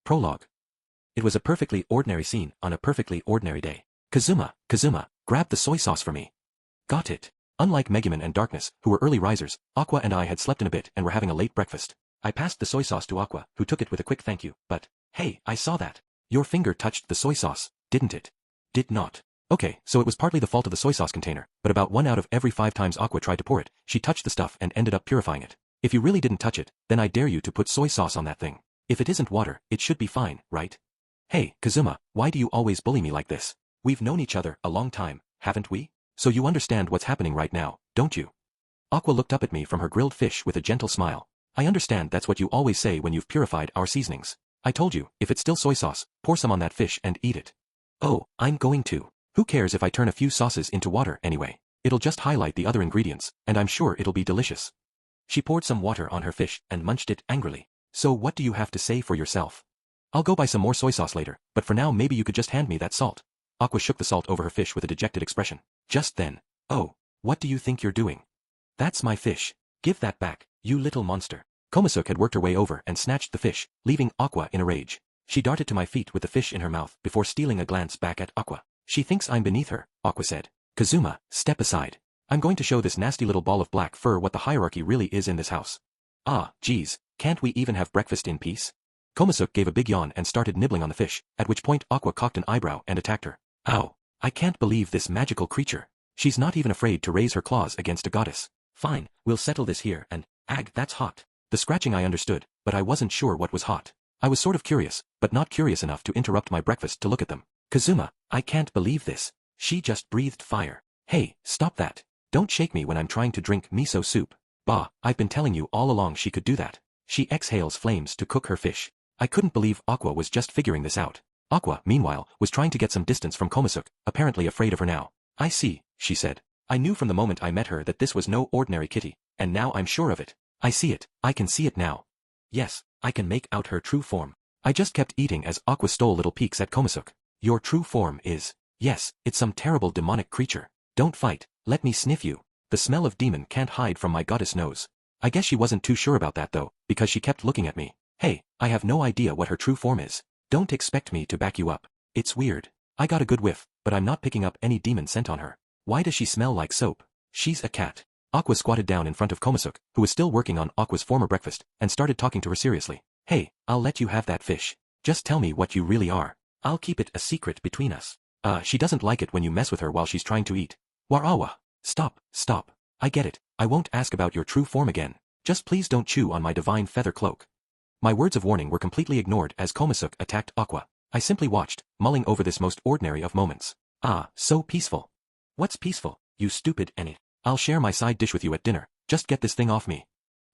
Prologue. It was a perfectly ordinary scene on a perfectly ordinary day. Kazuma, grab the soy sauce for me. Got it. Unlike Megumin and Darkness, who were early risers, Aqua and I had slept in a bit and were having a late breakfast. I passed the soy sauce to Aqua, who took it with a quick thank you, but, hey, I saw that. Your finger touched the soy sauce, didn't it? Did not. Okay, so it was partly the fault of the soy sauce container, but about 1 out of every 5 times Aqua tried to pour it, she touched the stuff and ended up purifying it. If you really didn't touch it, then I dare you to put soy sauce on that thing. If it isn't water, it should be fine, right? Hey, Kazuma, why do you always bully me like this? We've known each other a long time, haven't we? So you understand what's happening right now, don't you? Aqua looked up at me from her grilled fish with a gentle smile. I understand that's what you always say when you've purified our seasonings. I told you, if it's still soy sauce, pour some on that fish and eat it. Oh, I'm going to. Who cares if I turn a few sauces into water anyway? It'll just highlight the other ingredients, and I'm sure it'll be delicious. She poured some water on her fish and munched it angrily. So what do you have to say for yourself? I'll go buy some more soy sauce later, but for now maybe you could just hand me that salt. Aqua shook the salt over her fish with a dejected expression. Just then. Oh, what do you think you're doing? That's my fish. Give that back, you little monster. Konosuba had worked her way over and snatched the fish, leaving Aqua in a rage. She darted to my feet with the fish in her mouth before stealing a glance back at Aqua. She thinks I'm beneath her, Aqua said. Kazuma, step aside. I'm going to show this nasty little ball of black fur what the hierarchy really is in this house. Ah, geez, can't we even have breakfast in peace? Konosuba gave a big yawn and started nibbling on the fish, at which point Aqua cocked an eyebrow and attacked her. Ow, I can't believe this magical creature. She's not even afraid to raise her claws against a goddess. Fine, we'll settle this here and, ag, that's hot. The scratching I understood, but I wasn't sure what was hot. I was sort of curious, but not curious enough to interrupt my breakfast to look at them. Kazuma, I can't believe this. She just breathed fire. Hey, stop that. Don't shake me when I'm trying to drink miso soup. Bah, I've been telling you all along she could do that. She exhales flames to cook her fish. I couldn't believe Aqua was just figuring this out. Aqua, meanwhile, was trying to get some distance from Konosuba, apparently afraid of her now. I see, she said. I knew from the moment I met her that this was no ordinary kitty, and now I'm sure of it. I see it, I can see it now. Yes, I can make out her true form. I just kept eating as Aqua stole little peeks at Konosuba. Your true form is... Yes, it's some terrible demonic creature. Don't fight, let me sniff you. The smell of demon can't hide from my goddess nose. I guess she wasn't too sure about that though, because she kept looking at me. Hey, I have no idea what her true form is. Don't expect me to back you up. It's weird. I got a good whiff, but I'm not picking up any demon scent on her. Why does she smell like soap? She's a cat. Aqua squatted down in front of Konosuba, who was still working on Aqua's former breakfast, and started talking to her seriously. Hey, I'll let you have that fish. Just tell me what you really are. I'll keep it a secret between us. She doesn't like it when you mess with her while she's trying to eat. Warawa. Stop. I get it. I won't ask about your true form again. Just please don't chew on my divine feather cloak. My words of warning were completely ignored as Konosuba attacked Aqua. I simply watched, mulling over this most ordinary of moments. Ah, so peaceful. What's peaceful, you stupid Enid? I'll share my side dish with you at dinner. Just get this thing off me.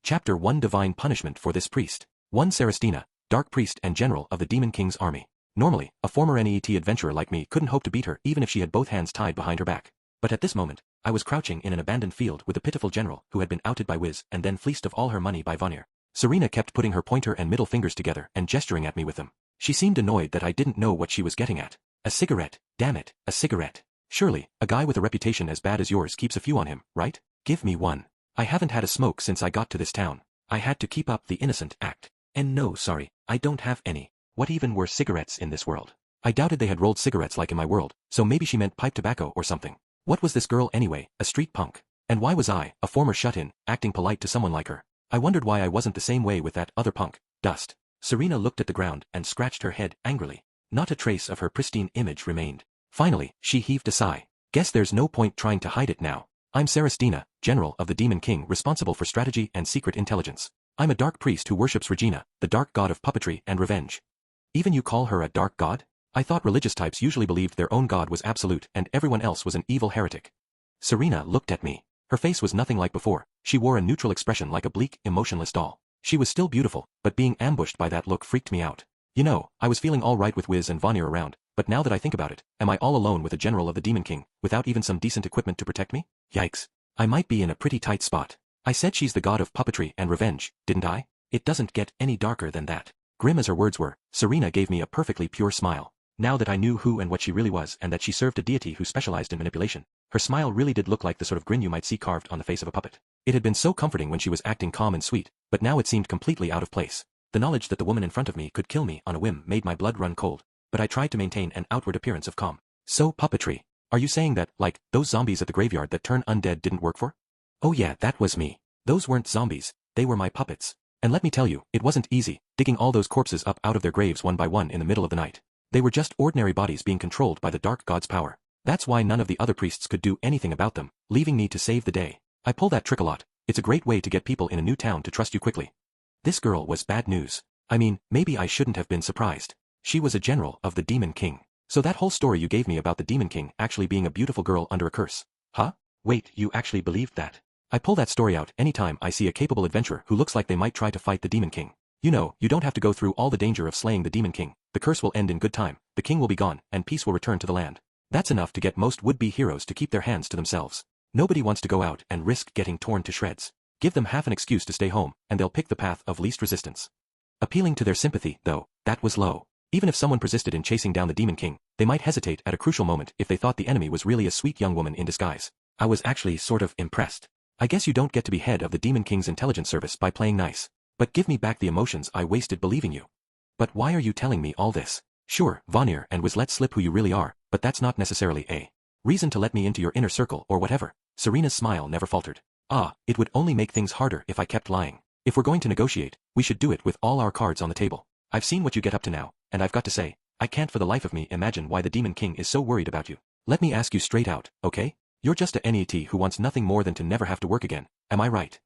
Chapter 1 Divine Punishment for this priest. 1 Celestina, Dark Priest and General of the Demon King's army. Normally, a former NET adventurer like me couldn't hope to beat her even if she had both hands tied behind her back. But at this moment, I was crouching in an abandoned field with a pitiful general who had been outed by Wiz and then fleeced of all her money by Vonir. Serena kept putting her pointer and middle fingers together and gesturing at me with them. She seemed annoyed that I didn't know what she was getting at. A cigarette, damn it, a cigarette. Surely, a guy with a reputation as bad as yours keeps a few on him, right? Give me one. I haven't had a smoke since I got to this town. I had to keep up the innocent act. And no, sorry, I don't have any. What even were cigarettes in this world? I doubted they had rolled cigarettes like in my world, so maybe she meant pipe tobacco or something. What was this girl anyway, a street punk? And why was I, a former shut-in, acting polite to someone like her? I wondered why I wasn't the same way with that other punk, Dust. Serena looked at the ground and scratched her head angrily. Not a trace of her pristine image remained. Finally, she heaved a sigh. Guess there's no point trying to hide it now. I'm Celestina, General of the Demon King responsible for strategy and secret intelligence. I'm a dark priest who worships Regina, the dark god of puppetry and revenge. Even you call her a dark god? I thought religious types usually believed their own god was absolute and everyone else was an evil heretic. Serena looked at me. Her face was nothing like before. She wore a neutral expression like a bleak, emotionless doll. She was still beautiful, but being ambushed by that look freaked me out. You know, I was feeling all right with Wiz and Vonir around, but now that I think about it, am I all alone with a general of the Demon King, without even some decent equipment to protect me? Yikes. I might be in a pretty tight spot. I said she's the god of puppetry and revenge, didn't I? It doesn't get any darker than that. Grim as her words were, Serena gave me a perfectly pure smile. Now that I knew who and what she really was and that she served a deity who specialized in manipulation, her smile really did look like the sort of grin you might see carved on the face of a puppet. It had been so comforting when she was acting calm and sweet, but now it seemed completely out of place. The knowledge that the woman in front of me could kill me on a whim made my blood run cold, but I tried to maintain an outward appearance of calm. So puppetry. Are you saying that, like, those zombies at the graveyard that turn undead didn't work for? Oh yeah, that was me. Those weren't zombies, they were my puppets. And let me tell you, it wasn't easy, digging all those corpses up out of their graves one by one in the middle of the night. They were just ordinary bodies being controlled by the dark god's power. That's why none of the other priests could do anything about them, leaving me to save the day. I pull that trick a lot. It's a great way to get people in a new town to trust you quickly. This girl was bad news. I mean, maybe I shouldn't have been surprised. She was a general of the Demon King. So that whole story you gave me about the Demon King actually being a beautiful girl under a curse. Huh? Wait, you actually believed that? I pull that story out anytime I see a capable adventurer who looks like they might try to fight the Demon King. You know, you don't have to go through all the danger of slaying the Demon King. The curse will end in good time, the king will be gone, and peace will return to the land. That's enough to get most would-be heroes to keep their hands to themselves. Nobody wants to go out and risk getting torn to shreds. Give them half an excuse to stay home, and they'll pick the path of least resistance. Appealing to their sympathy, though, that was low. Even if someone persisted in chasing down the Demon King, they might hesitate at a crucial moment if they thought the enemy was really a sweet young woman in disguise. I was actually sort of impressed. I guess you don't get to be head of the Demon King's intelligence service by playing nice. But give me back the emotions I wasted believing you. But why are you telling me all this? Sure, Vanir and Wiz let slip who you really are, but that's not necessarily a reason to let me into your inner circle or whatever. Serena's smile never faltered. It would only make things harder if I kept lying. If we're going to negotiate, we should do it with all our cards on the table. I've seen what you get up to now, and I've got to say, I can't for the life of me imagine why the Demon King is so worried about you. Let me ask you straight out, okay? You're just a NET who wants nothing more than to never have to work again, am I right?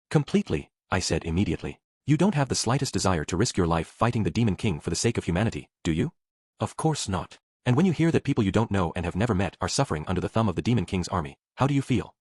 Completely, I said immediately. You don't have the slightest desire to risk your life fighting the Demon King for the sake of humanity, do you? Of course not. And when you hear that people you don't know and have never met are suffering under the thumb of the Demon King's army, how do you feel?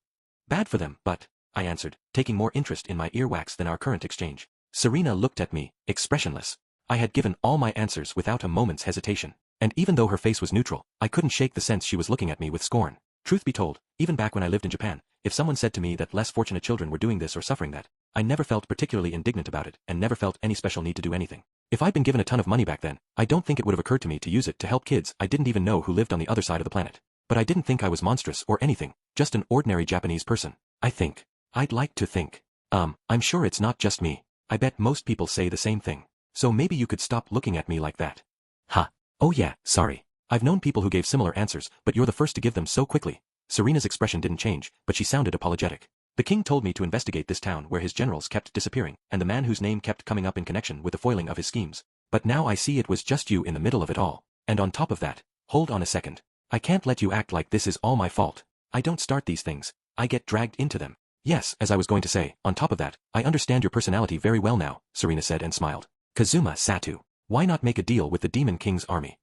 Bad for them, but, I answered, taking more interest in my earwax than our current exchange. Serena looked at me, expressionless. I had given all my answers without a moment's hesitation, and even though her face was neutral, I couldn't shake the sense she was looking at me with scorn. Truth be told, even back when I lived in Japan, if someone said to me that less fortunate children were doing this or suffering that, I never felt particularly indignant about it and never felt any special need to do anything. If I'd been given a ton of money back then, I don't think it would have occurred to me to use it to help kids I didn't even know who lived on the other side of the planet. But I didn't think I was monstrous or anything, just an ordinary Japanese person. I think. I'd like to think. I'm sure it's not just me. I bet most people say the same thing. So maybe you could stop looking at me like that. Ha. Oh yeah, sorry. I've known people who gave similar answers, but you're the first to give them so quickly. Serena's expression didn't change, but she sounded apologetic. The king told me to investigate this town where his generals kept disappearing, and the man whose name kept coming up in connection with the foiling of his schemes. But now I see it was just you in the middle of it all. And on top of that, hold on a second. I can't let you act like this is all my fault. I don't start these things. I get dragged into them. Yes, as I was going to say, on top of that, I understand your personality very well now, Serena said and smiled. Kazuma Satu. Why not make a deal with the Demon King's army?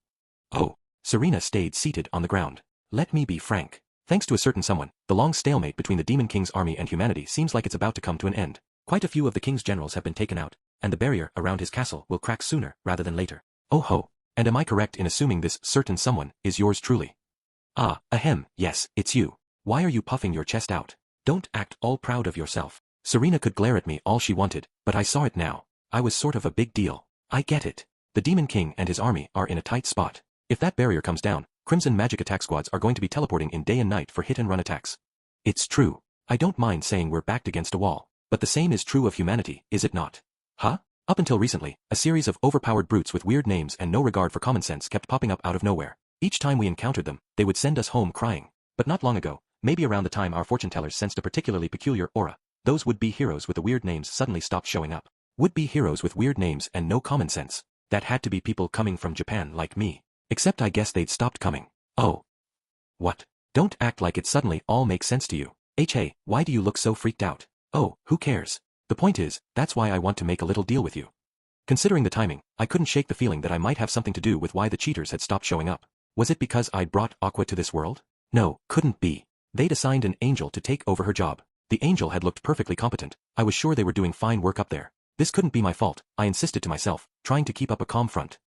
Oh. Serena stayed seated on the ground. Let me be frank. Thanks to a certain someone, the long stalemate between the Demon King's army and humanity seems like it's about to come to an end. Quite a few of the king's generals have been taken out, and the barrier around his castle will crack sooner rather than later. Oh ho. And am I correct in assuming this certain someone is yours truly? Yes, it's you. Why are you puffing your chest out? Don't act all proud of yourself. Serena could glare at me all she wanted, but I saw it now. I was sort of a big deal. I get it. The Demon King and his army are in a tight spot. If that barrier comes down, Crimson magic attack squads are going to be teleporting in day and night for hit-and-run attacks. It's true. I don't mind saying we're backed against a wall, but the same is true of humanity, is it not? Huh? Up until recently, a series of overpowered brutes with weird names and no regard for common sense kept popping up out of nowhere. Each time we encountered them, they would send us home crying. But not long ago, maybe around the time our fortune-tellers sensed a particularly peculiar aura, those would-be heroes with the weird names suddenly stopped showing up. Would-be heroes with weird names and no common sense. That had to be people coming from Japan like me. Except I guess they'd stopped coming. Oh. What? Don't act like it suddenly all makes sense to you. Hey, why do you look so freaked out? Oh, who cares? The point is, that's why I want to make a little deal with you. Considering the timing, I couldn't shake the feeling that I might have something to do with why the cheaters had stopped showing up. Was it because I'd brought Aqua to this world? No, couldn't be. They'd assigned an angel to take over her job. The angel had looked perfectly competent. I was sure they were doing fine work up there. This couldn't be my fault, I insisted to myself, trying to keep up a calm front.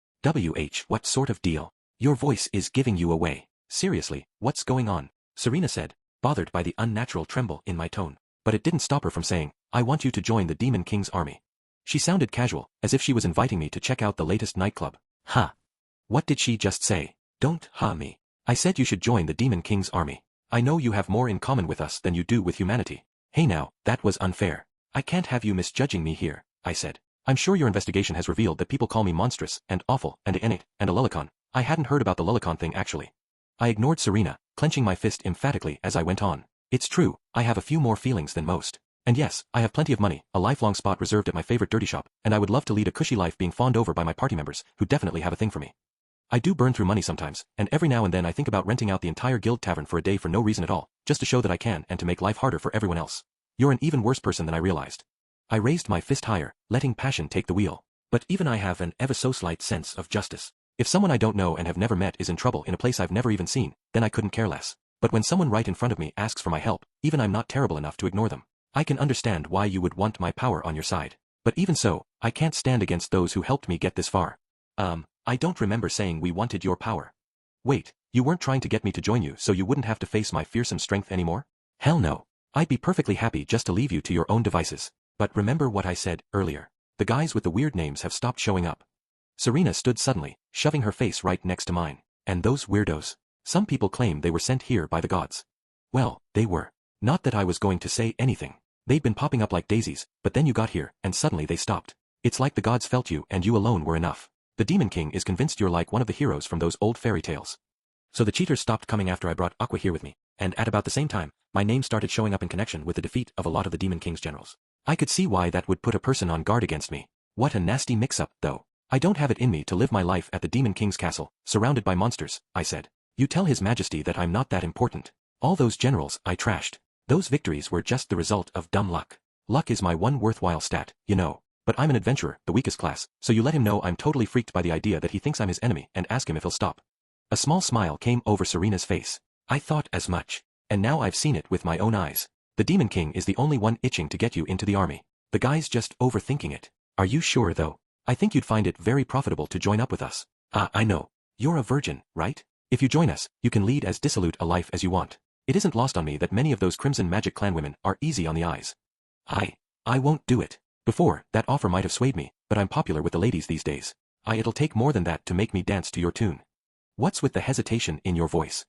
What sort of deal? Your voice is giving you away. Seriously, what's going on? Serena said, bothered by the unnatural tremble in my tone. But it didn't stop her from saying, I want you to join the Demon King's army. She sounded casual, as if she was inviting me to check out the latest nightclub. What did she just say? Don't me. I said you should join the Demon King's army. I know you have more in common with us than you do with humanity. Hey now, that was unfair. I can't have you misjudging me here, I said. I'm sure your investigation has revealed that people call me monstrous, and awful, and innate, and a lullicon. I hadn't heard about the lullicon thing actually. I ignored Serena, clenching my fist emphatically as I went on. It's true, I have a few more feelings than most. And yes, I have plenty of money, a lifelong spot reserved at my favorite dirty shop, and I would love to lead a cushy life being fawned over by my party members, who definitely have a thing for me. I do burn through money sometimes, and every now and then I think about renting out the entire guild tavern for a day for no reason at all, just to show that I can and to make life harder for everyone else. You're an even worse person than I realized. I raised my fist higher, letting passion take the wheel. But even I have an ever so slight sense of justice. If someone I don't know and have never met is in trouble in a place I've never even seen, then I couldn't care less. But when someone right in front of me asks for my help, even I'm not terrible enough to ignore them. I can understand why you would want my power on your side. But even so, I can't stand against those who helped me get this far. I don't remember saying we wanted your power. Wait, you weren't trying to get me to join you so you wouldn't have to face my fearsome strength anymore? Hell no. I'd be perfectly happy just to leave you to your own devices. But remember what I said earlier. The guys with the weird names have stopped showing up. Serena stood suddenly, shoving her face right next to mine. And those weirdos. Some people claim they were sent here by the gods. Well, they were. Not that I was going to say anything. They'd been popping up like daisies, but then you got here, and suddenly they stopped. It's like the gods felt you and you alone were enough. The Demon King is convinced you're like one of the heroes from those old fairy tales. So the cheaters stopped coming after I brought Aqua here with me, and at about the same time, my name started showing up in connection with the defeat of a lot of the Demon King's generals. I could see why that would put a person on guard against me. What a nasty mix-up, though. I don't have it in me to live my life at the Demon King's castle, surrounded by monsters, I said. You tell His Majesty that I'm not that important. All those generals I trashed. Those victories were just the result of dumb luck. Luck is my one worthwhile stat, you know. But I'm an adventurer, the weakest class, so you let him know I'm totally freaked by the idea that he thinks I'm his enemy and ask him if he'll stop. A small smile came over Serena's face. I thought as much. And now I've seen it with my own eyes. The Demon King is the only one itching to get you into the army. The guy's just overthinking it. Are you sure though? I think you'd find it very profitable to join up with us. I know. You're a virgin, right? If you join us, you can lead as dissolute a life as you want. It isn't lost on me that many of those Crimson Magic clan women are easy on the eyes. I won't do it. Before, that offer might have swayed me, but I'm popular with the ladies these days. It'll take more than that to make me dance to your tune. What's with the hesitation in your voice?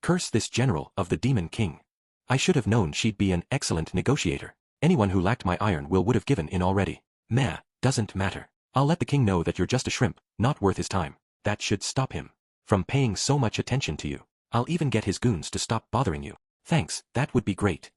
Curse this general of the Demon King. I should have known she'd be an excellent negotiator. Anyone who lacked my iron will would have given in already. Meh, doesn't matter. I'll let the king know that you're just a shrimp, not worth his time. That should stop him from paying so much attention to you. I'll even get his goons to stop bothering you. Thanks, that would be great.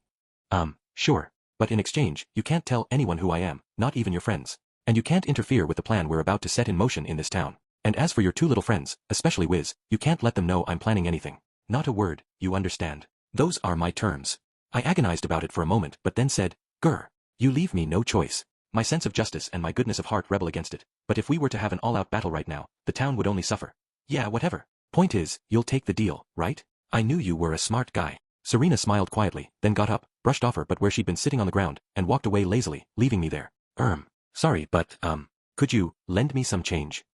Sure. But in exchange, you can't tell anyone who I am, not even your friends. And you can't interfere with the plan we're about to set in motion in this town. And as for your two little friends, especially Wiz, you can't let them know I'm planning anything. Not a word, you understand. Those are my terms. I agonized about it for a moment but then said, Grr, you leave me no choice. My sense of justice and my goodness of heart rebel against it. But if we were to have an all-out battle right now, the town would only suffer. Yeah, whatever. Point is, you'll take the deal, right? I knew you were a smart guy. Serena smiled quietly, then got up, brushed off her but where she'd been sitting on the ground, and walked away lazily, leaving me there. Sorry but, could you lend me some change?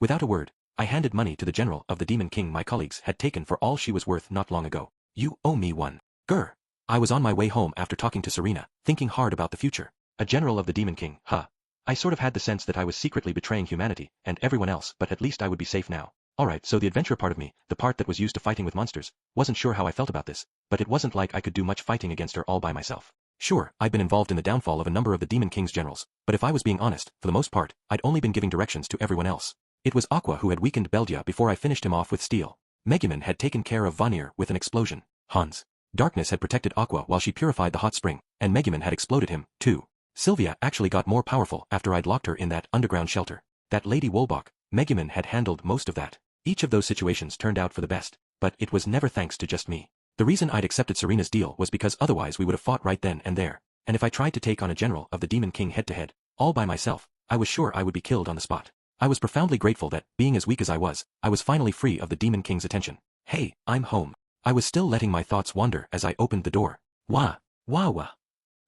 Without a word, I handed money to the general of the Demon King my colleagues had taken for all she was worth not long ago. You owe me one. Grr. I was on my way home after talking to Serena, thinking hard about the future. A general of the Demon King, huh? I sort of had the sense that I was secretly betraying humanity, and everyone else, but at least I would be safe now. Alright, so the adventure part of me, the part that was used to fighting with monsters, wasn't sure how I felt about this, but it wasn't like I could do much fighting against her all by myself. Sure, I'd been involved in the downfall of a number of the Demon King's generals, but if I was being honest, for the most part, I'd only been giving directions to everyone else. It was Aqua who had weakened Beldia before I finished him off with steel. Megumin had taken care of Vanir with an explosion. Hans. Darkness had protected Aqua while she purified the hot spring, and Megumin had exploded him, too. Sylvia actually got more powerful after I'd locked her in that underground shelter. That Lady Wolbach, Megumin had handled most of that. Each of those situations turned out for the best, but it was never thanks to just me. The reason I'd accepted Serena's deal was because otherwise we would have fought right then and there, and if I tried to take on a general of the Demon King head-to-head, all by myself, I was sure I would be killed on the spot. I was profoundly grateful that, being as weak as I was finally free of the Demon King's attention. Hey, I'm home. I was still letting my thoughts wander as I opened the door. Wah.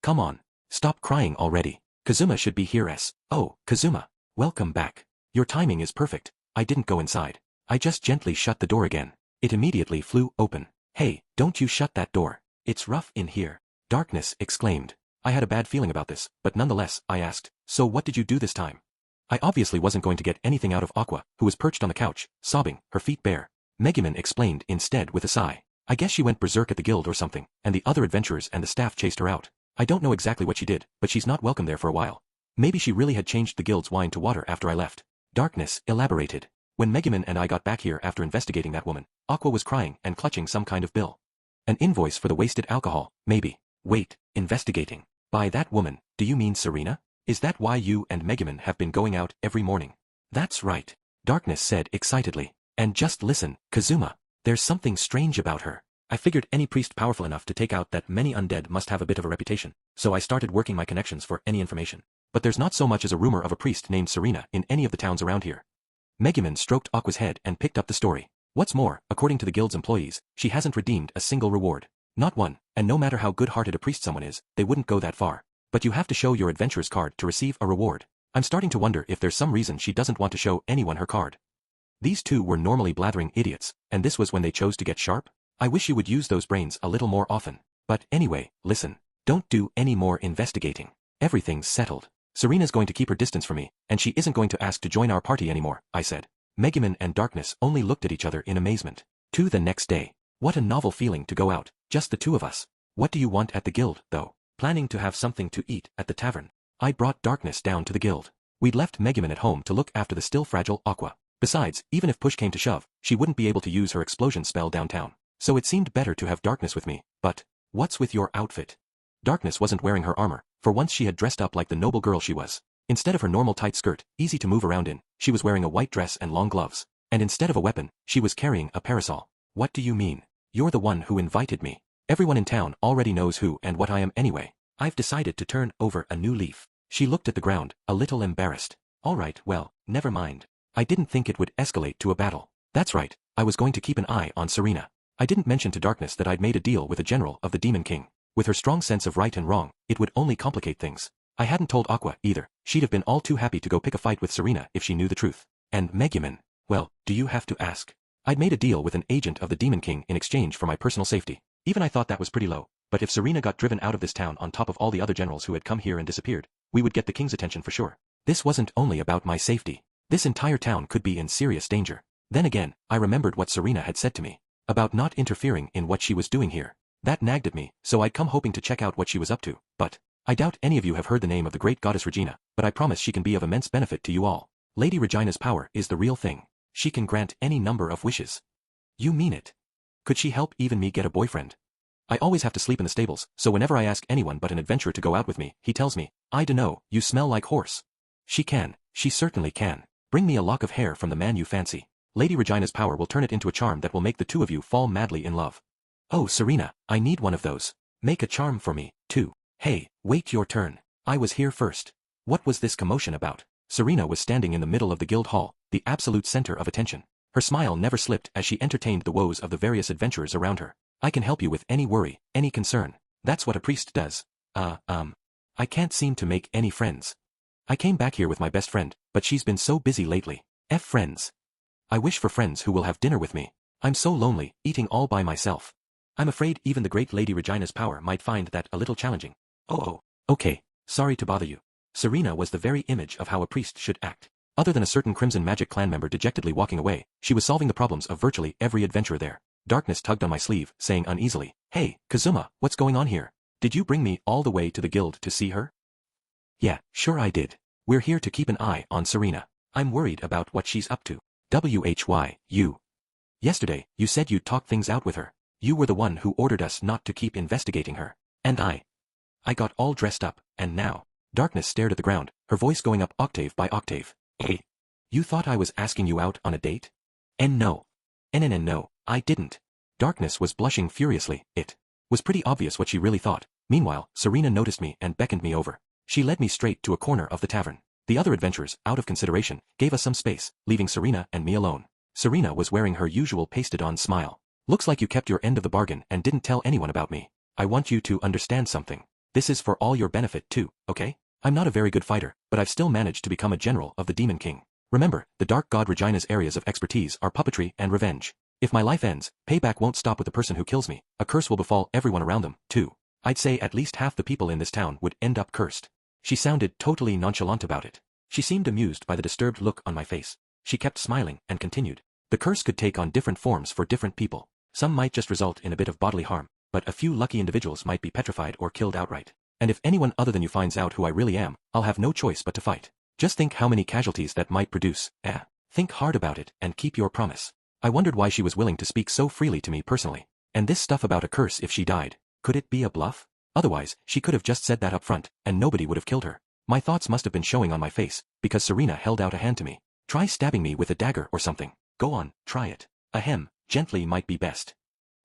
Come on. Stop crying already. Kazuma should be here as. Oh, Kazuma. Welcome back. Your timing is perfect. I didn't go inside. I just gently shut the door again. It immediately flew open. Hey, don't you shut that door. It's rough in here. Darkness exclaimed. I had a bad feeling about this, but nonetheless, I asked, so what did you do this time? I obviously wasn't going to get anything out of Aqua, who was perched on the couch, sobbing, her feet bare. Megumin explained instead with a sigh. I guess she went berserk at the guild or something, and the other adventurers and the staff chased her out. I don't know exactly what she did, but she's not welcome there for a while. Maybe she really had changed the guild's wine to water after I left. Darkness elaborated. When Megumin and I got back here after investigating that woman, Aqua was crying and clutching some kind of bill. An invoice for the wasted alcohol, maybe. Wait, investigating. By that woman, do you mean Serena? Is that why you and Megumin have been going out every morning? That's right. Darkness said excitedly. And just listen, Kazuma. There's something strange about her. I figured any priest powerful enough to take out that many undead must have a bit of a reputation, so I started working my connections for any information. But there's not so much as a rumor of a priest named Serena in any of the towns around here. Megumin stroked Aqua's head and picked up the story. What's more, according to the guild's employees, she hasn't redeemed a single reward. Not one, and no matter how good-hearted a priest someone is, they wouldn't go that far. But you have to show your adventurer's card to receive a reward. I'm starting to wonder if there's some reason she doesn't want to show anyone her card. These two were normally blathering idiots, and this was when they chose to get sharp? I wish you would use those brains a little more often. But anyway, listen. Don't do any more investigating. Everything's settled. Serena's going to keep her distance from me, and she isn't going to ask to join our party anymore, I said. Megumin and Darkness only looked at each other in amazement. To the next day. What a novel feeling to go out, just the two of us. What do you want at the guild, though? Planning to have something to eat at the tavern. I brought Darkness down to the guild. We'd left Megumin at home to look after the still fragile Aqua. Besides, even if push came to shove, she wouldn't be able to use her explosion spell downtown. So it seemed better to have Darkness with me. But what's with your outfit? Darkness wasn't wearing her armor. For once she had dressed up like the noble girl she was. Instead of her normal tight skirt, easy to move around in, she was wearing a white dress and long gloves. And instead of a weapon, she was carrying a parasol. What do you mean? You're the one who invited me. Everyone in town already knows who and what I am anyway. I've decided to turn over a new leaf. She looked at the ground, a little embarrassed. Alright, well, never mind. I didn't think it would escalate to a battle. That's right, I was going to keep an eye on Serena. I didn't mention to Darkness that I'd made a deal with a general of the Demon King. With her strong sense of right and wrong, it would only complicate things. I hadn't told Aqua, either. She'd have been all too happy to go pick a fight with Serena if she knew the truth. And Megumin, well, do you have to ask? I'd made a deal with an agent of the Demon King in exchange for my personal safety. Even I thought that was pretty low. But if Serena got driven out of this town on top of all the other generals who had come here and disappeared, we would get the king's attention for sure. This wasn't only about my safety. This entire town could be in serious danger. Then again, I remembered what Serena had said to me. About not interfering in what she was doing here. That nagged at me, so I'd come hoping to check out what she was up to. But I doubt any of you have heard the name of the great goddess Regina, but I promise she can be of immense benefit to you all. Lady Regina's power is the real thing. She can grant any number of wishes. You mean it? Could she help even me get a boyfriend? I always have to sleep in the stables, so whenever I ask anyone but an adventurer to go out with me, he tells me, I dunno, you smell like horse. She can, she certainly can. Bring me a lock of hair from the man you fancy. Lady Regina's power will turn it into a charm that will make the two of you fall madly in love. Oh Serena, I need one of those. Make a charm for me, too. Hey, wait your turn. I was here first. What was this commotion about? Serena was standing in the middle of the guild hall, the absolute center of attention. Her smile never slipped as she entertained the woes of the various adventurers around her. I can help you with any worry, any concern. That's what a priest does. I can't seem to make any friends. I came back here with my best friend, but she's been so busy lately. F friends. I wish for friends who will have dinner with me. I'm so lonely, eating all by myself. I'm afraid even the great Lady Regina's power might find that a little challenging. Oh, okay, sorry to bother you. Serena was the very image of how a priest should act. Other than a certain Crimson Magic clan member dejectedly walking away, she was solving the problems of virtually every adventurer there. Darkness tugged on my sleeve, saying uneasily, Hey, Kazuma, what's going on here? Did you bring me all the way to the guild to see her? Yeah, sure I did. We're here to keep an eye on Serena. I'm worried about what she's up to. You. Yesterday, you said you'd talk things out with her. You were the one who ordered us not to keep investigating her. And I got all dressed up, and now. Darkness stared at the ground, her voice going up octave by octave. Hey. You thought I was asking you out on a date? And no. No, I didn't. Darkness was blushing furiously. It was pretty obvious what she really thought. Meanwhile, Serena noticed me and beckoned me over. She led me straight to a corner of the tavern. The other adventurers, out of consideration, gave us some space, leaving Serena and me alone. Serena was wearing her usual pasted-on smile. Looks like you kept your end of the bargain and didn't tell anyone about me. I want you to understand something. This is for all your benefit too, okay? I'm not a very good fighter, but I've still managed to become a general of the Demon King. Remember, the Dark God Regina's areas of expertise are puppetry and revenge. If my life ends, payback won't stop with the person who kills me. A curse will befall everyone around them, too. I'd say at least half the people in this town would end up cursed. She sounded totally nonchalant about it. She seemed amused by the disturbed look on my face. She kept smiling and continued. The curse could take on different forms for different people. Some might just result in a bit of bodily harm, but a few lucky individuals might be petrified or killed outright. And if anyone other than you finds out who I really am, I'll have no choice but to fight. Just think how many casualties that might produce. Think hard about it and keep your promise. I wondered why she was willing to speak so freely to me personally. And this stuff about a curse if she died, could it be a bluff? Otherwise, she could have just said that up front, and nobody would have killed her. My thoughts must have been showing on my face, because Serena held out a hand to me. Try stabbing me with a dagger or something. Go on, try it. Ahem, gently might be best.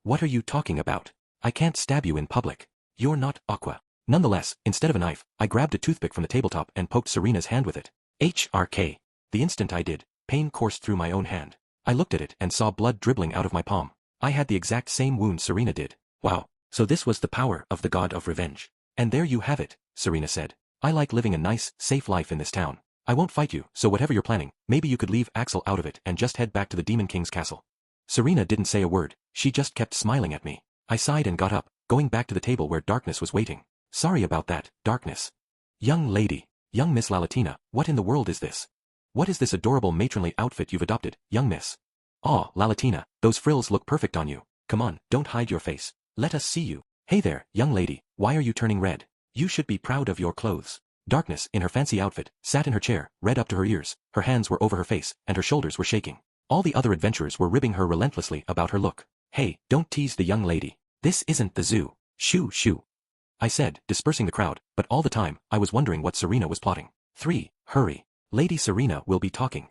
What are you talking about? I can't stab you in public. You're not Aqua. Nonetheless, instead of a knife, I grabbed a toothpick from the tabletop and poked Serena's hand with it. HRK. The instant I did, pain coursed through my own hand. I looked at it and saw blood dribbling out of my palm. I had the exact same wound Serena did. Wow, so this was the power of the god of revenge. And there you have it, Serena said. I like living a nice, safe life in this town. I won't fight you, so whatever you're planning, maybe you could leave Axel out of it and just head back to the Demon King's castle. Serena didn't say a word, she just kept smiling at me. I sighed and got up, going back to the table where Darkness was waiting. Sorry about that, Darkness. Young lady, young Miss Lalatina, what in the world is this? What is this adorable matronly outfit you've adopted, young miss? Aw, Lalatina, those frills look perfect on you. Come on, don't hide your face. Let us see you. Hey there, young lady, why are you turning red? You should be proud of your clothes. Darkness, in her fancy outfit, sat in her chair, red up to her ears, her hands were over her face, and her shoulders were shaking. All the other adventurers were ribbing her relentlessly about her look. Hey, don't tease the young lady. This isn't the zoo. Shoo shoo. I said, dispersing the crowd, but all the time, I was wondering what Serena was plotting. 3. Hurry. Lady Serena will be talking.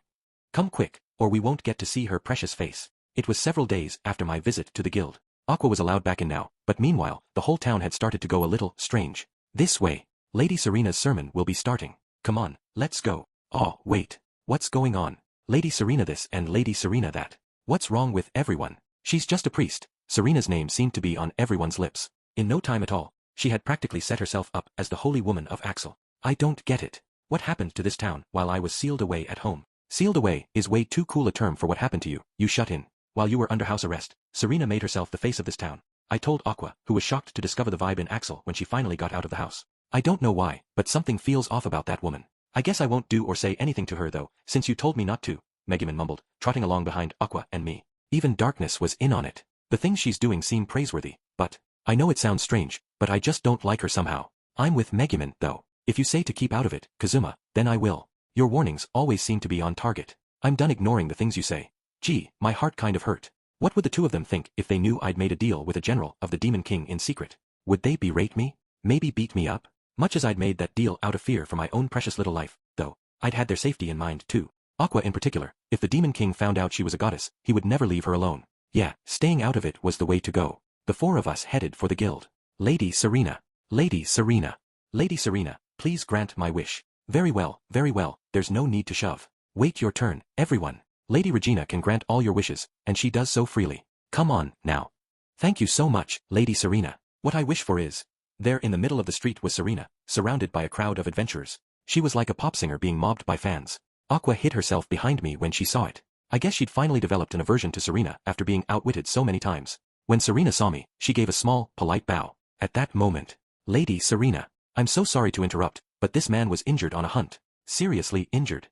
Come quick, or we won't get to see her precious face. It was several days after my visit to the guild. Aqua was allowed back in now, but meanwhile, the whole town had started to go a little strange. This way. Lady Serena's sermon will be starting. Come on, let's go. Oh, wait. What's going on? Lady Serena this and Lady Serena that. What's wrong with everyone? She's just a priest. Serena's name seemed to be on everyone's lips. In no time at all, she had practically set herself up as the holy woman of Axel. I don't get it. What happened to this town while I was sealed away at home? Sealed away is way too cool a term for what happened to you. You shut in. While you were under house arrest, Serena made herself the face of this town. I told Aqua, who was shocked to discover the vibe in Axel when she finally got out of the house. I don't know why, but something feels off about that woman. I guess I won't do or say anything to her though, since you told me not to, Megumin mumbled, trotting along behind Aqua and me. Even Darkness was in on it. The things she's doing seem praiseworthy, but I know it sounds strange, but I just don't like her somehow. I'm with Megumin, though. If you say to keep out of it, Kazuma, then I will. Your warnings always seem to be on target. I'm done ignoring the things you say. Gee, my heart kind of hurt. What would the two of them think if they knew I'd made a deal with a general of the Demon King in secret? Would they berate me? Maybe beat me up? Much as I'd made that deal out of fear for my own precious little life, though, I'd had their safety in mind too. Aqua in particular, if the Demon King found out she was a goddess, he would never leave her alone. Yeah, staying out of it was the way to go. The four of us headed for the guild. Lady Serena. Lady Serena. Lady Serena, please grant my wish. Very well, there's no need to shove. Wait your turn, everyone. Lady Regina can grant all your wishes, and she does so freely. Come on, now. Thank you so much, Lady Serena. What I wish for is... There in the middle of the street was Serena, surrounded by a crowd of adventurers. She was like a pop singer being mobbed by fans. Aqua hid herself behind me when she saw it. I guess she'd finally developed an aversion to Serena after being outwitted so many times. When Serena saw me, she gave a small, polite bow. At that moment, Lady Serena, I'm so sorry to interrupt, but this man was injured on a hunt. Seriously injured.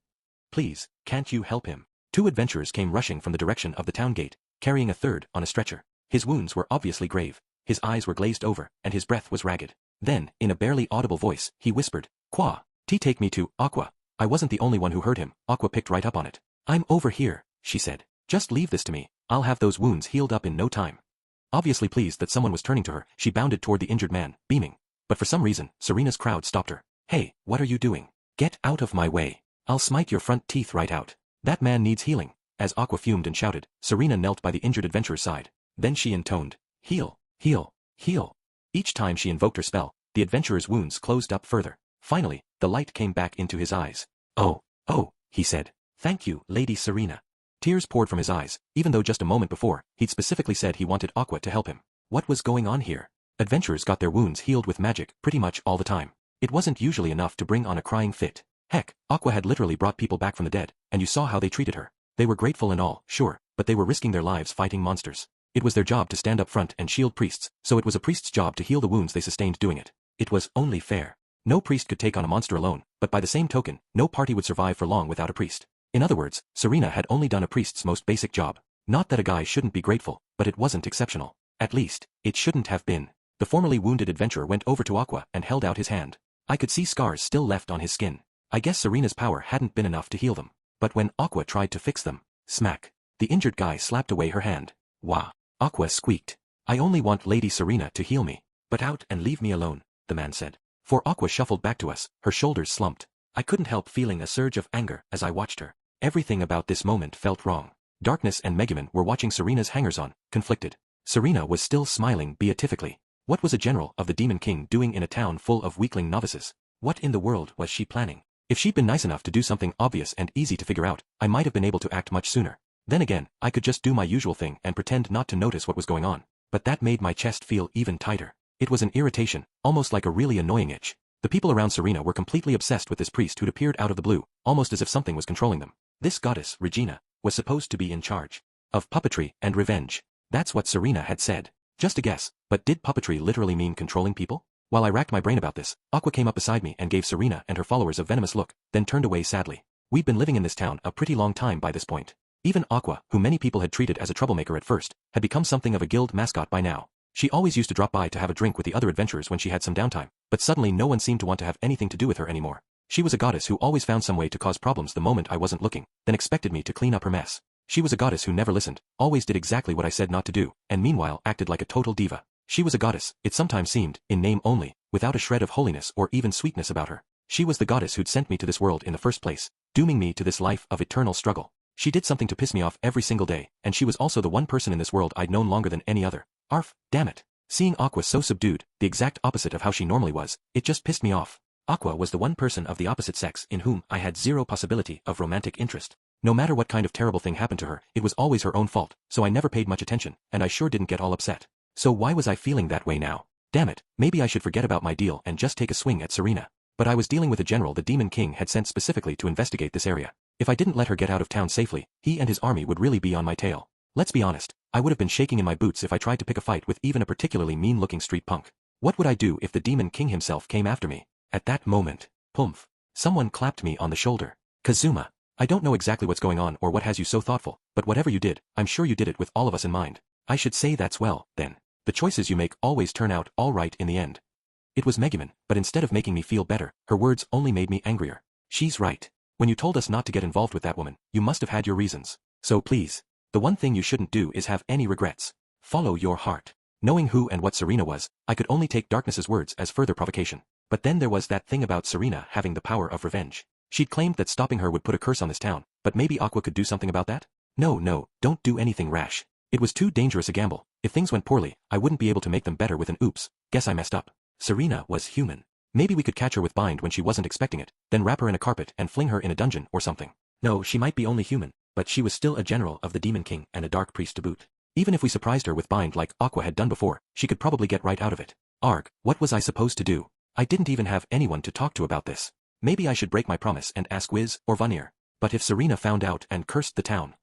Please, can't you help him? Two adventurers came rushing from the direction of the town gate, carrying a third on a stretcher. His wounds were obviously grave. His eyes were glazed over, and his breath was ragged. Then, in a barely audible voice, he whispered, Qua, take me to Aqua. I wasn't the only one who heard him. Aqua picked right up on it. I'm over here, she said. Just leave this to me. I'll have those wounds healed up in no time. Obviously pleased that someone was turning to her, she bounded toward the injured man, beaming. But for some reason, Serena's crowd stopped her. Hey, what are you doing? Get out of my way. I'll smite your front teeth right out. That man needs healing. As Aqua fumed and shouted, Serena knelt by the injured adventurer's side. Then she intoned, heal, heal, heal. Each time she invoked her spell, the adventurer's wounds closed up further. Finally, the light came back into his eyes. Oh, he said. Thank you, Lady Serena. Tears poured from his eyes, even though just a moment before, he'd specifically said he wanted Aqua to help him. What was going on here? Adventurers got their wounds healed with magic pretty much all the time. It wasn't usually enough to bring on a crying fit. Heck, Aqua had literally brought people back from the dead, and you saw how they treated her. They were grateful and all, sure, but they were risking their lives fighting monsters. It was their job to stand up front and shield priests, so it was a priest's job to heal the wounds they sustained doing it. It was only fair. No priest could take on a monster alone, but by the same token, no party would survive for long without a priest. In other words, Serena had only done a priest's most basic job. Not that a guy shouldn't be grateful, but it wasn't exceptional. At least, it shouldn't have been. The formerly wounded adventurer went over to Aqua and held out his hand. I could see scars still left on his skin. I guess Serena's power hadn't been enough to heal them. But when Aqua tried to fix them, smack, the injured guy slapped away her hand. Wah! Aqua squeaked. I only want Lady Serena to heal me. But out and leave me alone, the man said. For Aqua shuffled back to us, her shoulders slumped. I couldn't help feeling a surge of anger as I watched her. Everything about this moment felt wrong. Darkness and Megumin were watching Serena's hangers-on, conflicted. Serena was still smiling beatifically. What was a general of the Demon King doing in a town full of weakling novices? What in the world was she planning? If she'd been nice enough to do something obvious and easy to figure out, I might have been able to act much sooner. Then again, I could just do my usual thing and pretend not to notice what was going on. But that made my chest feel even tighter. It was an irritation, almost like a really annoying itch. The people around Serena were completely obsessed with this priest who'd appeared out of the blue, almost as if something was controlling them. This goddess, Regina, was supposed to be in charge of puppetry and revenge. That's what Serena had said. Just a guess, but did puppetry literally mean controlling people? While I racked my brain about this, Aqua came up beside me and gave Serena and her followers a venomous look, then turned away sadly. We'd been living in this town a pretty long time by this point. Even Aqua, who many people had treated as a troublemaker at first, had become something of a guild mascot by now. She always used to drop by to have a drink with the other adventurers when she had some downtime, but suddenly no one seemed to want to have anything to do with her anymore. She was a goddess who always found some way to cause problems the moment I wasn't looking, then expected me to clean up her mess. She was a goddess who never listened, always did exactly what I said not to do, and meanwhile acted like a total diva. She was a goddess, it sometimes seemed, in name only, without a shred of holiness or even sweetness about her. She was the goddess who'd sent me to this world in the first place, dooming me to this life of eternal struggle. She did something to piss me off every single day, and she was also the one person in this world I'd known longer than any other. Arf, damn it. Seeing Aqua so subdued, the exact opposite of how she normally was, it just pissed me off. Aqua was the one person of the opposite sex in whom I had zero possibility of romantic interest. No matter what kind of terrible thing happened to her, it was always her own fault, so I never paid much attention, and I sure didn't get all upset. So why was I feeling that way now? Damn it, maybe I should forget about my deal and just take a swing at Serena. But I was dealing with a general the Demon King had sent specifically to investigate this area. If I didn't let her get out of town safely, he and his army would really be on my tail. Let's be honest, I would have been shaking in my boots if I tried to pick a fight with even a particularly mean-looking street punk. What would I do if the Demon King himself came after me? At that moment, poomph, someone clapped me on the shoulder. Kazuma, I don't know exactly what's going on or what has you so thoughtful, but whatever you did, I'm sure you did it with all of us in mind. I should say that's well, then. The choices you make always turn out all right in the end. It was Megumin, but instead of making me feel better, her words only made me angrier. She's right. When you told us not to get involved with that woman, you must have had your reasons. So please, the one thing you shouldn't do is have any regrets. Follow your heart. Knowing who and what Serena was, I could only take Darkness's words as further provocation. But then there was that thing about Serena having the power of revenge. She'd claimed that stopping her would put a curse on this town, but maybe Aqua could do something about that? No, don't do anything rash. It was too dangerous a gamble. If things went poorly, I wouldn't be able to make them better with an oops, guess I messed up. Serena was human. Maybe we could catch her with bind when she wasn't expecting it, then wrap her in a carpet and fling her in a dungeon or something. No, she might be only human, but she was still a general of the Demon King and a dark priest to boot. Even if we surprised her with bind like Aqua had done before, she could probably get right out of it. Arg, what was I supposed to do? I didn't even have anyone to talk to about this. Maybe I should break my promise and ask Wiz or Vanir. But if Serena found out and cursed the town.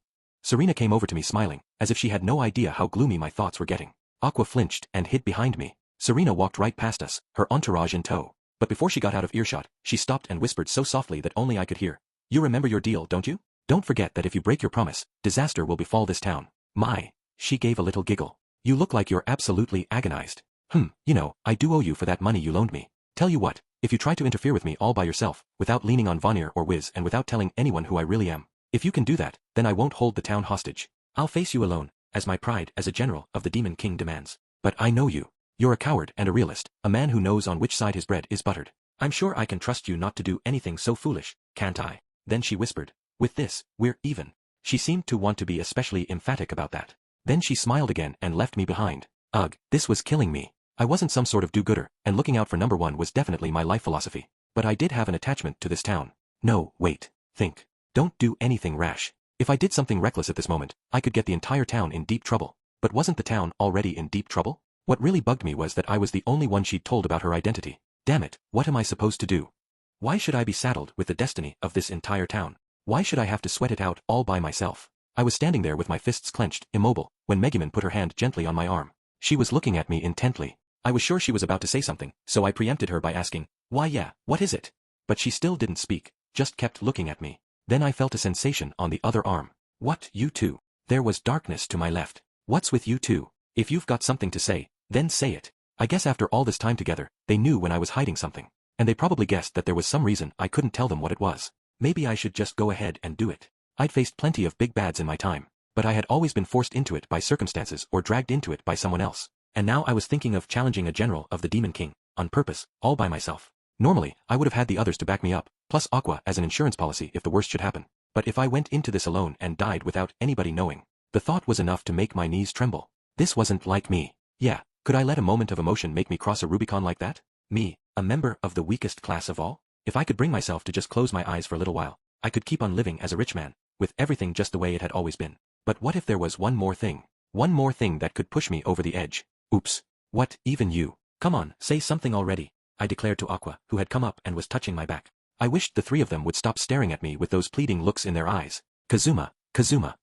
Serena came over to me smiling, as if she had no idea how gloomy my thoughts were getting. Aqua flinched and hid behind me. Serena walked right past us, her entourage in tow. But before she got out of earshot, she stopped and whispered so softly that only I could hear. You remember your deal, don't you? Don't forget that if you break your promise, disaster will befall this town. My. She gave a little giggle. You look like you're absolutely agonized. I do owe you for that money you loaned me. Tell you what, if you try to interfere with me all by yourself, without leaning on Vanir or Wiz and without telling anyone who I really am, if you can do that, then I won't hold the town hostage. I'll face you alone, as my pride as a general of the Demon King demands. But I know you. You're a coward and a realist, a man who knows on which side his bread is buttered. I'm sure I can trust you not to do anything so foolish, can't I? Then she whispered, with this, we're even. She seemed to want to be especially emphatic about that. Then she smiled again and left me behind. Ugh, this was killing me. I wasn't some sort of do-gooder, and looking out for number one was definitely my life philosophy. But I did have an attachment to this town. No, wait, think. Don't do anything rash. If I did something reckless at this moment, I could get the entire town in deep trouble. But wasn't the town already in deep trouble? What really bugged me was that I was the only one she'd told about her identity. Damn it, what am I supposed to do? Why should I be saddled with the destiny of this entire town? Why should I have to sweat it out all by myself? I was standing there with my fists clenched, immobile, when Megumin put her hand gently on my arm. She was looking at me intently. I was sure she was about to say something, so I preempted her by asking, why yeah, what is it? But she still didn't speak, just kept looking at me. Then I felt a sensation on the other arm. What, you two? There was darkness to my left. What's with you two? If you've got something to say, then say it. I guess after all this time together, they knew when I was hiding something. And they probably guessed that there was some reason I couldn't tell them what it was. Maybe I should just go ahead and do it. I'd faced plenty of big bads in my time, but I had always been forced into it by circumstances or dragged into it by someone else. And now I was thinking of challenging a general of the Demon King, on purpose, all by myself. Normally, I would have had the others to back me up, plus Aqua as an insurance policy if the worst should happen. But if I went into this alone and died without anybody knowing, the thought was enough to make my knees tremble. This wasn't like me. Yeah, could I let a moment of emotion make me cross a Rubicon like that? Me, a member of the weakest class of all? If I could bring myself to just close my eyes for a little while, I could keep on living as a rich man, with everything just the way it had always been. But what if there was one more thing? One more thing that could push me over the edge. Oops. What, even you? Come on, say something already, I declared to Aqua, who had come up and was touching my back. I wished the three of them would stop staring at me with those pleading looks in their eyes. Kazuma, Kazuma.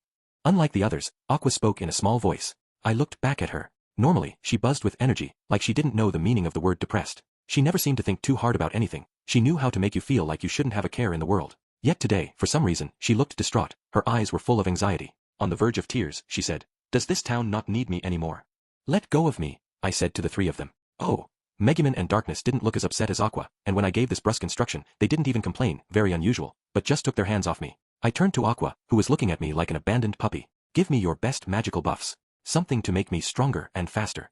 Unlike the others, Aqua spoke in a small voice. I looked back at her. Normally, she buzzed with energy, like she didn't know the meaning of the word depressed. She never seemed to think too hard about anything. She knew how to make you feel like you shouldn't have a care in the world. Yet today, for some reason, she looked distraught. Her eyes were full of anxiety. On the verge of tears, she said, "Does this town not need me anymore?" "Let go of me," I said to the three of them. Oh. Megumin and Darkness didn't look as upset as Aqua, and when I gave this brusque instruction, they didn't even complain, very unusual, but just took their hands off me. I turned to Aqua, who was looking at me like an abandoned puppy. "Give me your best magical buffs. Something to make me stronger and faster."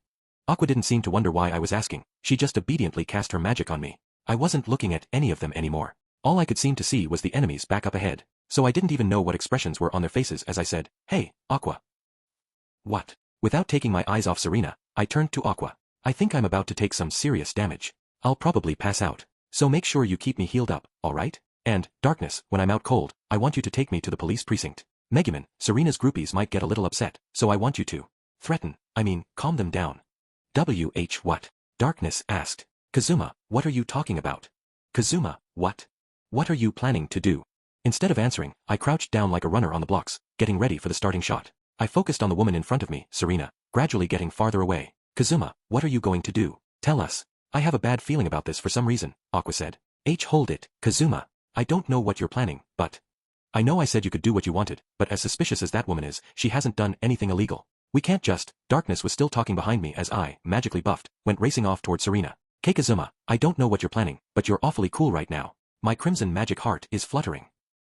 Aqua didn't seem to wonder why I was asking. She just obediently cast her magic on me. I wasn't looking at any of them anymore. All I could seem to see was the enemies back up ahead. So I didn't even know what expressions were on their faces as I said, "Hey, Aqua." "What?" Without taking my eyes off Serena, I turned to Aqua. "I think I'm about to take some serious damage. I'll probably pass out. So make sure you keep me healed up, alright? And, Darkness, when I'm out cold, I want you to take me to the police precinct. Megumin, Serena's groupies might get a little upset, so I want you to calm them down." What? Darkness asked. "Kazuma, what are you talking about?" "Kazuma, what? What are you planning to do?" Instead of answering, I crouched down like a runner on the blocks, getting ready for the starting shot. I focused on the woman in front of me, Serena, gradually getting farther away. "Kazuma, what are you going to do? Tell us." "I have a bad feeling about this for some reason," Aqua said. Hold it, Kazuma. I don't know what you're planning, but... I know I said you could do what you wanted, but as suspicious as that woman is, she hasn't done anything illegal. We can't just... Darkness was still talking behind me as I, magically buffed, went racing off toward Serena. Kazuma, I don't know what you're planning, but you're awfully cool right now. My crimson magic heart is fluttering.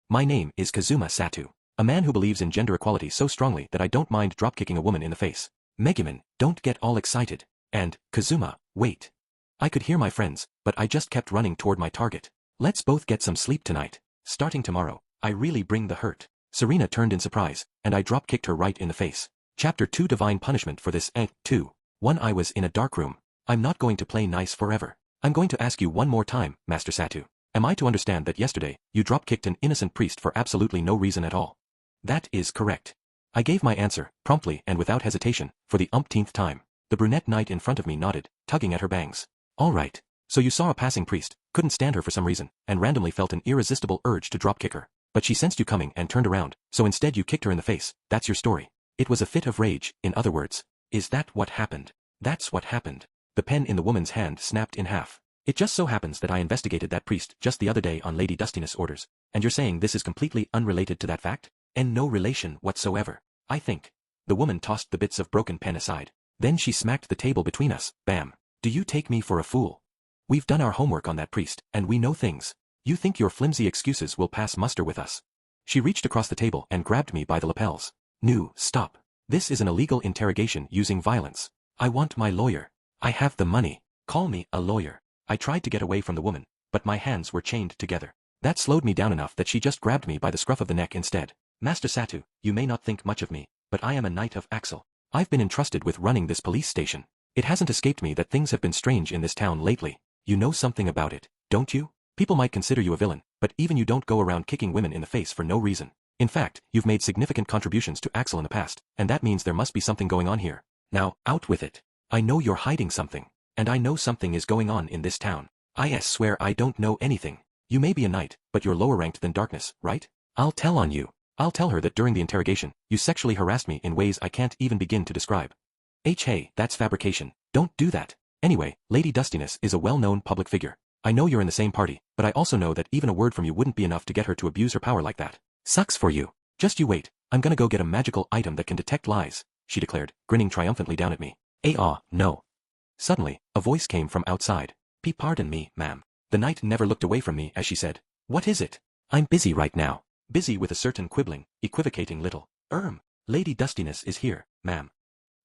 My name is Kazuma Satu, a man who believes in gender equality so strongly that I don't mind drop-kicking a woman in the face. Megumin, don't get all excited. And, Kazuma, wait. I could hear my friends, but I just kept running toward my target. Let's both get some sleep tonight. Starting tomorrow, I really bring the hurt. Serena turned in surprise, and I drop-kicked her right in the face. Chapter 2 Divine Punishment for this 2. 1 I was in a dark room. I'm not going to play nice forever. I'm going to ask you one more time, Master Satu. Am I to understand that yesterday, you drop-kicked an innocent priest for absolutely no reason at all? That is correct. I gave my answer, promptly and without hesitation, for the umpteenth time. The brunette knight in front of me nodded, tugging at her bangs. All right. So you saw a passing priest, couldn't stand her for some reason, and randomly felt an irresistible urge to drop-kick her. But she sensed you coming and turned around, so instead you kicked her in the face. That's your story. It was a fit of rage, in other words. Is that what happened? That's what happened. The pen in the woman's hand snapped in half. It just so happens that I investigated that priest just the other day on Lady Dustiness' orders, and you're saying this is completely unrelated to that fact? And no relation whatsoever. I think. The woman tossed the bits of broken pen aside. Then she smacked the table between us, bam. Do you take me for a fool? We've done our homework on that priest, and we know things. You think your flimsy excuses will pass muster with us? She reached across the table and grabbed me by the lapels. No, stop. This is an illegal interrogation using violence. I want my lawyer. I have the money. Call me a lawyer. I tried to get away from the woman, but my hands were chained together. That slowed me down enough that she just grabbed me by the scruff of the neck instead. Master Satu, you may not think much of me, but I am a knight of Axel. I've been entrusted with running this police station. It hasn't escaped me that things have been strange in this town lately. You know something about it, don't you? People might consider you a villain, but even you don't go around kicking women in the face for no reason. In fact, you've made significant contributions to Axel in the past, and that means there must be something going on here. Now, out with it. I know you're hiding something, and I know something is going on in this town. I swear I don't know anything. You may be a knight, but you're lower ranked than Darkness, right? I'll tell on you. I'll tell her that during the interrogation, you sexually harassed me in ways I can't even begin to describe. Hey, that's fabrication. Don't do that. Anyway, Lady Dustiness is a well-known public figure. I know you're in the same party, but I also know that even a word from you wouldn't be enough to get her to abuse her power like that. Sucks for you. Just you wait. I'm gonna go get a magical item that can detect lies, she declared, grinning triumphantly down at me. No. Suddenly, a voice came from outside. Pardon me, ma'am. The knight never looked away from me as she said, "What is it?" "I'm busy right now." Busy with a certain quibbling, equivocating little. Lady Dustiness is here, ma'am."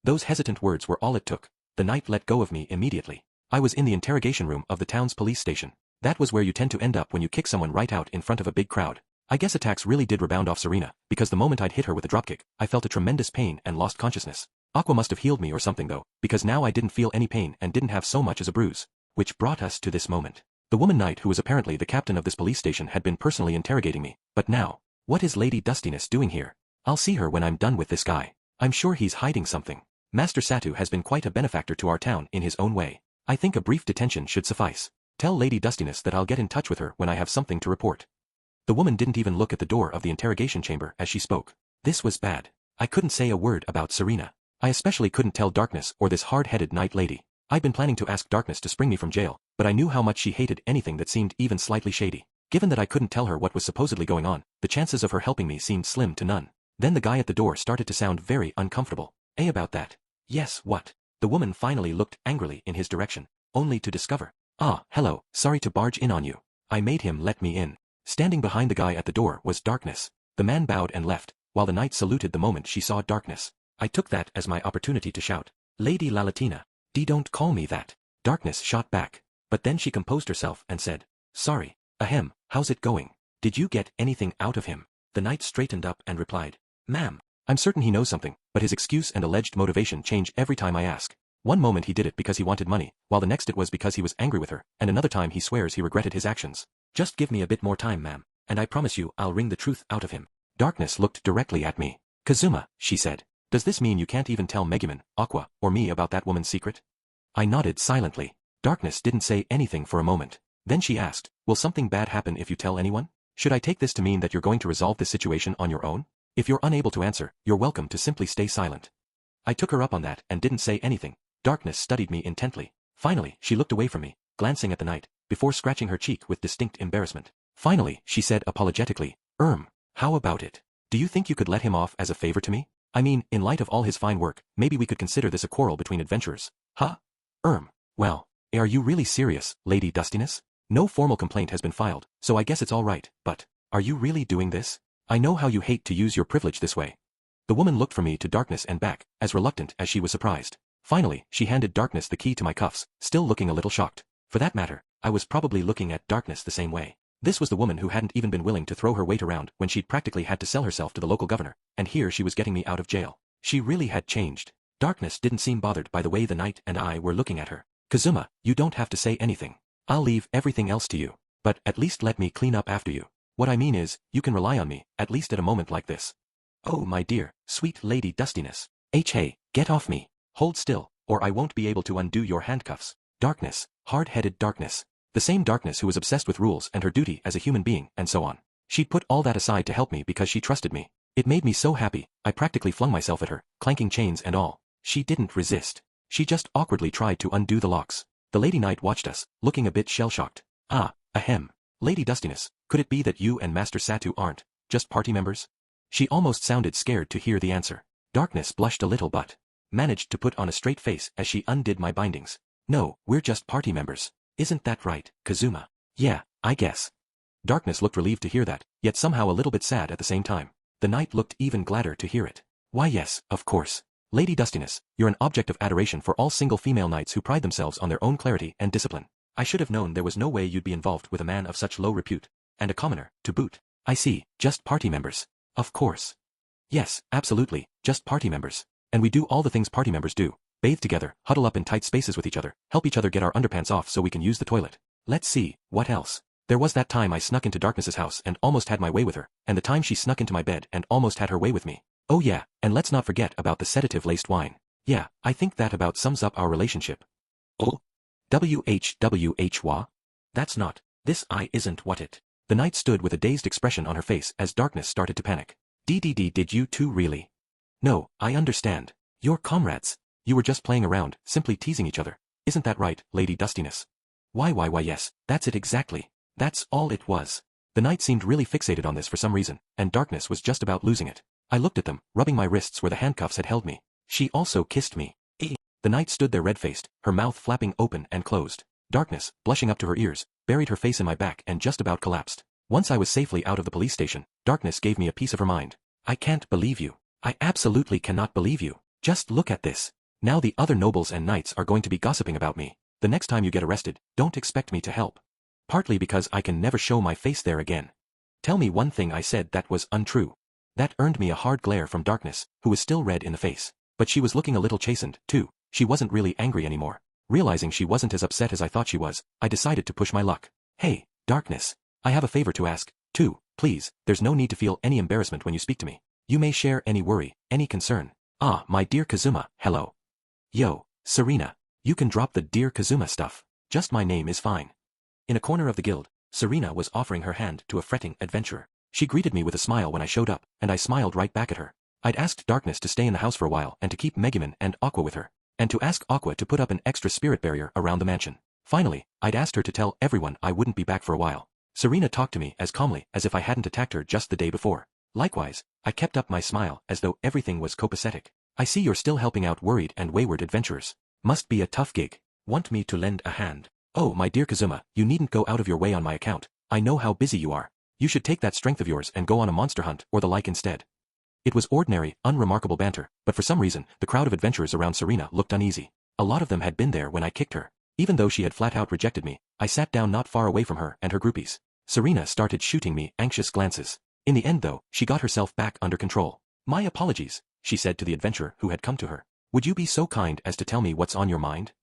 Those hesitant words were all it took. The knight let go of me immediately. I was in the interrogation room of the town's police station. That was where you tend to end up when you kick someone right out in front of a big crowd. I guess attacks really did rebound off Serena, because the moment I'd hit her with a dropkick, I felt a tremendous pain and lost consciousness. Aqua must have healed me or something though, because now I didn't feel any pain and didn't have so much as a bruise. Which brought us to this moment. The woman knight who was apparently the captain of this police station had been personally interrogating me, but now, what is Lady Dustiness doing here? I'll see her when I'm done with this guy. I'm sure he's hiding something. Master Satu has been quite a benefactor to our town in his own way. I think a brief detention should suffice. Tell Lady Dustiness that I'll get in touch with her when I have something to report. The woman didn't even look at the door of the interrogation chamber as she spoke. This was bad. I couldn't say a word about Serena. I especially couldn't tell Darkness or this hard-headed knight lady. I'd been planning to ask Darkness to spring me from jail, but I knew how much she hated anything that seemed even slightly shady. Given that I couldn't tell her what was supposedly going on, the chances of her helping me seemed slim to none. Then the guy at the door started to sound very uncomfortable. About that. Yes, what? The woman finally looked angrily in his direction, only to discover. Hello, sorry to barge in on you. I made him let me in. Standing behind the guy at the door was Darkness. The man bowed and left, while the knight saluted the moment she saw Darkness. I took that as my opportunity to shout, "Lady Lalatina, don't call me that." Darkness shot back, but then she composed herself and said, "Sorry, how's it going? Did you get anything out of him?" The knight straightened up and replied, "Ma'am, I'm certain he knows something, but his excuse and alleged motivation change every time I ask. One moment he did it because he wanted money, while the next it was because he was angry with her, and another time he swears he regretted his actions. Just give me a bit more time, ma'am, and I promise you I'll wring the truth out of him." Darkness looked directly at me. "Kazuma," she said, "does this mean you can't even tell Megumin, Aqua, or me about that woman's secret?" I nodded silently. Darkness didn't say anything for a moment. Then she asked, "Will something bad happen if you tell anyone? Should I take this to mean that you're going to resolve this situation on your own? If you're unable to answer, you're welcome to simply stay silent." I took her up on that and didn't say anything. Darkness studied me intently. Finally, she looked away from me, glancing at the knight, before scratching her cheek with distinct embarrassment. Finally, she said apologetically, how about it? Do you think you could let him off as a favor to me? I mean, in light of all his fine work, maybe we could consider this a quarrel between adventurers." "Huh? Well, are you really serious, Lady Dustiness? No formal complaint has been filed, so I guess it's all right, but are you really doing this? I know how you hate to use your privilege this way." The woman looked from me to Darkness and back, as reluctant as she was surprised. Finally, she handed Darkness the key to my cuffs, still looking a little shocked. For that matter, I was probably looking at Darkness the same way. This was the woman who hadn't even been willing to throw her weight around when she'd practically had to sell herself to the local governor, and here she was getting me out of jail. She really had changed. Darkness didn't seem bothered by the way the knight and I were looking at her. "Kazuma, you don't have to say anything. I'll leave everything else to you. But at least let me clean up after you. What I mean is, you can rely on me, at least at a moment like this." "Oh my dear, sweet Lady Dustiness. Hey, get off me. Hold still, or I won't be able to undo your handcuffs." Darkness, hard-headed Darkness. The same Darkness who was obsessed with rules and her duty as a human being, and so on. She'd put all that aside to help me because she trusted me. It made me so happy, I practically flung myself at her, clanking chains and all. She didn't resist. She just awkwardly tried to undo the locks. The Lady Knight watched us, looking a bit shell-shocked. Lady Dustiness, could it be that you and Master Satu aren't just party members?" She almost sounded scared to hear the answer. Darkness blushed a little but managed to put on a straight face as she undid my bindings. "No, we're just party members. Isn't that right, Kazuma?" "Yeah, I guess." Darkness looked relieved to hear that, yet somehow a little bit sad at the same time. The knight looked even gladder to hear it. "Why yes, of course. Lady Dustiness, you're an object of adoration for all single female knights who pride themselves on their own clarity and discipline. I should have known there was no way you'd be involved with a man of such low repute, and a commoner, to boot." "I see, just party members. Of course." "Yes, absolutely, just party members. And we do all the things party members do. Bathe together, huddle up in tight spaces with each other, help each other get our underpants off so we can use the toilet. Let's see, what else? There was that time I snuck into Darkness's house and almost had my way with her, and the time she snuck into my bed and almost had her way with me. Oh yeah, and let's not forget about the sedative-laced wine. Yeah, I think that about sums up our relationship." "Oh? Wha? That's not, this I isn't what it." The knight stood with a dazed expression on her face as Darkness started to panic. Did you two really?" "No, I understand. You're comrades. You were just playing around, simply teasing each other. Isn't that right, Lady Dustiness?" Why yes, that's it exactly. That's all it was." The knight seemed really fixated on this for some reason, and Darkness was just about losing it. I looked at them, rubbing my wrists where the handcuffs had held me. She also kissed me. The knight stood there red-faced, her mouth flapping open and closed. Darkness, blushing up to her ears, buried her face in my back and just about collapsed. Once I was safely out of the police station, Darkness gave me a piece of her mind. I can't believe you. I absolutely cannot believe you. Just look at this. Now the other nobles and knights are going to be gossiping about me. The next time you get arrested, don't expect me to help. Partly because I can never show my face there again. Tell me one thing I said that was untrue. That earned me a hard glare from Darkness, who was still red in the face. But she was looking a little chastened, too. She wasn't really angry anymore. Realizing she wasn't as upset as I thought she was, I decided to push my luck. Hey, Darkness. I have a favor to ask, too, please. There's no need to feel any embarrassment when you speak to me. You may share any worry, any concern. Ah, my dear Kazuma, hello. Yo, Serena. You can drop the dear Kazuma stuff. Just my name is fine. In a corner of the guild, Serena was offering her hand to a fretting adventurer. She greeted me with a smile when I showed up, and I smiled right back at her. I'd asked Darkness to stay in the house for a while and to keep Megumin and Aqua with her, and to ask Aqua to put up an extra spirit barrier around the mansion. Finally, I'd asked her to tell everyone I wouldn't be back for a while. Serena talked to me as calmly as if I hadn't attacked her just the day before. Likewise, I kept up my smile as though everything was copacetic. I see you're still helping out worried and wayward adventurers. Must be a tough gig. Want me to lend a hand? Oh, my dear Kazuma, you needn't go out of your way on my account. I know how busy you are. You should take that strength of yours and go on a monster hunt or the like instead. It was ordinary, unremarkable banter, but for some reason, the crowd of adventurers around Serena looked uneasy. A lot of them had been there when I kicked her. Even though she had flat out rejected me, I sat down not far away from her and her groupies. Serena started shooting me anxious glances. In the end though, she got herself back under control. My apologies, she said to the adventurer who had come to her. Would you be so kind as to tell me what's on your mind?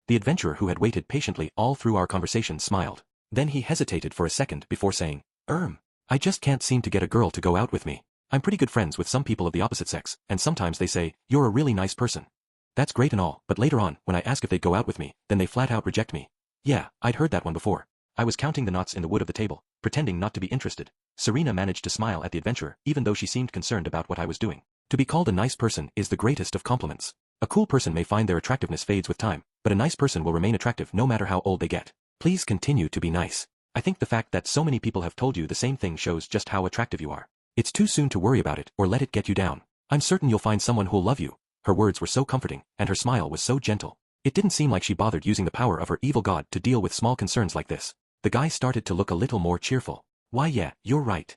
The adventurer who had waited patiently all through our conversation smiled. Then he hesitated for a second before saying, I just can't seem to get a girl to go out with me. I'm pretty good friends with some people of the opposite sex, and sometimes they say, you're a really nice person. That's great and all, but later on, when I ask if they'd go out with me, then they flat out reject me. Yeah, I'd heard that one before. I was counting the knots in the wood of the table, pretending not to be interested. Serena managed to smile at the adventurer, even though she seemed concerned about what I was doing. To be called a nice person is the greatest of compliments. A cool person may find their attractiveness fades with time, but a nice person will remain attractive no matter how old they get. Please continue to be nice. I think the fact that so many people have told you the same thing shows just how attractive you are. It's too soon to worry about it or let it get you down. I'm certain you'll find someone who'll love you. Her words were so comforting, and her smile was so gentle. It didn't seem like she bothered using the power of her evil god to deal with small concerns like this. The guy started to look a little more cheerful. Why yeah, you're right.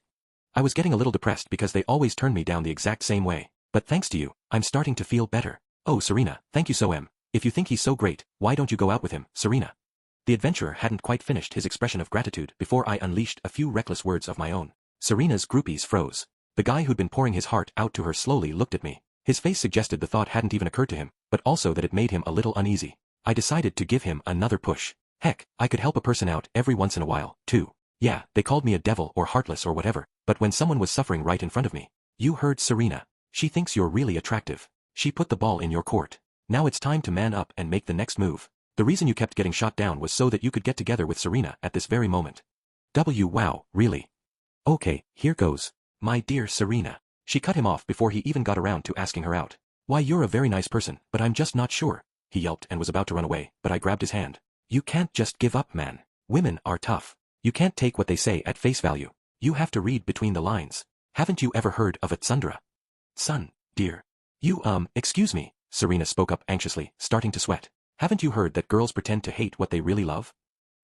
I was getting a little depressed because they always turn me down the exact same way. But thanks to you, I'm starting to feel better. Oh Serena, thank you so If you think he's so great, why don't you go out with him, Serena? The adventurer hadn't quite finished his expression of gratitude before I unleashed a few reckless words of my own. Serena's groupies froze. The guy who'd been pouring his heart out to her slowly looked at me. His face suggested the thought hadn't even occurred to him, but also that it made him a little uneasy. I decided to give him another push. Heck, I could help a person out every once in a while, too. Yeah, they called me a devil or heartless or whatever, but when someone was suffering right in front of me. You heard Serena. She thinks you're really attractive. She put the ball in your court. Now it's time to man up and make the next move. The reason you kept getting shot down was so that you could get together with Serena at this very moment. Wow, really? Okay, here goes. My dear Serena. She cut him off before he even got around to asking her out. Why you're a very nice person, but I'm just not sure. He yelped and was about to run away, but I grabbed his hand. You can't just give up, man. Women are tough. You can't take what they say at face value. You have to read between the lines. Haven't you ever heard of a tsundere? Son, dear. Excuse me, Serena spoke up anxiously, starting to sweat. Haven't you heard that girls pretend to hate what they really love?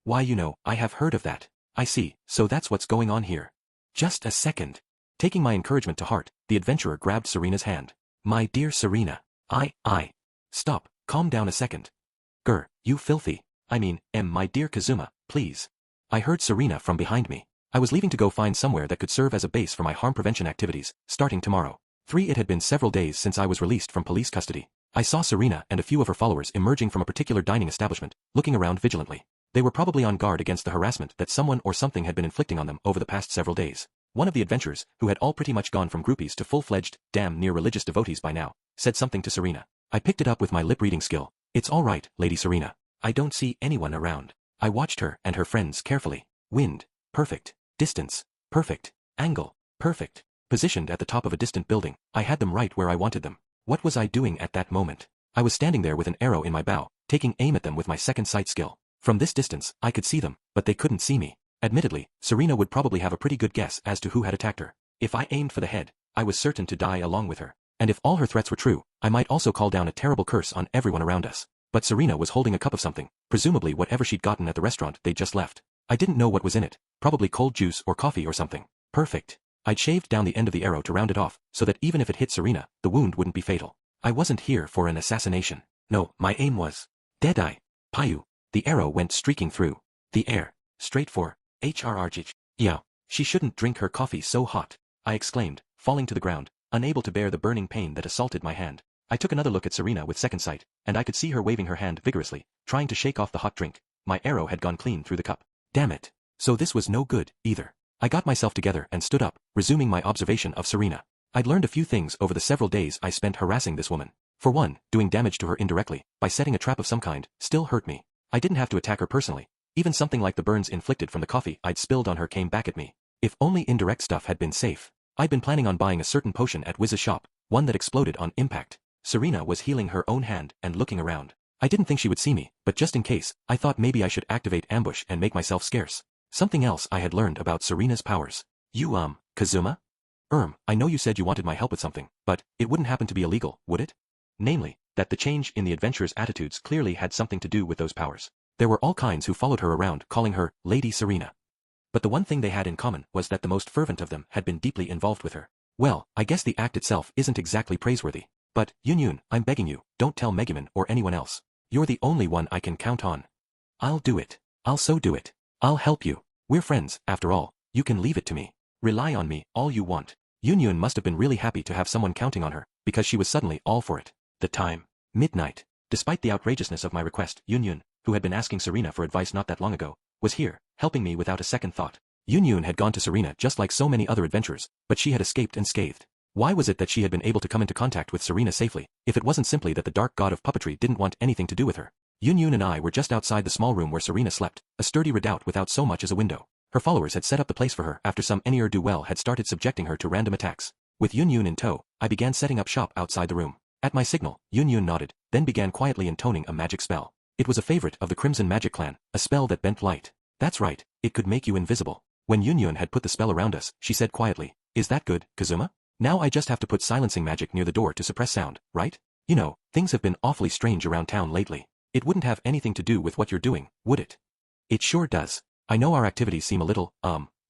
Why I have heard of that. I see, so that's what's going on here. Just a second. Taking my encouragement to heart, the adventurer grabbed Serena's hand. My dear Serena. Stop, calm down a second. You filthy. My dear Kazuma, please. I heard Serena from behind me. I was leaving to go find somewhere that could serve as a base for my harm prevention activities, starting tomorrow. It had been several days since I was released from police custody. I saw Serena and a few of her followers emerging from a particular dining establishment, looking around vigilantly. They were probably on guard against the harassment that someone or something had been inflicting on them over the past several days. One of the adventurers, who had all pretty much gone from groupies to full-fledged, damn near religious devotees by now, said something to Serena. I picked it up with my lip-reading skill. It's all right, Lady Serena. I don't see anyone around. I watched her and her friends carefully. Wind, perfect. Distance, perfect. Angle, perfect. Positioned at the top of a distant building, I had them right where I wanted them. What was I doing at that moment? I was standing there with an arrow in my bow, taking aim at them with my second sight skill. From this distance, I could see them, but they couldn't see me. Admittedly, Serena would probably have a pretty good guess as to who had attacked her. If I aimed for the head, I was certain to die along with her. And if all her threats were true, I might also call down a terrible curse on everyone around us. But Serena was holding a cup of something, presumably whatever she'd gotten at the restaurant they'd just left. I didn't know what was in it, probably cold juice or coffee or something. Perfect. I'd shaved down the end of the arrow to round it off, so that even if it hit Serena, the wound wouldn't be fatal. I wasn't here for an assassination. No, my aim was Deadeye. Payu. The arrow went streaking through the air, straight for HRRG. Yeah, she shouldn't drink her coffee so hot, I exclaimed, falling to the ground, unable to bear the burning pain that assaulted my hand. I took another look at Serena with second sight, and I could see her waving her hand vigorously, trying to shake off the hot drink. My arrow had gone clean through the cup. Damn it. So this was no good, either. I got myself together and stood up, resuming my observation of Serena. I'd learned a few things over the several days I spent harassing this woman. For one, doing damage to her indirectly, by setting a trap of some kind, still hurt me. I didn't have to attack her personally. Even something like the burns inflicted from the coffee I'd spilled on her came back at me. If only indirect stuff had been safe. I'd been planning on buying a certain potion at Wiz's shop, one that exploded on impact. Serena was healing her own hand and looking around. I didn't think she would see me, but just in case, I thought maybe I should activate ambush and make myself scarce. Something else I had learned about Serena's powers. You, Kazuma? I know you said you wanted my help with something, but it wouldn't happen to be illegal, would it? Namely, that the change in the adventurer's attitudes clearly had something to do with those powers. There were all kinds who followed her around calling her Lady Serena. But the one thing they had in common was that the most fervent of them had been deeply involved with her. Well, I guess the act itself isn't exactly praiseworthy. But, Yun, I'm begging you, don't tell Megumin or anyone else. You're the only one I can count on. I'll do it. I'll so do it. I'll help you. We're friends, after all. You can leave it to me. Rely on me all you want. Yun must have been really happy to have someone counting on her, because she was suddenly all for it. The time. Midnight. Despite the outrageousness of my request, Yun, who had been asking Serena for advice not that long ago, was here, helping me without a second thought. Yun had gone to Serena just like so many other adventurers, but she had escaped unscathed. Why was it that she had been able to come into contact with Serena safely, if it wasn't simply that the dark god of puppetry didn't want anything to do with her? Yun and I were just outside the small room where Serena slept, a sturdy redoubt without so much as a window. Her followers had set up the place for her after some ne'er-do-well had started subjecting her to random attacks. With Yun in tow, I began setting up shop outside the room. At my signal, Yun nodded, then began quietly intoning a magic spell. It was a favorite of the Crimson Magic Clan, a spell that bent light. That's right, it could make you invisible. When Yun had put the spell around us, she said quietly, "Is that good, Kazuma? Now I just have to put silencing magic near the door to suppress sound, right? You know, things have been awfully strange around town lately. It wouldn't have anything to do with what you're doing, would it?" "It sure does. I know our activities seem a little,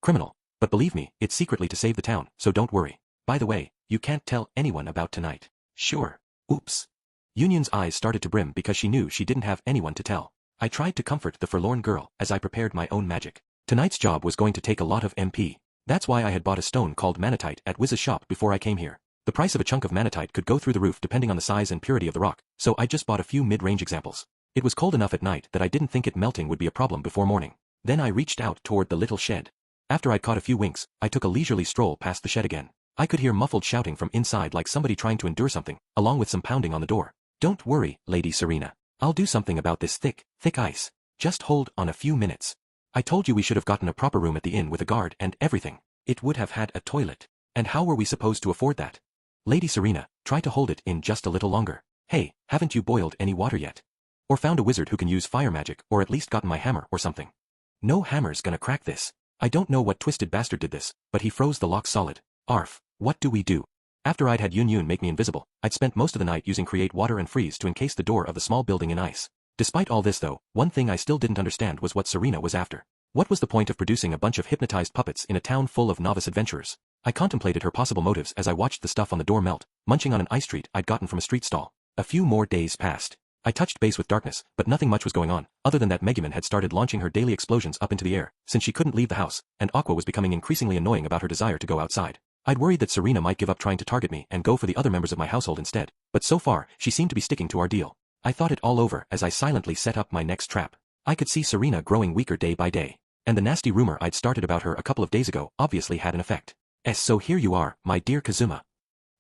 criminal, but believe me, it's secretly to save the town, so don't worry. By the way, you can't tell anyone about tonight." "Sure." Oops. Yun's eyes started to brim because she knew she didn't have anyone to tell. I tried to comfort the forlorn girl as I prepared my own magic. Tonight's job was going to take a lot of MP. That's why I had bought a stone called manatite at Wiz's shop before I came here. The price of a chunk of manatite could go through the roof depending on the size and purity of the rock, so I just bought a few mid-range examples. It was cold enough at night that I didn't think it melting would be a problem before morning. Then I reached out toward the little shed. After I'd caught a few winks, I took a leisurely stroll past the shed again. I could hear muffled shouting from inside like somebody trying to endure something, along with some pounding on the door. "Don't worry, Lady Serena. I'll do something about this thick ice. Just hold on a few minutes. I told you we should have gotten a proper room at the inn with a guard and everything. It would have had a toilet. And how were we supposed to afford that? Lady Serena, try to hold it in just a little longer. Hey, haven't you boiled any water yet? Or found a wizard who can use fire magic or at least gotten my hammer or something? No hammer's gonna crack this. I don't know what twisted bastard did this, but he froze the lock solid. Arf, what do we do?" After I'd had Yun make me invisible, I'd spent most of the night using create water and freeze to encase the door of the small building in ice. Despite all this though, one thing I still didn't understand was what Serena was after. What was the point of producing a bunch of hypnotized puppets in a town full of novice adventurers? I contemplated her possible motives as I watched the stuff on the door melt, munching on an ice treat I'd gotten from a street stall. A few more days passed. I touched base with darkness, but nothing much was going on, other than that Megumin had started launching her daily explosions up into the air, since she couldn't leave the house, and Aqua was becoming increasingly annoying about her desire to go outside. I'd worried that Serena might give up trying to target me and go for the other members of my household instead, but so far, she seemed to be sticking to our deal. I thought it all over as I silently set up my next trap. I could see Serena growing weaker day by day, and the nasty rumor I'd started about her a couple of days ago obviously had an effect. So here you are, my dear Kazuma.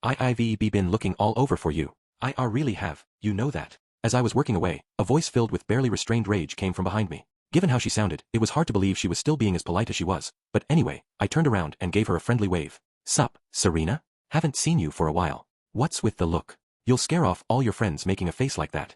I've been looking all over for you. I really have, you know that. As I was working away, a voice filled with barely restrained rage came from behind me. Given how she sounded, it was hard to believe she was still being as polite as she was, but anyway, I turned around and gave her a friendly wave. "Sup, Serena? Haven't seen you for a while. What's with the look? You'll scare off all your friends making a face like that."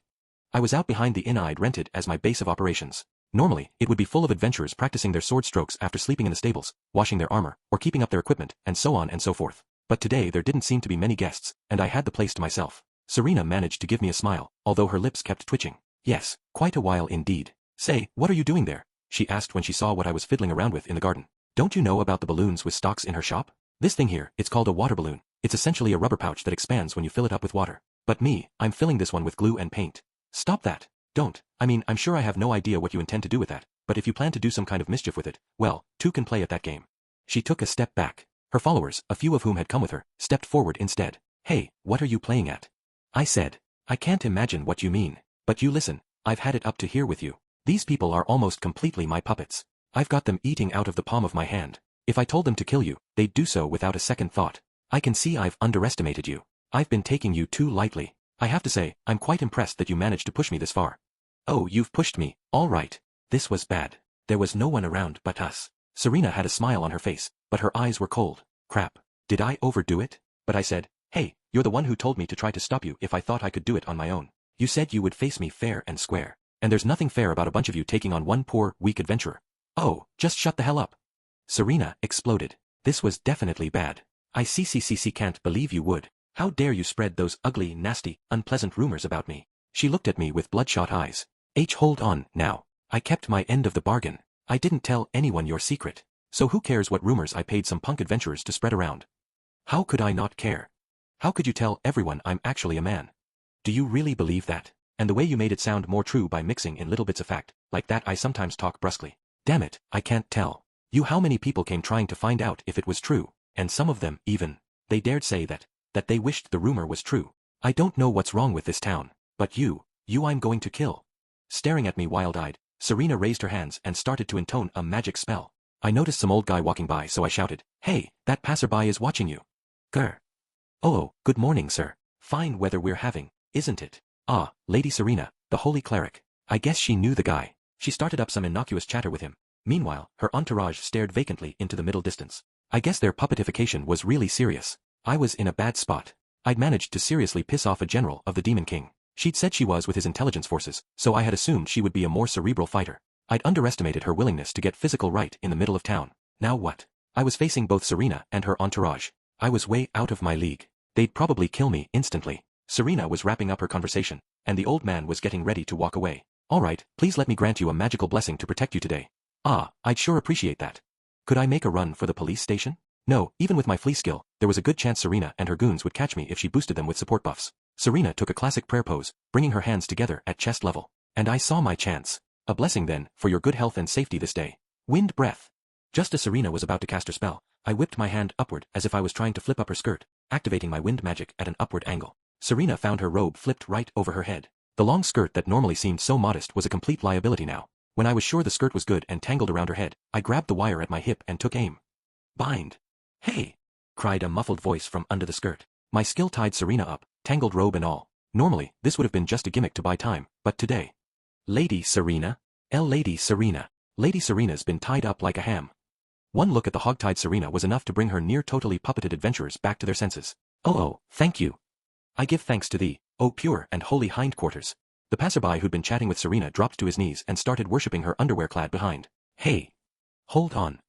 I was out behind the inn I'd rented as my base of operations. Normally, it would be full of adventurers practicing their sword strokes after sleeping in the stables, washing their armor, or keeping up their equipment, and so on and so forth. But today there didn't seem to be many guests, and I had the place to myself. Serena managed to give me a smile, although her lips kept twitching. Yes, quite a while indeed. Say, what are you doing there? She asked when she saw what I was fiddling around with in the garden. Don't you know about the balloons with stalks in her shop? This thing here, it's called a water balloon. It's essentially a rubber pouch that expands when you fill it up with water. But me, I'm filling this one with glue and paint. Stop that. Don't. I mean, I'm sure I have no idea what you intend to do with that, but if you plan to do some kind of mischief with it, well, two can play at that game. She took a step back. Her followers, a few of whom had come with her, stepped forward instead. Hey, what are you playing at? I said. I can't imagine what you mean. But you listen, I've had it up to here with you. These people are almost completely my puppets. I've got them eating out of the palm of my hand. If I told them to kill you, they'd do so without a second thought. I can see I've underestimated you. I've been taking you too lightly. I have to say, I'm quite impressed that you managed to push me this far. Oh, you've pushed me, all right. This was bad. There was no one around but us. Serena had a smile on her face, but her eyes were cold. Crap. Did I overdo it? But I said, hey, you're the one who told me to try to stop you if I thought I could do it on my own. You said you would face me fair and square. And there's nothing fair about a bunch of you taking on one poor, weak adventurer. Oh, just shut the hell up. Serena exploded. This was definitely bad. I can't believe you would. How dare you spread those ugly, nasty, unpleasant rumors about me? She looked at me with bloodshot eyes. Hold on, now. I kept my end of the bargain. I didn't tell anyone your secret. So who cares what rumors I paid some punk adventurers to spread around? How could I not care? How could you tell everyone I'm actually a man? Do you really believe that? And the way you made it sound more true by mixing in little bits of fact, like that I sometimes talk brusquely. Damn it, I can't tell. How many people came trying to find out if it was true, and some of them, even, they dared say that they wished the rumor was true. I don't know what's wrong with this town, but you I'm going to kill. Staring at me wild-eyed, Serena raised her hands and started to intone a magic spell. I noticed some old guy walking by, so I shouted, hey, that passerby is watching you. Grr. Oh, good morning, sir. Fine weather we're having, isn't it? Ah, Lady Serena, the holy cleric. I guess she knew the guy. She started up some innocuous chatter with him. Meanwhile, her entourage stared vacantly into the middle distance. I guess their puppetification was really serious. I was in a bad spot. I'd managed to seriously piss off a general of the Demon King. She'd said she was with his intelligence forces, so I had assumed she would be a more cerebral fighter. I'd underestimated her willingness to get physical right in the middle of town. Now what? I was facing both Serena and her entourage. I was way out of my league. They'd probably kill me instantly. Serena was wrapping up her conversation, and the old man was getting ready to walk away. All right, please let me grant you a magical blessing to protect you today. Ah, I'd sure appreciate that. Could I make a run for the police station? No, even with my flea skill, there was a good chance Serena and her goons would catch me if she boosted them with support buffs. Serena took a classic prayer pose, bringing her hands together at chest level. And I saw my chance. A blessing then, for your good health and safety this day. Wind breath. Just as Serena was about to cast her spell, I whipped my hand upward as if I was trying to flip up her skirt, activating my wind magic at an upward angle. Serena found her robe flipped right over her head. The long skirt that normally seemed so modest was a complete liability now. When I was sure the skirt was good and tangled around her head, I grabbed the wire at my hip and took aim. Bind. Hey! Cried a muffled voice from under the skirt. My skill tied Serena up, tangled robe and all. Normally, this would have been just a gimmick to buy time, but today. Lady Serena? Lady Serena. Lady Serena's been tied up like a ham. One look at the hog-tied Serena was enough to bring her near-totally puppeted adventurers back to their senses. Oh, thank you. I give thanks to thee, O pure and holy hindquarters. The passerby who'd been chatting with Serena dropped to his knees and started worshipping her underwear-clad behind. Hey! Hold on.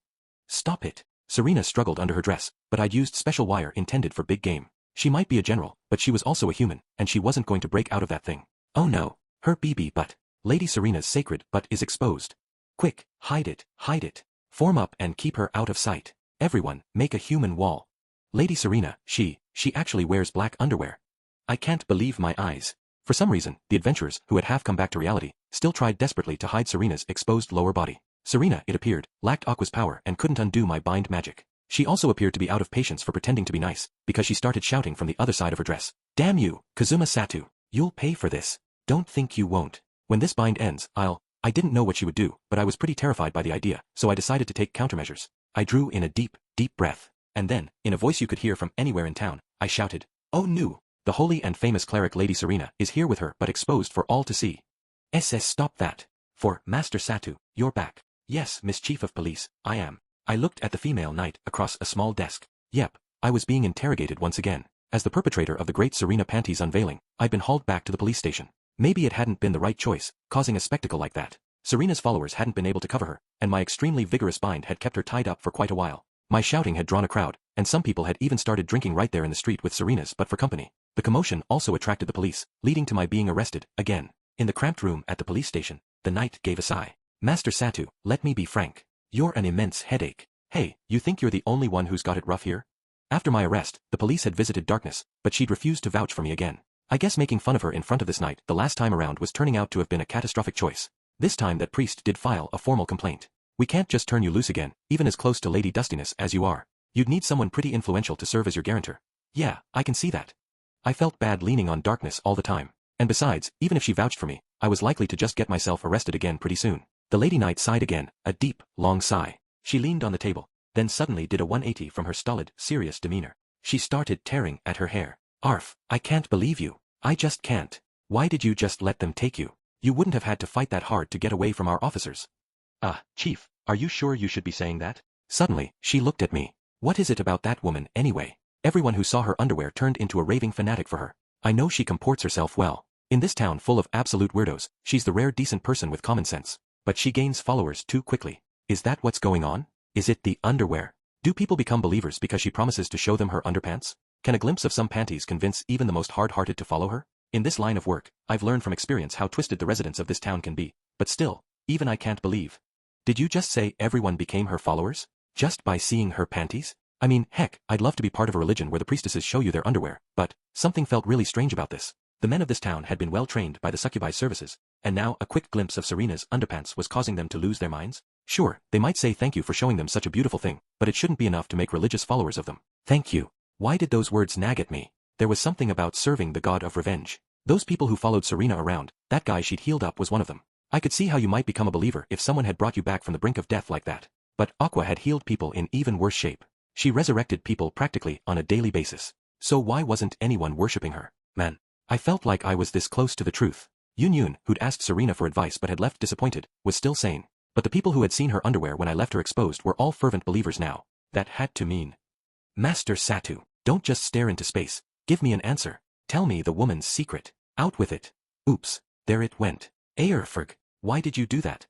Stop it. Serena struggled under her dress, but I'd used special wire intended for big game. She might be a general, but she was also a human, and she wasn't going to break out of that thing. Oh no, her BB butt. Lady Serena's sacred butt is exposed. Quick, hide it, hide it. Form up and keep her out of sight. Everyone, make a human wall. Lady Serena, she actually wears black underwear. I can't believe my eyes. For some reason, the adventurers, who had half come back to reality, still tried desperately to hide Serena's exposed lower body. Serena, it appeared, lacked Aqua's power and couldn't undo my bind magic. She also appeared to be out of patience for pretending to be nice, because she started shouting from the other side of her dress. Damn you, Kazuma Satu. You'll pay for this. Don't think you won't. When this bind ends, I didn't know what she would do, but I was pretty terrified by the idea, so I decided to take countermeasures. I drew in a deep, deep breath, and then, in a voice you could hear from anywhere in town, I shouted, "Oh no! The holy and famous cleric Lady Serena is here with her but exposed for all to see. SS stop that. For, Master Satu, you're back. Yes, Miss Chief of Police, I am." I looked at the female knight across a small desk. Yep, I was being interrogated once again. As the perpetrator of the great Serena Panties unveiling, I'd been hauled back to the police station. Maybe it hadn't been the right choice, causing a spectacle like that. Serena's followers hadn't been able to cover her, and my extremely vigorous bind had kept her tied up for quite a while. My shouting had drawn a crowd, and some people had even started drinking right there in the street with Serena's but for company. The commotion also attracted the police, leading to my being arrested, again. In the cramped room at the police station, the knight gave a sigh. Master Satu, let me be frank. You're an immense headache. Hey, you think you're the only one who's got it rough here? After my arrest, the police had visited Darkness, but she'd refused to vouch for me again. I guess making fun of her in front of this knight the last time around was turning out to have been a catastrophic choice. This time that priest did file a formal complaint. We can't just turn you loose again, even as close to Lady Dustiness as you are. You'd need someone pretty influential to serve as your guarantor. Yeah, I can see that. I felt bad leaning on Darkness all the time. And besides, even if she vouched for me, I was likely to just get myself arrested again pretty soon. The lady knight sighed again, a deep, long sigh. She leaned on the table, then suddenly did a 180 from her stolid, serious demeanor. She started tearing at her hair. Arf, I can't believe you. I just can't. Why did you just let them take you? You wouldn't have had to fight that hard to get away from our officers. Chief, are you sure you should be saying that? Suddenly, she looked at me. What is it about that woman, anyway? Everyone who saw her underwear turned into a raving fanatic for her. I know she comports herself well. In this town full of absolute weirdos, she's the rare decent person with common sense. But she gains followers too quickly. Is that what's going on? Is it the underwear? Do people become believers because she promises to show them her underpants? Can a glimpse of some panties convince even the most hard-hearted to follow her? In this line of work, I've learned from experience how twisted the residents of this town can be. But still, even I can't believe. Did you just say everyone became her followers? Just by seeing her panties? I mean, heck, I'd love to be part of a religion where the priestesses show you their underwear, but something felt really strange about this. The men of this town had been well trained by the succubi services, and now a quick glimpse of Serena's underpants was causing them to lose their minds? Sure, they might say thank you for showing them such a beautiful thing, but it shouldn't be enough to make religious followers of them. Thank you. Why did those words nag at me? There was something about serving the god of revenge. Those people who followed Serena around, that guy she'd healed up was one of them. I could see how you might become a believer if someone had brought you back from the brink of death like that. But Aqua had healed people in even worse shape. She resurrected people practically on a daily basis. So why wasn't anyone worshipping her? Man, I felt like I was this close to the truth. Yun, who'd asked Serena for advice but had left disappointed, was still sane. But the people who had seen her underwear when I left her exposed were all fervent believers now. That had to mean. Master Satu, don't just stare into space. Give me an answer. Tell me the woman's secret. Out with it. Oops, there it went. Ayerferg, why did you do that?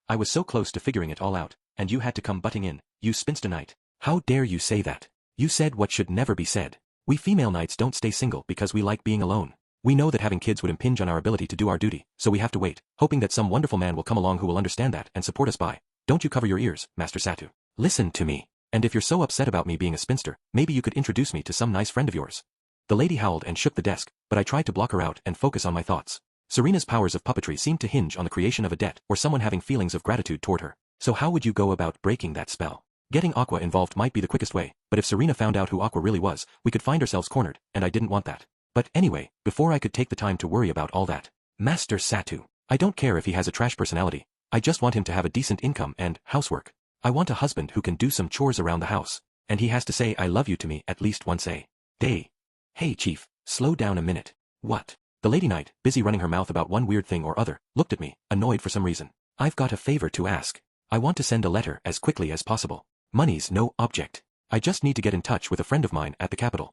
I was so close to figuring it all out, and you had to come butting in, you spinster knight. How dare you say that? You said what should never be said. We female knights don't stay single because we like being alone. We know that having kids would impinge on our ability to do our duty, so we have to wait, hoping that some wonderful man will come along who will understand that and support us by. Don't you cover your ears, Master Satu. Listen to me. And if you're so upset about me being a spinster, maybe you could introduce me to some nice friend of yours. The lady howled and shook the desk, but I tried to block her out and focus on my thoughts. Serena's powers of puppetry seemed to hinge on the creation of a debt or someone having feelings of gratitude toward her. So how would you go about breaking that spell? Getting Aqua involved might be the quickest way, but if Serena found out who Aqua really was, we could find ourselves cornered, and I didn't want that. But anyway, before I could take the time to worry about all that, Master Satu, I don't care if he has a trash personality, I just want him to have a decent income and housework. I want a husband who can do some chores around the house, and he has to say I love you to me at least once a day. Hey chief, slow down a minute. What? The lady knight, busy running her mouth about one weird thing or other, looked at me, annoyed for some reason. I've got a favor to ask. I want to send a letter as quickly as possible. Money's no object. I just need to get in touch with a friend of mine at the capital.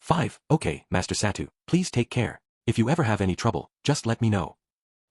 5. Okay, Master Satu, please take care. If you ever have any trouble, just let me know.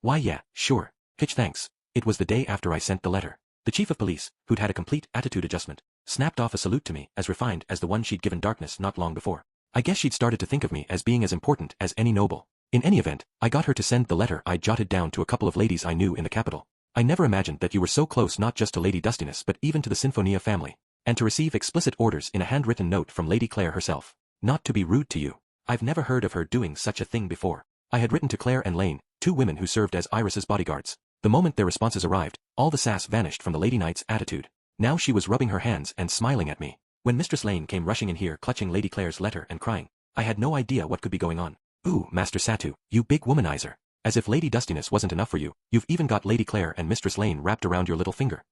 Why yeah, sure. Pitch thanks. It was the day after I sent the letter. The chief of police, who'd had a complete attitude adjustment, snapped off a salute to me as refined as the one she'd given Darkness not long before. I guess she'd started to think of me as being as important as any noble. In any event, I got her to send the letter I jotted down to a couple of ladies I knew in the capital. I never imagined that you were so close not just to Lady Dustiness but even to the Sinfonia family, and to receive explicit orders in a handwritten note from Lady Claire herself. Not to be rude to you. I've never heard of her doing such a thing before. I had written to Claire and Lane, 2 women who served as Iris's bodyguards. The moment their responses arrived, all the sass vanished from the Lady Knight's attitude. Now she was rubbing her hands and smiling at me. When Mistress Lane came rushing in here clutching Lady Claire's letter and crying, I had no idea what could be going on. Ooh, Master Satu, you big womanizer. As if Lady Dustiness wasn't enough for you, you've even got Lady Claire and Mistress Lane wrapped around your little finger.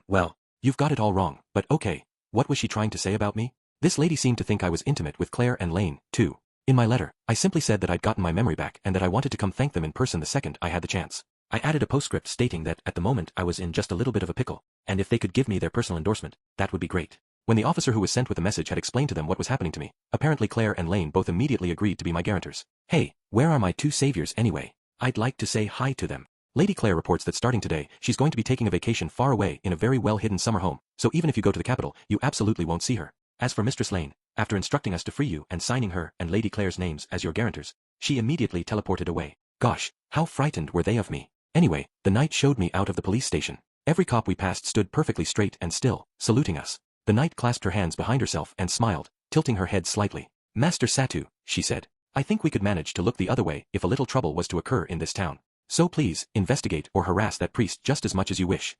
Well, you've got it all wrong, but okay. What was she trying to say about me? This lady seemed to think I was intimate with Claire and Lane, too. In my letter, I simply said that I'd gotten my memory back and that I wanted to come thank them in person the second I had the chance. I added a postscript stating that at the moment I was in just a little bit of a pickle, and if they could give me their personal endorsement, that would be great. When the officer who was sent with the message had explained to them what was happening to me, apparently Claire and Lane both immediately agreed to be my guarantors. Hey, where are my 2 saviors anyway? I'd like to say hi to them. Lady Claire reports that starting today, she's going to be taking a vacation far away in a very well-hidden summer home, so even if you go to the capital, you absolutely won't see her. As for Mistress Lane, After instructing us to free you and signing her and Lady Claire's names as your guarantors, she immediately teleported away. Gosh, how frightened were they of me. Anyway, the knight showed me out of the police station. Every cop we passed stood perfectly straight and still, saluting us. The knight clasped her hands behind herself and smiled, tilting her head slightly. Master Satu, she said, I think we could manage to look the other way if a little trouble was to occur in this town. So please, investigate or harass that priest just as much as you wish.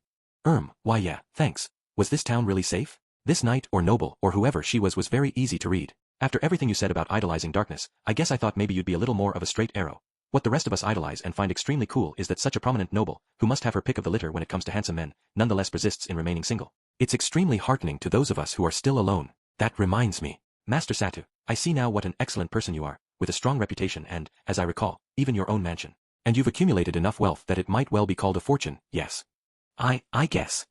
Why yeah, thanks. Was this town really safe? This knight or noble or whoever she was very easy to read. After everything you said about idolizing darkness, I guess I thought maybe you'd be a little more of a straight arrow. What the rest of us idolize and find extremely cool is that such a prominent noble, who must have her pick of the litter when it comes to handsome men, nonetheless persists in remaining single. It's extremely heartening to those of us who are still alone. That reminds me. Master Satu, I see now what an excellent person you are, with a strong reputation and, as I recall, even your own mansion. And you've accumulated enough wealth that it might well be called a fortune, yes. I guess.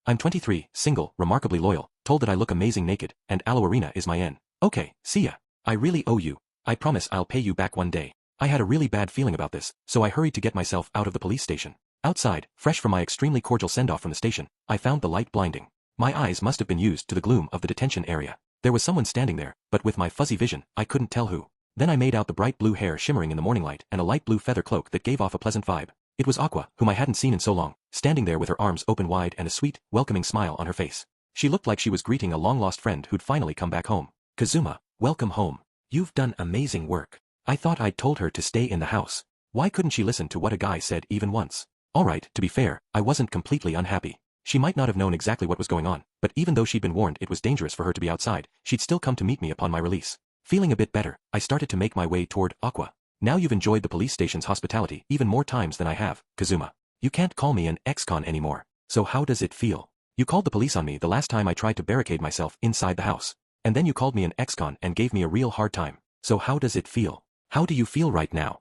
I'm 23, single, remarkably loyal, told that I look amazing naked, and Aloe Arena is my N. Okay, see ya. I really owe you. I promise I'll pay you back one day. I had a really bad feeling about this, so I hurried to get myself out of the police station. Outside, fresh from my extremely cordial send-off from the station, I found the light blinding. My eyes must have been used to the gloom of the detention area. There was someone standing there, but with my fuzzy vision, I couldn't tell who. Then I made out the bright blue hair shimmering in the morning light and a light blue feather cloak that gave off a pleasant vibe. It was Aqua, whom I hadn't seen in so long, standing there with her arms open wide and a sweet, welcoming smile on her face. She looked like she was greeting a long-lost friend who'd finally come back home. Kazuma, welcome home. You've done amazing work. I thought I'd told her to stay in the house. Why couldn't she listen to what a guy said even once? Alright, to be fair, I wasn't completely unhappy. She might not have known exactly what was going on, but even though she'd been warned it was dangerous for her to be outside, she'd still come to meet me upon my release. Feeling a bit better, I started to make my way toward Aqua. Now you've enjoyed the police station's hospitality even more times than I have, Kazuma. You can't call me an ex-con anymore. So how does it feel? You called the police on me the last time I tried to barricade myself inside the house. And then you called me an ex-con and gave me a real hard time. So how does it feel? How do you feel right now?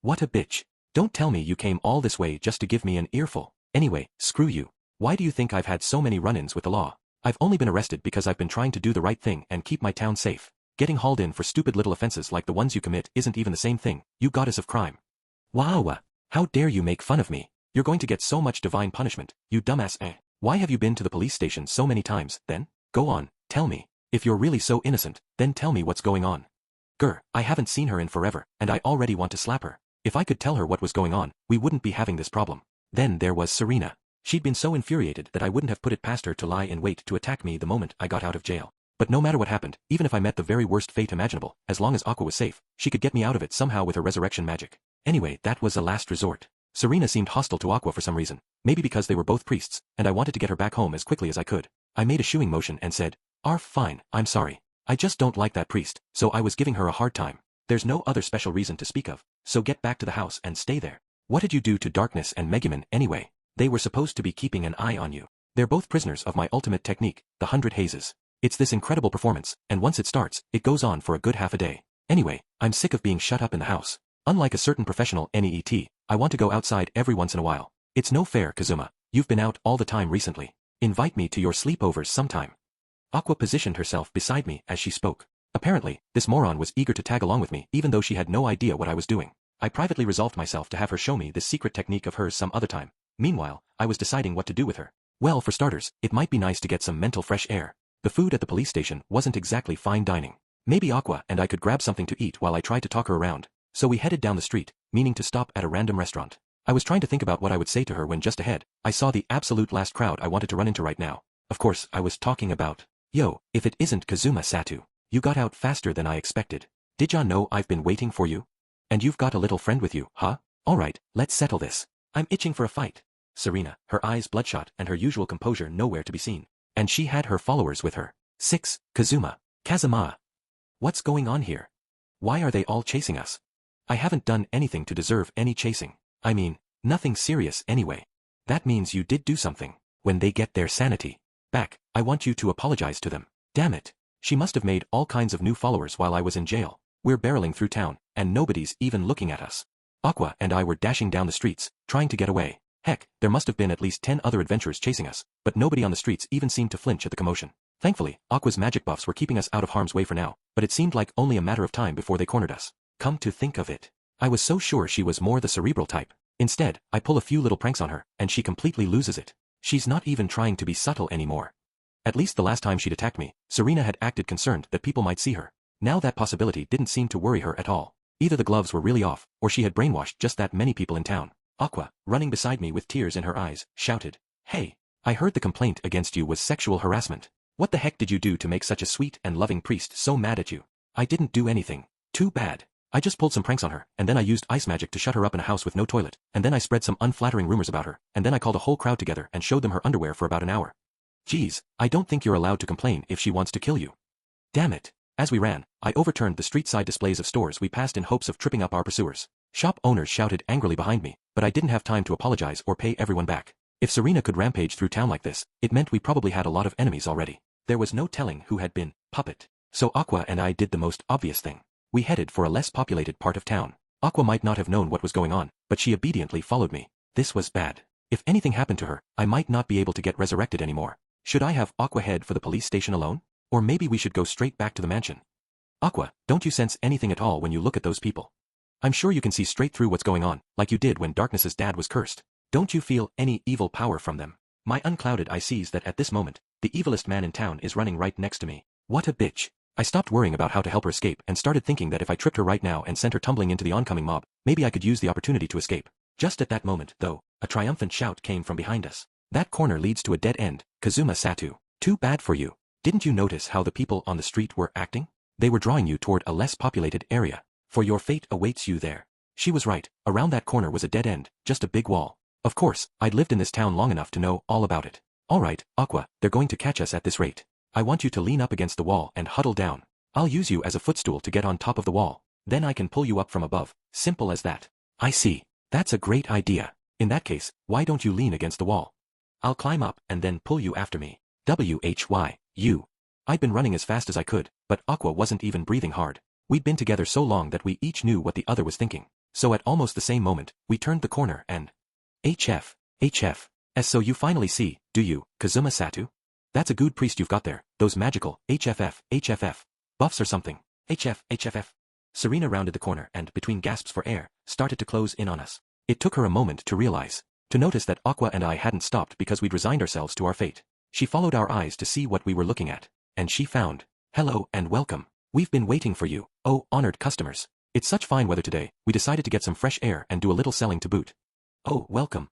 What a bitch. Don't tell me you came all this way just to give me an earful. Anyway, screw you. Why do you think I've had so many run-ins with the law? I've only been arrested because I've been trying to do the right thing and keep my town safe. Getting hauled in for stupid little offenses like the ones you commit isn't even the same thing, you goddess of crime. Wow, how dare you make fun of me? You're going to get so much divine punishment, you dumbass. Why have you been to the police station so many times, then? Go on, tell me. If you're really so innocent, then tell me what's going on. Grr, I haven't seen her in forever, and I already want to slap her. If I could tell her what was going on, we wouldn't be having this problem. Then there was Serena. She'd been so infuriated that I wouldn't have put it past her to lie in wait to attack me the moment I got out of jail. But no matter what happened, even if I met the very worst fate imaginable, as long as Aqua was safe, she could get me out of it somehow with her resurrection magic. Anyway, that was a last resort. Serena seemed hostile to Aqua for some reason, maybe because they were both priests, and I wanted to get her back home as quickly as I could. I made a shooing motion and said, Fine, I'm sorry. I just don't like that priest, so I was giving her a hard time. There's no other special reason to speak of, so get back to the house and stay there. What did you do to Darkness and Megumin anyway? They were supposed to be keeping an eye on you. They're both prisoners of my ultimate technique, the 100 Hazes. It's this incredible performance, and once it starts, it goes on for a good half a day. Anyway, I'm sick of being shut up in the house. Unlike a certain professional NEET, I want to go outside every once in a while. It's no fair, Kazuma. You've been out all the time recently. Invite me to your sleepovers sometime. Aqua positioned herself beside me as she spoke. Apparently, this moron was eager to tag along with me even though she had no idea what I was doing. I privately resolved myself to have her show me this secret technique of hers some other time. Meanwhile, I was deciding what to do with her. Well, for starters, it might be nice to get some mental fresh air. The food at the police station wasn't exactly fine dining. Maybe Aqua and I could grab something to eat while I tried to talk her around. So we headed down the street, meaning to stop at a random restaurant. I was trying to think about what I would say to her when just ahead, I saw the absolute last crowd I wanted to run into right now. Of course, I was talking about, yo, if it isn't Kazuma Satu. You got out faster than I expected. Did ya know I've been waiting for you? And you've got a little friend with you, huh? Alright, let's settle this. I'm itching for a fight. Serena, her eyes bloodshot and her usual composure nowhere to be seen. And she had her followers with her. 6. Kazuma. What's going on here? Why are they all chasing us? I haven't done anything to deserve any chasing. I mean, nothing serious anyway. That means you did do something. When they get their sanity back, I want you to apologize to them. Damn it. She must have made all kinds of new followers while I was in jail. We're barreling through town, and nobody's even looking at us. Aqua and I were dashing down the streets, trying to get away. Heck, there must have been at least 10 other adventurers chasing us, but nobody on the streets even seemed to flinch at the commotion. Thankfully, Aqua's magic buffs were keeping us out of harm's way for now, but it seemed like only a matter of time before they cornered us. Come to think of it, I was so sure she was more the cerebral type. Instead, I pull a few little pranks on her, and she completely loses it. She's not even trying to be subtle anymore. At least the last time she'd attacked me, Serena had acted concerned that people might see her. Now that possibility didn't seem to worry her at all. Either the gloves were really off, or she had brainwashed just that many people in town. Aqua, running beside me with tears in her eyes, shouted, "Hey, I heard the complaint against you was sexual harassment. What the heck did you do to make such a sweet and loving priest so mad at you?" "I didn't do anything. Too bad. I just pulled some pranks on her, and then I used ice magic to shut her up in a house with no toilet, and then I spread some unflattering rumors about her, and then I called a whole crowd together and showed them her underwear for about an hour. Geez, I don't think you're allowed to complain if she wants to kill you." Damn it. As we ran, I overturned the street-side displays of stores we passed in hopes of tripping up our pursuers. Shop owners shouted angrily behind me, but I didn't have time to apologize or pay everyone back. If Serena could rampage through town like this, it meant we probably had a lot of enemies already. There was no telling who had been puppet. So Aqua and I did the most obvious thing. We headed for a less populated part of town. Aqua might not have known what was going on, but she obediently followed me. This was bad. If anything happened to her, I might not be able to get resurrected anymore. Should I have Aqua head for the police station alone? Or maybe we should go straight back to the mansion. Aqua, don't you sense anything at all when you look at those people? I'm sure you can see straight through what's going on, like you did when Darkness's dad was cursed. Don't you feel any evil power from them? My unclouded eye sees that at this moment, the evilest man in town is running right next to me. What a bitch. I stopped worrying about how to help her escape and started thinking that if I tripped her right now and sent her tumbling into the oncoming mob, maybe I could use the opportunity to escape. Just at that moment, though, a triumphant shout came from behind us. "That corner leads to a dead end, Kazuma Satu. Too bad for you. Didn't you notice how the people on the street were acting? They were drawing you toward a less populated area. For your fate awaits you there." She was right. Around that corner was a dead end, just a big wall. Of course, I'd lived in this town long enough to know all about it. "All right, Aqua, they're going to catch us at this rate. I want you to lean up against the wall and huddle down. I'll use you as a footstool to get on top of the wall. Then I can pull you up from above. Simple as that." "I see. That's a great idea. In that case, why don't you lean against the wall? I'll climb up and then pull you after me." "WHY, you." I'd been running as fast as I could, but Aqua wasn't even breathing hard. We'd been together so long that we each knew what the other was thinking. So at almost the same moment, we turned the corner and... HF. So you finally see, do you, Kazuma Satu? That's a good priest you've got there, those magical HFF buffs or something. HFF. Serena rounded the corner and, between gasps for air, started to close in on us. It took her a moment to notice that Aqua and I hadn't stopped because we'd resigned ourselves to our fate. She followed our eyes to see what we were looking at, and she found, "Hello and welcome. We've been waiting for you, oh honored customers. It's such fine weather today, we decided to get some fresh air and do a little selling to boot." "Oh, welcome.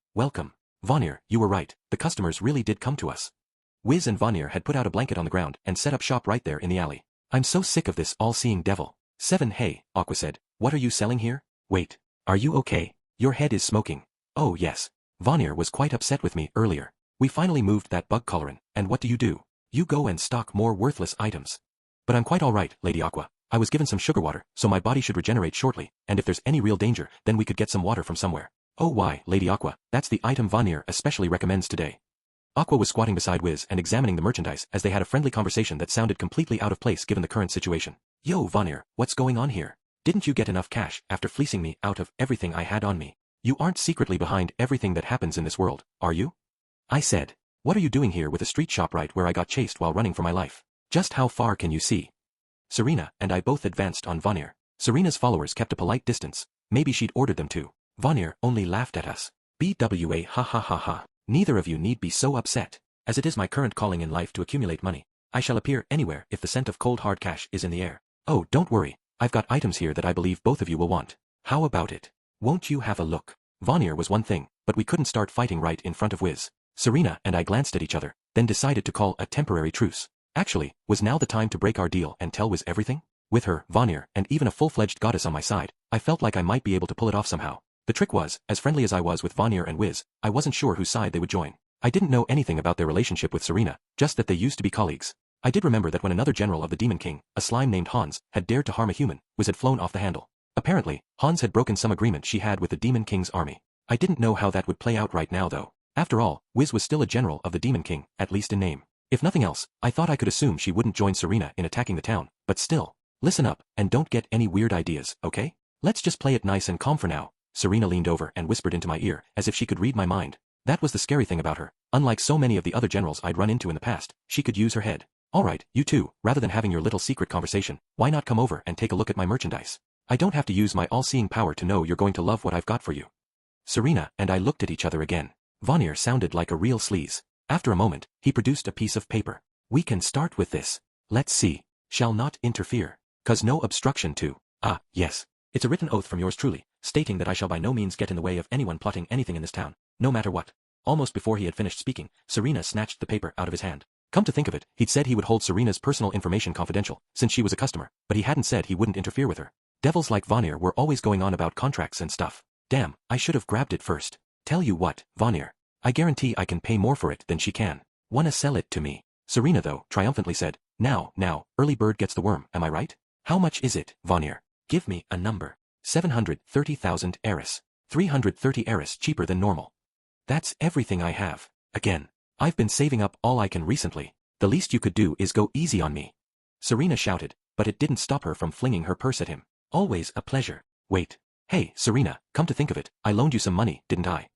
Vonnier, you were right, the customers really did come to us." Wiz and Vonnier had put out a blanket on the ground and set up shop right there in the alley. "I'm so sick of this all-seeing devil." "Hey," Aqua said, "what are you selling here? Wait, are you okay? Your head is smoking." "Oh yes. Vonnier was quite upset with me earlier. We finally moved that bug cauldron, and what do? You go and stock more worthless items." "But I'm quite alright, Lady Aqua. I was given some sugar water, so my body should regenerate shortly, and if there's any real danger, then we could get some water from somewhere." "Oh why, Lady Aqua, that's the item Vonnier especially recommends today." Aqua was squatting beside Wiz and examining the merchandise as they had a friendly conversation that sounded completely out of place given the current situation. "Yo Vonnier, what's going on here? Didn't you get enough cash after fleecing me out of everything I had on me? You aren't secretly behind everything that happens in this world, are you?" I said. "What are you doing here with a street shop right where I got chased while running for my life? Just how far can you see?" Serena and I both advanced on Vonnier. Serena's followers kept a polite distance. Maybe she'd ordered them to. Vonnier only laughed at us. "BWA ha. Neither of you need be so upset. As it is my current calling in life to accumulate money, I shall appear anywhere if the scent of cold hard cash is in the air. Oh, don't worry, I've got items here that I believe both of you will want. How about it? Won't you have a look?" Vonnier was one thing, but we couldn't start fighting right in front of Wiz. Serena and I glanced at each other, then decided to call a temporary truce. Actually, was now the time to break our deal and tell Wiz everything? With her, Vonnier, and even a full-fledged goddess on my side, I felt like I might be able to pull it off somehow. The trick was, as friendly as I was with Vonnier and Wiz, I wasn't sure whose side they would join. I didn't know anything about their relationship with Serena, just that they used to be colleagues. I did remember that when another general of the Demon King, a slime named Hans, had dared to harm a human, Wiz had flown off the handle. Apparently, Hans had broken some agreement she had with the Demon King's army. I didn't know how that would play out right now though. After all, Wiz was still a general of the Demon King, at least in name. If nothing else, I thought I could assume she wouldn't join Serena in attacking the town, but still. Listen up, and don't get any weird ideas, okay? Let's just play it nice and calm for now. Serena leaned over and whispered into my ear, as if she could read my mind. That was the scary thing about her. Unlike so many of the other generals I'd run into in the past, she could use her head. "Alright, you two, rather than having your little secret conversation, why not come over and take a look at my merchandise? I don't have to use my all-seeing power to know you're going to love what I've got for you." Serena and I looked at each other again. Vonnier sounded like a real sleaze. After a moment, he produced a piece of paper. We can start with this. Let's see. Shall not interfere. 'Cause no obstruction to. Ah, yes. It's a written oath from yours truly, stating that I shall by no means get in the way of anyone plotting anything in this town, no matter what. Almost before he had finished speaking, Serena snatched the paper out of his hand. Come to think of it, he'd said he would hold Serena's personal information confidential, since she was a customer, but he hadn't said he wouldn't interfere with her. Devils like Vanir were always going on about contracts and stuff. Damn, I should have grabbed it first. Tell you what, Vanir. I guarantee I can pay more for it than she can. Wanna sell it to me? Serena though, triumphantly said, now, early bird gets the worm, am I right? How much is it, Vanir? Give me a number. 730,000 Eris. 330 Eris cheaper than normal. That's everything I have. Again. I've been saving up all I can recently. The least you could do is go easy on me. Serena shouted, but it didn't stop her from flinging her purse at him. Always a pleasure. Wait. Hey, Serena, come to think of it, I loaned you some money, didn't I?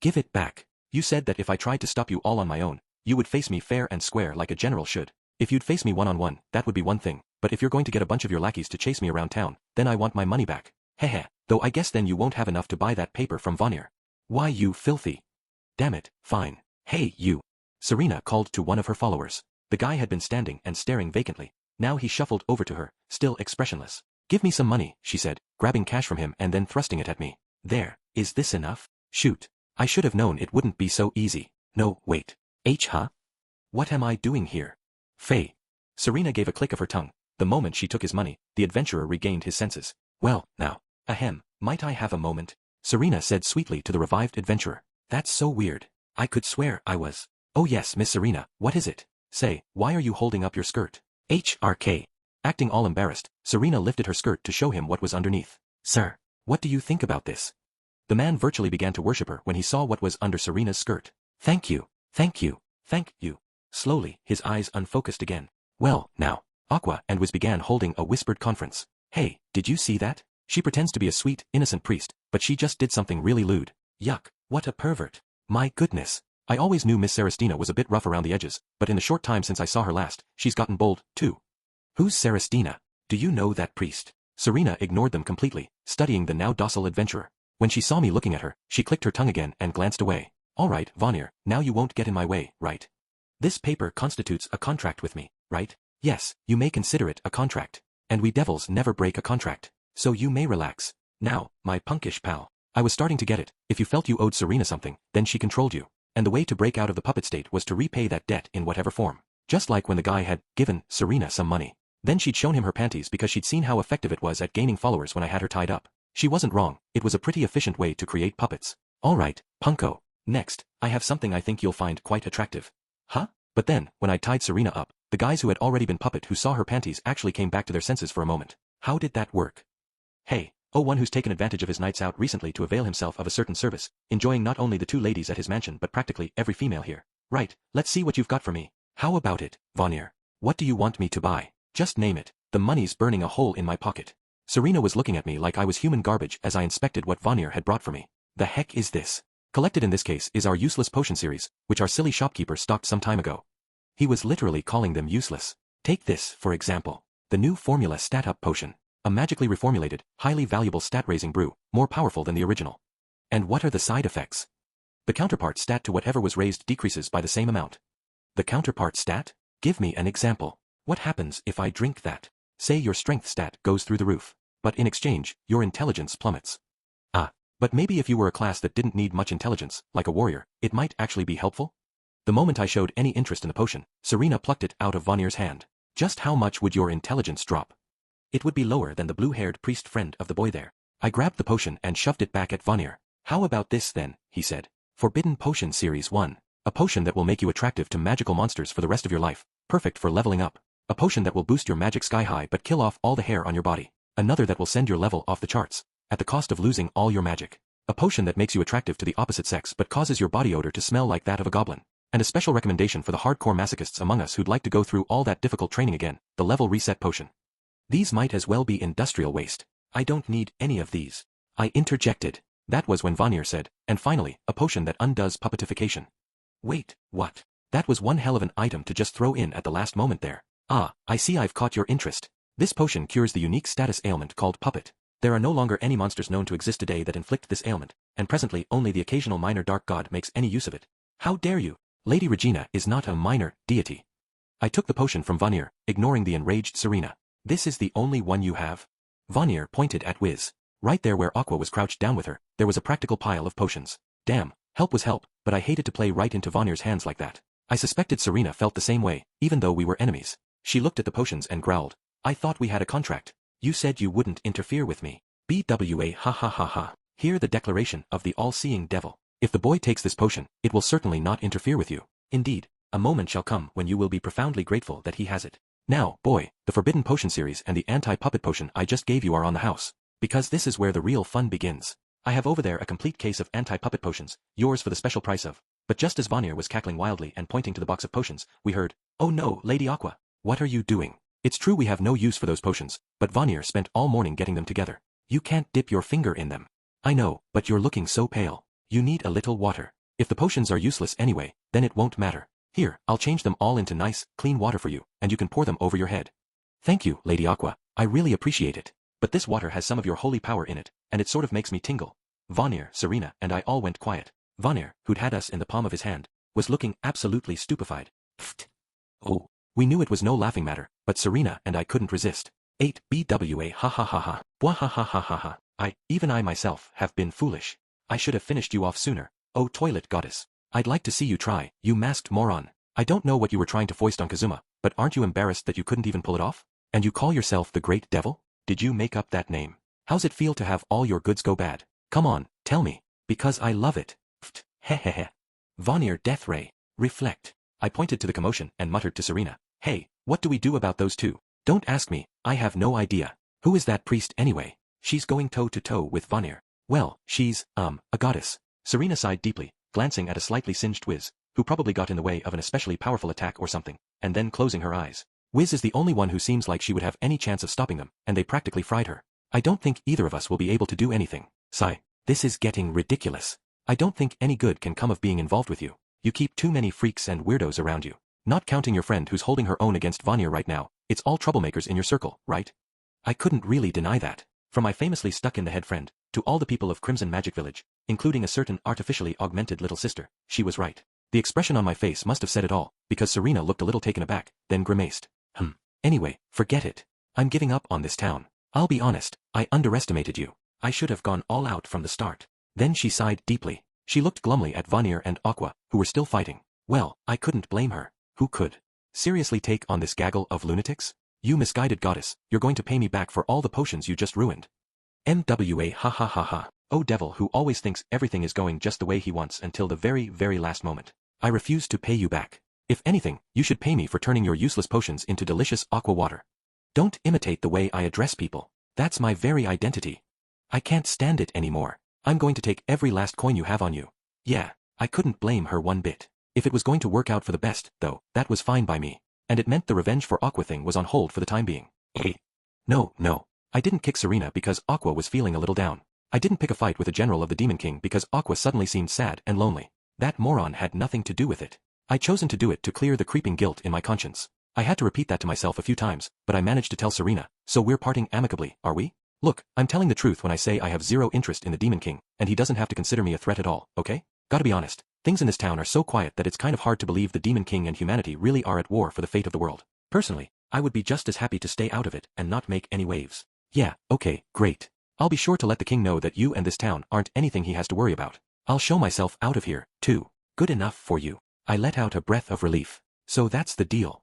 Give it back. You said that if I tried to stop you all on my own, you would face me fair and square like a general should. If you'd face me one-on-one, that would be one thing, but if you're going to get a bunch of your lackeys to chase me around town, then I want my money back. Heh, though I guess then you won't have enough to buy that paper from Vanir. Why, you filthy. Damn it, fine. Hey, you. Serena called to one of her followers. The guy had been standing and staring vacantly. Now he shuffled over to her, still expressionless. Give me some money, she said, grabbing cash from him and then thrusting it at me. There, is this enough? Shoot. I should have known it wouldn't be so easy. No, wait. Huh? What am I doing here? Faye. Serena gave a click of her tongue. The moment she took his money, the adventurer regained his senses. Well, now. Ahem, might I have a moment? Serena said sweetly to the revived adventurer. That's so weird. I could swear I was. Oh yes, Miss Serena, what is it? Say, why are you holding up your skirt? HRK. Acting all embarrassed, Serena lifted her skirt to show him what was underneath. Sir, what do you think about this? The man virtually began to worship her when he saw what was under Serena's skirt. Thank you, thank you, thank you. Slowly, his eyes unfocused again. Well, now. Aqua and Wiz began holding a whispered conference. Hey, did you see that? She pretends to be a sweet, innocent priest, but she just did something really lewd. Yuck, what a pervert. My goodness. I always knew Miss Celestina was a bit rough around the edges, but in the short time since I saw her last, she's gotten bold, too. Who's Celestina? Do you know that priest? Serena ignored them completely, studying the now docile adventurer. When she saw me looking at her, she clicked her tongue again and glanced away. All right, Vanir, now you won't get in my way, right? This paper constitutes a contract with me, right? Yes, you may consider it a contract. And we devils never break a contract. So you may relax. Now, my punkish pal. I was starting to get it. If you felt you owed Serena something, then she controlled you. And the way to break out of the puppet state was to repay that debt in whatever form. Just like when the guy had given Serena some money. Then she'd shown him her panties because she'd seen how effective it was at gaining followers when I had her tied up. She wasn't wrong, it was a pretty efficient way to create puppets. Alright, punko. Next, I have something I think you'll find quite attractive. Huh? But then, when I tied Serena up, the guys who had already been puppet who saw her panties actually came back to their senses for a moment. How did that work? Hey, one who's taken advantage of his nights out recently to avail himself of a certain service, enjoying not only the two ladies at his mansion but practically every female here. Right, let's see what you've got for me. How about it, Vanir? What do you want me to buy? Just name it. The money's burning a hole in my pocket. Serena was looking at me like I was human garbage as I inspected what Vanir had brought for me. The heck is this? Collected in this case is our useless potion series, which our silly shopkeeper stocked some time ago. He was literally calling them useless. Take this, for example. The new formula Stat Up Potion. A magically reformulated, highly valuable stat-raising brew, more powerful than the original. And what are the side effects? The counterpart stat to whatever was raised decreases by the same amount. The counterpart stat? Give me an example. What happens if I drink that? Say your strength stat goes through the roof, but in exchange, your intelligence plummets. Ah, but maybe if you were a class that didn't need much intelligence, like a warrior, it might actually be helpful? The moment I showed any interest in the potion, Serena plucked it out of Vanir's hand. Just how much would your intelligence drop? It would be lower than the blue-haired priest friend of the boy there. I grabbed the potion and shoved it back at Vanir. How about this then, he said. Forbidden Potion Series 1. A potion that will make you attractive to magical monsters for the rest of your life, perfect for leveling up. A potion that will boost your magic sky high but kill off all the hair on your body. Another that will send your level off the charts, at the cost of losing all your magic. A potion that makes you attractive to the opposite sex but causes your body odor to smell like that of a goblin. And a special recommendation for the hardcore masochists among us who'd like to go through all that difficult training again, the level reset potion. These might as well be industrial waste. I don't need any of these. I interjected. That was when Vanir said, and finally, a potion that undoes puppetification. Wait, what? That was one hell of an item to just throw in at the last moment there. Ah, I see I've caught your interest. This potion cures the unique status ailment called puppet. There are no longer any monsters known to exist today that inflict this ailment, and presently only the occasional minor dark god makes any use of it. How dare you? Lady Regina is not a minor deity. I took the potion from Vanir, ignoring the enraged Serena. This is the only one you have? Vanir pointed at Wiz. Right there where Aqua was crouched down with her, there was a practical pile of potions. Damn, help was help, but I hated to play right into Vanir's hands like that. I suspected Serena felt the same way, even though we were enemies. She looked at the potions and growled. I thought we had a contract. You said you wouldn't interfere with me. BWA ha ha ha ha. Hear the declaration of the all-seeing devil. If the boy takes this potion, it will certainly not interfere with you. Indeed, a moment shall come when you will be profoundly grateful that he has it. Now, boy, the Forbidden Potion series and the anti-puppet potion I just gave you are on the house. Because this is where the real fun begins. I have over there a complete case of anti-puppet potions, yours for the special price of. But just as Vanir was cackling wildly and pointing to the box of potions, we heard, oh no, Lady Aqua, what are you doing? It's true we have no use for those potions, but Vanir spent all morning getting them together. You can't dip your finger in them. I know, but you're looking so pale. You need a little water. If the potions are useless anyway, then it won't matter. Here, I'll change them all into nice, clean water for you, and you can pour them over your head. Thank you, Lady Aqua, I really appreciate it. But this water has some of your holy power in it, and it sort of makes me tingle. Vanir, Serena, and I all went quiet. Vanir, who'd had us in the palm of his hand, was looking absolutely stupefied. Pfft. Oh, we knew it was no laughing matter, but Serena and I couldn't resist. 8 BWA ha ha ha ha, bwah ha ha ha ha ha. Even I myself, have been foolish. I should have finished you off sooner. Oh toilet goddess. I'd like to see you try, you masked moron. I don't know what you were trying to foist on Kazuma, but aren't you embarrassed that you couldn't even pull it off? And you call yourself the Great Devil? Did you make up that name? How's it feel to have all your goods go bad? Come on, tell me. Because I love it. Pfft, hehehe. Vanir Death Ray. Reflect. I pointed to the commotion and muttered to Serena. Hey, what do we do about those two? Don't ask me, I have no idea. Who is that priest anyway? She's going toe-to-toe with Vanir. Well, she's, a goddess. Serena sighed deeply, glancing at a slightly singed Wiz, who probably got in the way of an especially powerful attack or something, and then closing her eyes. Wiz is the only one who seems like she would have any chance of stopping them, and they practically fried her. I don't think either of us will be able to do anything. Sigh. This is getting ridiculous. I don't think any good can come of being involved with you. You keep too many freaks and weirdos around you. Not counting your friend who's holding her own against Vanir right now, it's all troublemakers in your circle, right? I couldn't really deny that. From my famously stuck-in-the-head friend, to all the people of Crimson Magic Village, including a certain artificially augmented little sister, she was right. The expression on my face must have said it all, because Serena looked a little taken aback, then grimaced. Anyway, forget it. I'm giving up on this town. I'll be honest, I underestimated you. I should have gone all out from the start. Then she sighed deeply. She looked glumly at Vanir and Aqua, who were still fighting. Well, I couldn't blame her. Who could? Seriously take on this gaggle of lunatics? You misguided goddess, you're going to pay me back for all the potions you just ruined. MWA ha ha ha ha. Oh devil who always thinks everything is going just the way he wants until the very, very last moment. I refuse to pay you back. If anything, you should pay me for turning your useless potions into delicious aqua water. Don't imitate the way I address people. That's my very identity. I can't stand it anymore. I'm going to take every last coin you have on you. Yeah, I couldn't blame her one bit. If it was going to work out for the best, though, that was fine by me. And it meant the revenge for Aqua thing was on hold for the time being. No. I didn't kick Serena because Aqua was feeling a little down. I didn't pick a fight with the general of the Demon King because Aqua suddenly seemed sad and lonely. That moron had nothing to do with it. I'd chosen to do it to clear the creeping guilt in my conscience. I had to repeat that to myself a few times, but I managed to tell Serena, so we're parting amicably, are we? Look, I'm telling the truth when I say I have zero interest in the Demon King, and he doesn't have to consider me a threat at all, okay? Gotta be honest, things in this town are so quiet that it's kind of hard to believe the Demon King and humanity really are at war for the fate of the world. Personally, I would be just as happy to stay out of it and not make any waves. Yeah, okay, great. I'll be sure to let the king know that you and this town aren't anything he has to worry about. I'll show myself out of here, too. Good enough for you. I let out a breath of relief. So that's the deal.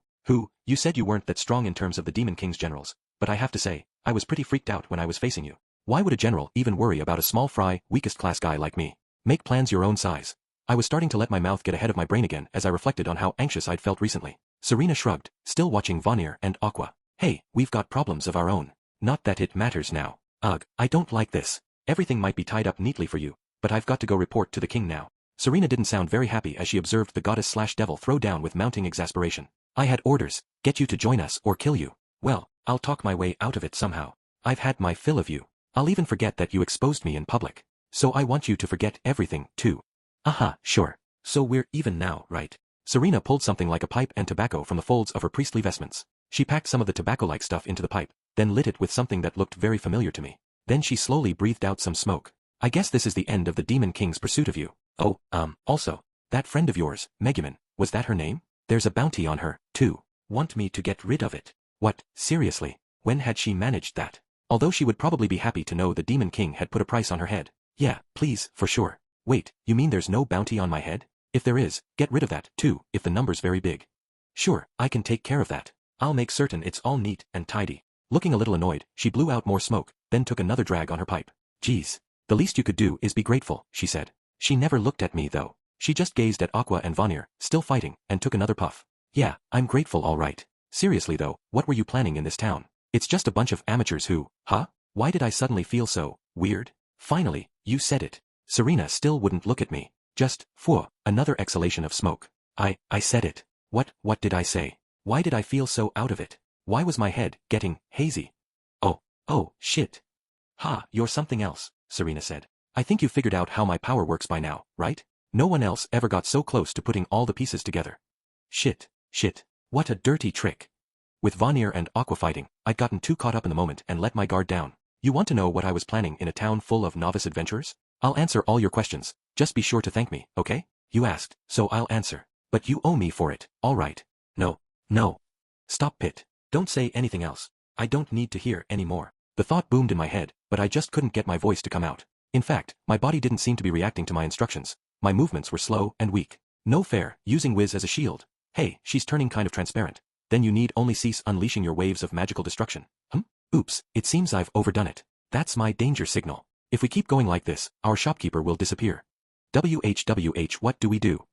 You said you weren't that strong in terms of the Demon King's generals, but I have to say, I was pretty freaked out when I was facing you. Why would a general even worry about a small fry, weakest class guy like me? Make plans your own size. I was starting to let my mouth get ahead of my brain again as I reflected on how anxious I'd felt recently. Serena shrugged, still watching Vanir and Aqua. Hey, we've got problems of our own. Not that it matters now. Ugh, I don't like this. Everything might be tied up neatly for you, but I've got to go report to the king now. Serena didn't sound very happy as she observed the goddess/devil throw down with mounting exasperation. I had orders, get you to join us or kill you. Well, I'll talk my way out of it somehow. I've had my fill of you. I'll even forget that you exposed me in public. So I want you to forget everything, too. Aha, sure. So we're even now, right? Serena pulled something like a pipe and tobacco from the folds of her priestly vestments. She packed some of the tobacco-like stuff into the pipe, then lit it with something that looked very familiar to me. Then she slowly breathed out some smoke. I guess this is the end of the Demon King's pursuit of you. Also, that friend of yours, Megumin, was that her name? There's a bounty on her, too. Want me to get rid of it? What, seriously? When had she managed that? Although she would probably be happy to know the Demon King had put a price on her head. Yeah, please, for sure. Wait, you mean there's no bounty on my head? If there is, get rid of that, too, if the number's very big. Sure, I can take care of that. I'll make certain it's all neat and tidy. Looking a little annoyed, she blew out more smoke, then took another drag on her pipe. Geez. The least you could do is be grateful, she said. She never looked at me though. She just gazed at Aqua and Vanir, still fighting, and took another puff. Yeah, I'm grateful all right. Seriously though, what were you planning in this town? It's just a bunch of amateurs who, huh? Why did I suddenly feel so weird? Finally, you said it. Serena still wouldn't look at me. Just, phew, another exhalation of smoke. I said it. What did I say? Why did I feel so out of it? Why was my head getting hazy? Oh, shit. Ha, you're something else, Serena said. I think you figured out how my power works by now, right? No one else ever got so close to putting all the pieces together. Shit. What a dirty trick. With Vanir and Aqua fighting, I'd gotten too caught up in the moment and let my guard down. You want to know what I was planning in a town full of novice adventurers? I'll answer all your questions, just be sure to thank me, okay? You asked, so I'll answer. But you owe me for it, alright? No. Stop, Pit. Don't say anything else. I don't need to hear any more. The thought boomed in my head, but I just couldn't get my voice to come out. In fact, my body didn't seem to be reacting to my instructions. My movements were slow and weak. No fair, using Wiz as a shield. Hey, she's turning kind of transparent. Then you need only cease unleashing your waves of magical destruction. Oops, it seems I've overdone it. That's my danger signal. If we keep going like this, our shopkeeper will disappear. WH, what do we do?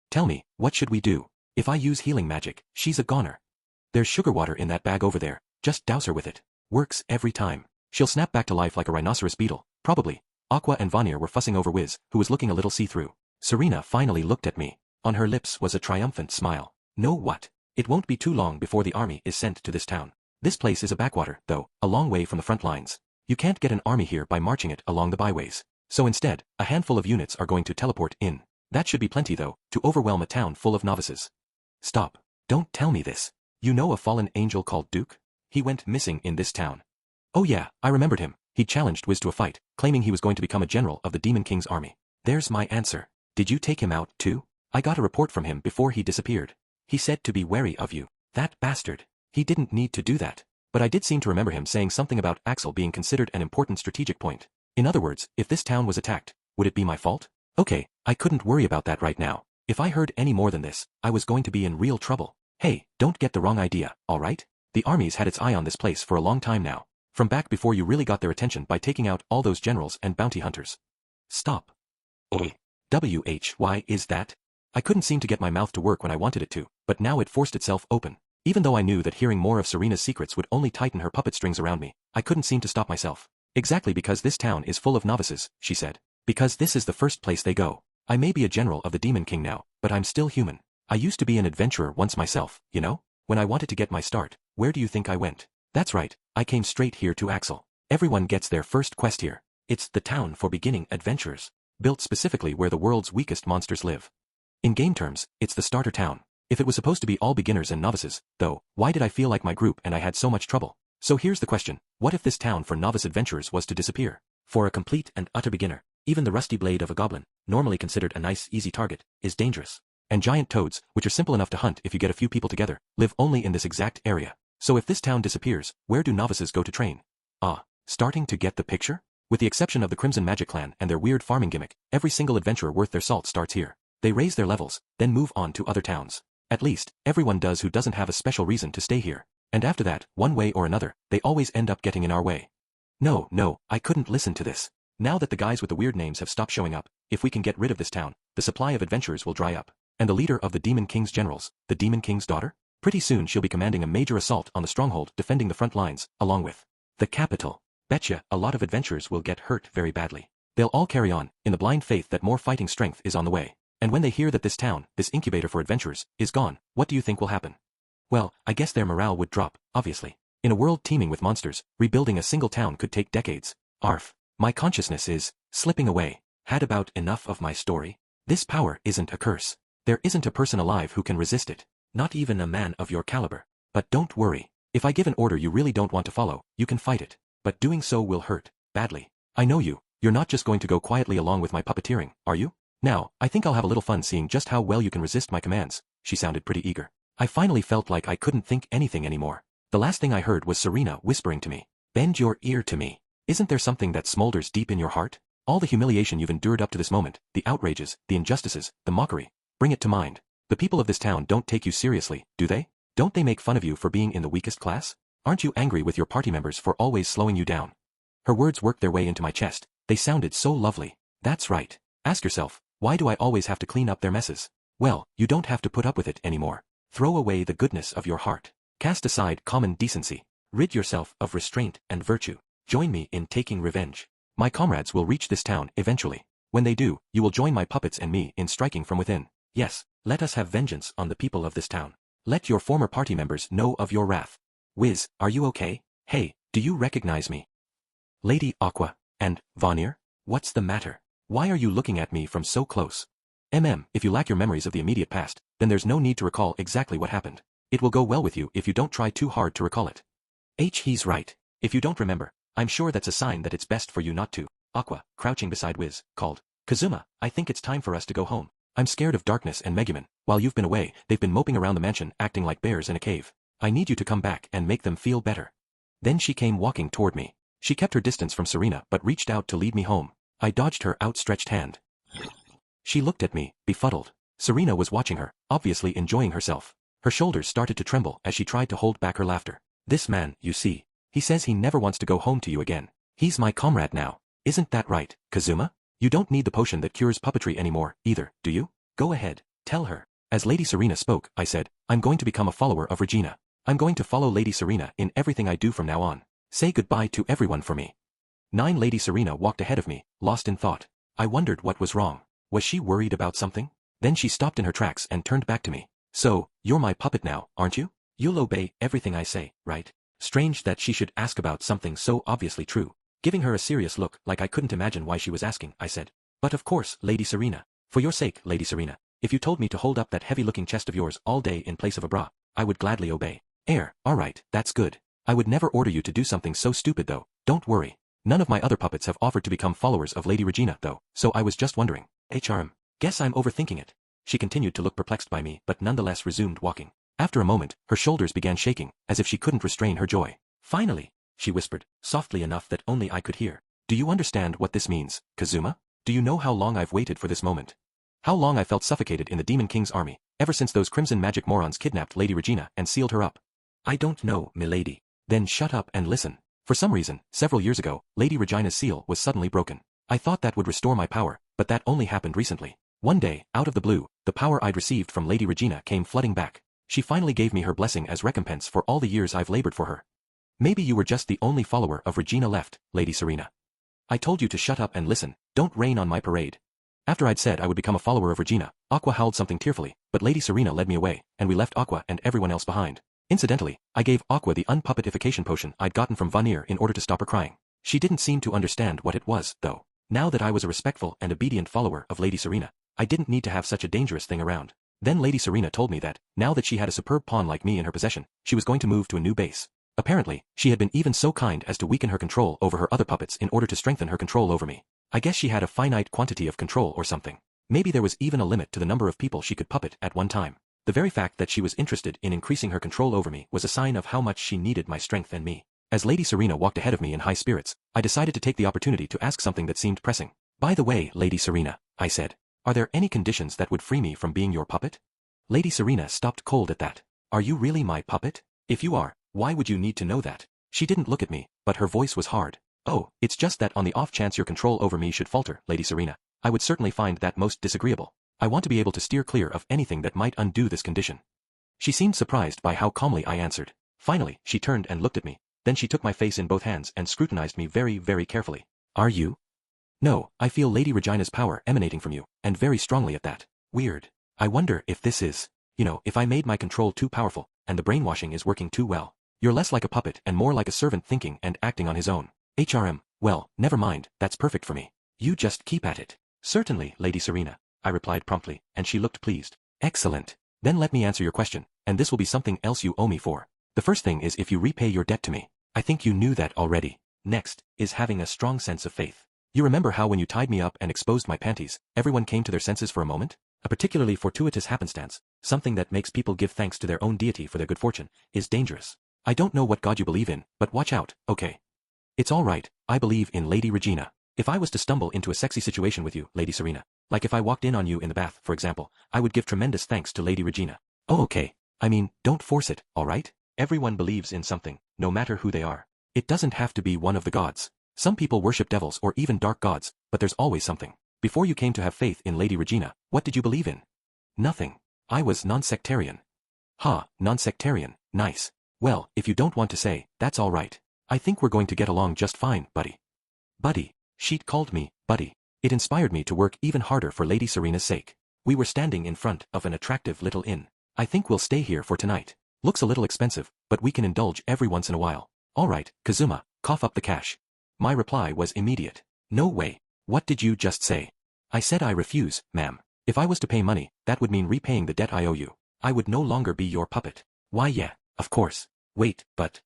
Tell me, what should we do? If I use healing magic, she's a goner. There's sugar water in that bag over there, just douse her with it. Works every time. She'll snap back to life like a rhinoceros beetle, probably. Aqua and Vanir were fussing over Wiz, who was looking a little see-through. Serena finally looked at me. On her lips was a triumphant smile. Know what? It won't be too long before the army is sent to this town. This place is a backwater, though, a long way from the front lines. You can't get an army here by marching it along the byways. So instead, a handful of units are going to teleport in. That should be plenty though, to overwhelm a town full of novices. Stop. Don't tell me this. You know a fallen angel called Duke? He went missing in this town. Oh yeah, I remembered him. He challenged Wiz to a fight, claiming he was going to become a general of the Demon King's army. There's my answer. Did you take him out, too? I got a report from him before he disappeared. He said to be wary of you. That bastard. He didn't need to do that. But I did seem to remember him saying something about Axel being considered an important strategic point. In other words, if this town was attacked, would it be my fault? Okay, I couldn't worry about that right now. If I heard any more than this, I was going to be in real trouble. Hey, don't get the wrong idea, alright? The army's had its eye on this place for a long time now. From back before you really got their attention by taking out all those generals and bounty hunters. Stop. Why is that? I couldn't seem to get my mouth to work when I wanted it to, but now it forced itself open. Even though I knew that hearing more of Serena's secrets would only tighten her puppet strings around me, I couldn't seem to stop myself. Exactly because this town is full of novices, she said. Because this is the first place they go. I may be a general of the Demon King now, but I'm still human. I used to be an adventurer once myself, you know? When I wanted to get my start, where do you think I went? That's right, I came straight here to Axel. Everyone gets their first quest here. It's the town for beginning adventurers. Built specifically where the world's weakest monsters live. In game terms, it's the starter town. If it was supposed to be all beginners and novices, though, why did I feel like my group and I had so much trouble? So here's the question, what if this town for novice adventurers was to disappear? For a complete and utter beginner, even the rusty blade of a goblin, normally considered a nice easy target, is dangerous. And giant toads, which are simple enough to hunt if you get a few people together, live only in this exact area. So if this town disappears, where do novices go to train? Starting to get the picture? With the exception of the Crimson Magic Clan and their weird farming gimmick, every single adventurer worth their salt starts here. They raise their levels, then move on to other towns. At least, everyone does who doesn't have a special reason to stay here. And after that, one way or another, they always end up getting in our way. No, I couldn't listen to this. Now that the guys with the weird names have stopped showing up, if we can get rid of this town, the supply of adventurers will dry up. And the leader of the Demon King's generals, the Demon King's daughter? Pretty soon she'll be commanding a major assault on the stronghold defending the front lines, along with the capital. Betcha, a lot of adventurers will get hurt very badly. They'll all carry on, in the blind faith that more fighting strength is on the way. And when they hear that this town, this incubator for adventurers, is gone, what do you think will happen? Well, I guess their morale would drop, obviously. In a world teeming with monsters, rebuilding a single town could take decades. Arf. My consciousness is slipping away. Had about enough of my story? This power isn't a curse. There isn't a person alive who can resist it. Not even a man of your caliber. But don't worry. If I give an order you really don't want to follow, you can fight it. But doing so will hurt, badly. I know you. You're not just going to go quietly along with my puppeteering, are you? Now, I think I'll have a little fun seeing just how well you can resist my commands. She sounded pretty eager. I finally felt like I couldn't think anything anymore. The last thing I heard was Serena whispering to me, "Bend your ear to me. Isn't there something that smolders deep in your heart? All the humiliation you've endured up to this moment, the outrages, the injustices, the mockery. Bring it to mind. The people of this town don't take you seriously, do they? Don't they make fun of you for being in the weakest class? Aren't you angry with your party members for always slowing you down?" Her words worked their way into my chest. They sounded so lovely. That's right. Ask yourself, why do I always have to clean up their messes? Well, you don't have to put up with it anymore. Throw away the goodness of your heart. Cast aside common decency. Rid yourself of restraint and virtue. Join me in taking revenge. My comrades will reach this town eventually. When they do, you will join my puppets and me in striking from within. Yes, let us have vengeance on the people of this town. Let your former party members know of your wrath. Wiz, are you okay? Hey, do you recognize me? Lady Aqua, and, Vanir? What's the matter? Why are you looking at me from so close? If you lack your memories of the immediate past, then there's no need to recall exactly what happened. It will go well with you if you don't try too hard to recall it. He's right. If you don't remember, I'm sure that's a sign that it's best for you not to. Aqua, crouching beside Wiz, called, "Kazuma, I think it's time for us to go home. I'm scared of darkness and Megumin. While you've been away, they've been moping around the mansion acting like bears in a cave. I need you to come back and make them feel better." Then she came walking toward me. She kept her distance from Serena but reached out to lead me home. I dodged her outstretched hand. She looked at me, befuddled. Serena was watching her, obviously enjoying herself. Her shoulders started to tremble as she tried to hold back her laughter. "This man, you see. He says he never wants to go home to you again. He's my comrade now. Isn't that right, Kazuma? You don't need the potion that cures puppetry anymore, either, do you? Go ahead, tell her." As Lady Serena spoke, I said, "I'm going to become a follower of Regina. I'm going to follow Lady Serena in everything I do from now on. Say goodbye to everyone for me." Lady Serena walked ahead of me, lost in thought. I wondered what was wrong. Was she worried about something? Then she stopped in her tracks and turned back to me. "So, you're my puppet now, aren't you? You'll obey everything I say, right?" Strange that she should ask about something so obviously true. Giving her a serious look like I couldn't imagine why she was asking, I said, "But of course, Lady Serena. For your sake, Lady Serena. If you told me to hold up that heavy-looking chest of yours all day in place of a bra, I would gladly obey." Alright, that's good. I would never order you to do something so stupid though, don't worry. None of my other puppets have offered to become followers of Lady Regina though, so I was just wondering. Guess I'm overthinking it. She continued to look perplexed by me but nonetheless resumed walking. After a moment, her shoulders began shaking, as if she couldn't restrain her joy. "Finally," she whispered, softly enough that only I could hear. "Do you understand what this means, Kazuma? Do you know how long I've waited for this moment? How long I felt suffocated in the Demon King's army, ever since those crimson magic morons kidnapped Lady Regina and sealed her up?" "I don't know, milady." "Then shut up and listen. For some reason, several years ago, Lady Regina's seal was suddenly broken. I thought that would restore my power, but that only happened recently. One day, out of the blue, the power I'd received from Lady Regina came flooding back. She finally gave me her blessing as recompense for all the years I've labored for her. Maybe you were just the only follower of Regina left, Lady Serena. I told you to shut up and listen, don't rain on my parade." After I'd said I would become a follower of Regina, Aqua howled something tearfully, but Lady Serena led me away, and we left Aqua and everyone else behind. Incidentally, I gave Aqua the unpuppetification potion I'd gotten from Vanir in order to stop her crying. She didn't seem to understand what it was, though. Now that I was a respectful and obedient follower of Lady Serena, I didn't need to have such a dangerous thing around. Then Lady Serena told me that, now that she had a superb pawn like me in her possession, she was going to move to a new base. Apparently, she had been even so kind as to weaken her control over her other puppets in order to strengthen her control over me. I guess she had a finite quantity of control or something. Maybe there was even a limit to the number of people she could puppet at one time. The very fact that she was interested in increasing her control over me was a sign of how much she needed my strength and me. As Lady Serena walked ahead of me in high spirits, I decided to take the opportunity to ask something that seemed pressing. "By the way, Lady Serena," I said, "are there any conditions that would free me from being your puppet?" Lady Serena stopped cold at that. "Are you really my puppet? If you are, why would you need to know that?" She didn't look at me, but her voice was hard. "Oh, it's just that on the off chance your control over me should falter, Lady Serena, I would certainly find that most disagreeable. I want to be able to steer clear of anything that might undo this condition." She seemed surprised by how calmly I answered. Finally, she turned and looked at me. Then she took my face in both hands and scrutinized me very, very carefully. "Are you?" "No, I feel Lady Regina's power emanating from you, and very strongly at that. Weird. I wonder if this is, if I made my control too powerful, and the brainwashing is working too well. You're less like a puppet and more like a servant thinking and acting on his own. Well, never mind, that's perfect for me. You just keep at it." "Certainly, Lady Serena," I replied promptly, and she looked pleased. "Excellent. Then let me answer your question, and this will be something else you owe me for. The first thing is if you repay your debt to me. I think you knew that already. Next, is having a strong sense of faith. You remember how when you tied me up and exposed my panties, everyone came to their senses for a moment? A particularly fortuitous happenstance, something that makes people give thanks to their own deity for their good fortune, is dangerous. I don't know what god you believe in, but watch out, okay? It's alright, I believe in Lady Regina. If I was to stumble into a sexy situation with you, Lady Serena, like if I walked in on you in the bath, for example, I would give tremendous thanks to Lady Regina. Oh okay. I mean, don't force it, alright? Everyone believes in something, no matter who they are. It doesn't have to be one of the gods. Some people worship devils or even dark gods, but there's always something. Before you came to have faith in Lady Regina, what did you believe in? Nothing. I was non-sectarian. Ha, non-sectarian, nice. Well, if you don't want to say, that's alright. I think we're going to get along just fine, buddy. Buddy. She'd called me, buddy. It inspired me to work even harder for Lady Serena's sake. We were standing in front of an attractive little inn. I think we'll stay here for tonight. Looks a little expensive, but we can indulge every once in a while. Alright, Kazuma, cough up the cash. My reply was immediate. No way. What did you just say? I said I refuse, ma'am. If I was to pay money, that would mean repaying the debt I owe you. I would no longer be your puppet. Why yeah, of course. Wait, but...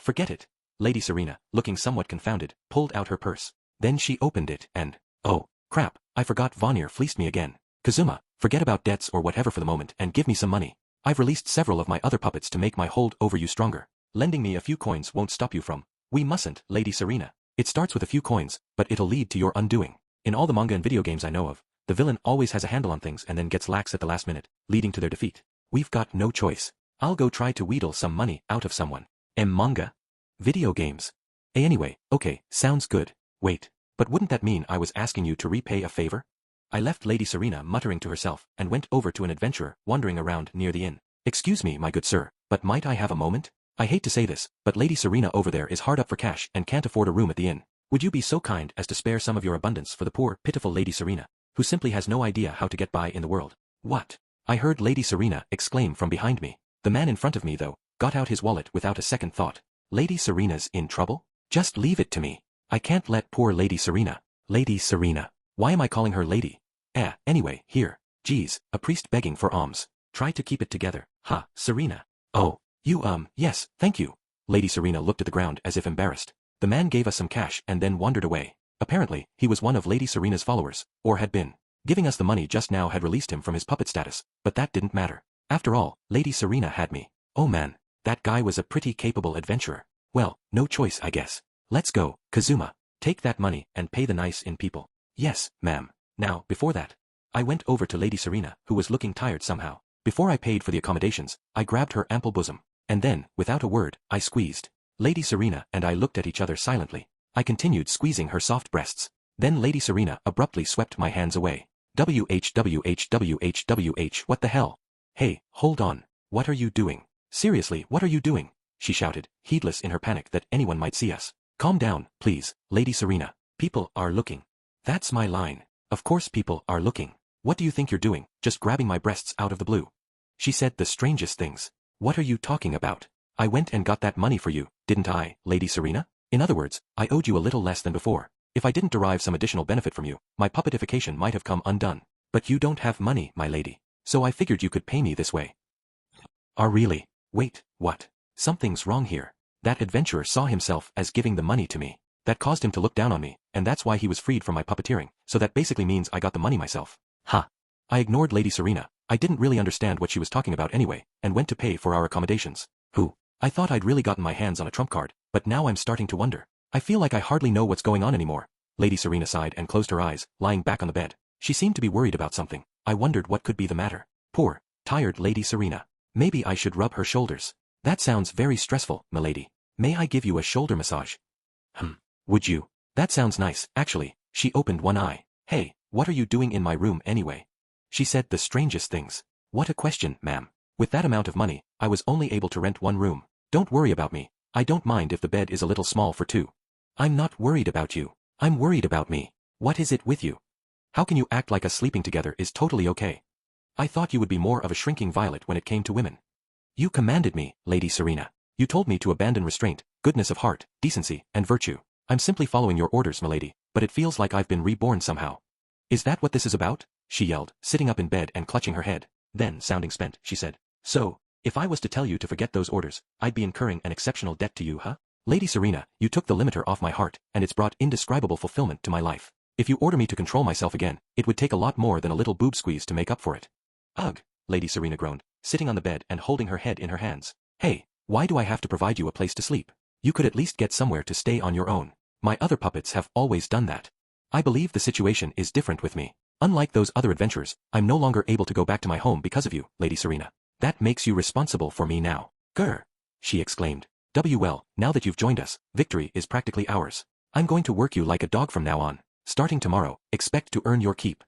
forget it. Lady Serena, looking somewhat confounded, pulled out her purse. Then she opened it and... Oh, crap, I forgot Vonnier fleeced me again. Kazuma, forget about debts or whatever for the moment and give me some money. I've released several of my other puppets to make my hold over you stronger. Lending me a few coins won't stop you from... We mustn't, Lady Serena. It starts with a few coins, but it'll lead to your undoing. In all the manga and video games I know of, the villain always has a handle on things and then gets lax at the last minute, leading to their defeat. We've got no choice. I'll go try to wheedle some money out of someone. Manga? Video games. Anyway, okay, sounds good. Wait, but wouldn't that mean I was asking you to repay a favor? I left Lady Serena muttering to herself and went over to an adventurer wandering around near the inn. Excuse me, my good sir, but might I have a moment? I hate to say this, but Lady Serena over there is hard up for cash and can't afford a room at the inn. Would you be so kind as to spare some of your abundance for the poor, pitiful Lady Serena, who simply has no idea how to get by in the world? What? I heard Lady Serena exclaim from behind me. The man in front of me, though, got out his wallet without a second thought. Lady Serena's in trouble? Just leave it to me. I can't let poor Lady Serena. Lady Serena. Why am I calling her lady? Anyway, here. Geez, a priest begging for alms. Try to keep it together. Ha, Serena. Oh, you yes, thank you. Lady Serena looked at the ground as if embarrassed. The man gave us some cash and then wandered away. Apparently, he was one of Lady Serena's followers, or had been. Giving us the money just now had released him from his puppet status, but that didn't matter. After all, Lady Serena had me. Oh man, that guy was a pretty capable adventurer. Well, no choice I guess. Let's go, Kazuma. Take that money and pay the nice inn people. Yes, ma'am. Now, before that, I went over to Lady Serena, who was looking tired somehow. Before I paid for the accommodations, I grabbed her ample bosom, and then, without a word, I squeezed. Lady Serena and I looked at each other silently. I continued squeezing her soft breasts. Then Lady Serena abruptly swept my hands away. WHWHWHWH, what the hell? Hey, hold on. What are you doing? Seriously, what are you doing? She shouted, heedless in her panic that anyone might see us. Calm down, please, Lady Serena. People are looking. That's my line. Of course people are looking. What do you think you're doing, just grabbing my breasts out of the blue? She said the strangest things. What are you talking about? I went and got that money for you, didn't I, Lady Serena? In other words, I owed you a little less than before. If I didn't derive some additional benefit from you, my puppetification might have come undone. But you don't have money, my lady. So I figured you could pay me this way. Really? Wait, what? Something's wrong here. That adventurer saw himself as giving the money to me. That caused him to look down on me, and that's why he was freed from my puppeteering, so that basically means I got the money myself. Ha. I ignored Lady Serena. I didn't really understand what she was talking about anyway, and went to pay for our accommodations. I thought I'd really gotten my hands on a trump card, but now I'm starting to wonder. I feel like I hardly know what's going on anymore. Lady Serena sighed and closed her eyes, lying back on the bed. She seemed to be worried about something. I wondered what could be the matter. Poor, tired Lady Serena. Maybe I should rub her shoulders. That sounds very stressful, milady. May I give you a shoulder massage? Would you? That sounds nice, actually. She opened one eye. Hey, what are you doing in my room anyway? She said the strangest things. What a question, ma'am. With that amount of money, I was only able to rent one room. Don't worry about me. I don't mind if the bed is a little small for two. I'm not worried about you. I'm worried about me. What is it with you? How can you act like us sleeping together is totally okay? I thought you would be more of a shrinking violet when it came to women. You commanded me, Lady Serena. You told me to abandon restraint, goodness of heart, decency, and virtue. I'm simply following your orders, milady, but it feels like I've been reborn somehow. Is that what this is about? She yelled, sitting up in bed and clutching her head. Then, sounding spent, she said, So, if I was to tell you to forget those orders, I'd be incurring an exceptional debt to you, huh? Lady Serena, you took the limiter off my heart, and it's brought indescribable fulfillment to my life. If you order me to control myself again, it would take a lot more than a little boob squeeze to make up for it. Ugh, Lady Serena groaned, sitting on the bed and holding her head in her hands. Hey, why do I have to provide you a place to sleep? You could at least get somewhere to stay on your own. My other puppets have always done that. I believe the situation is different with me. Unlike those other adventurers, I'm no longer able to go back to my home because of you, Lady Serena. That makes you responsible for me now. Grr! She exclaimed. Well, now that you've joined us, victory is practically ours. I'm going to work you like a dog from now on. Starting tomorrow, expect to earn your keep.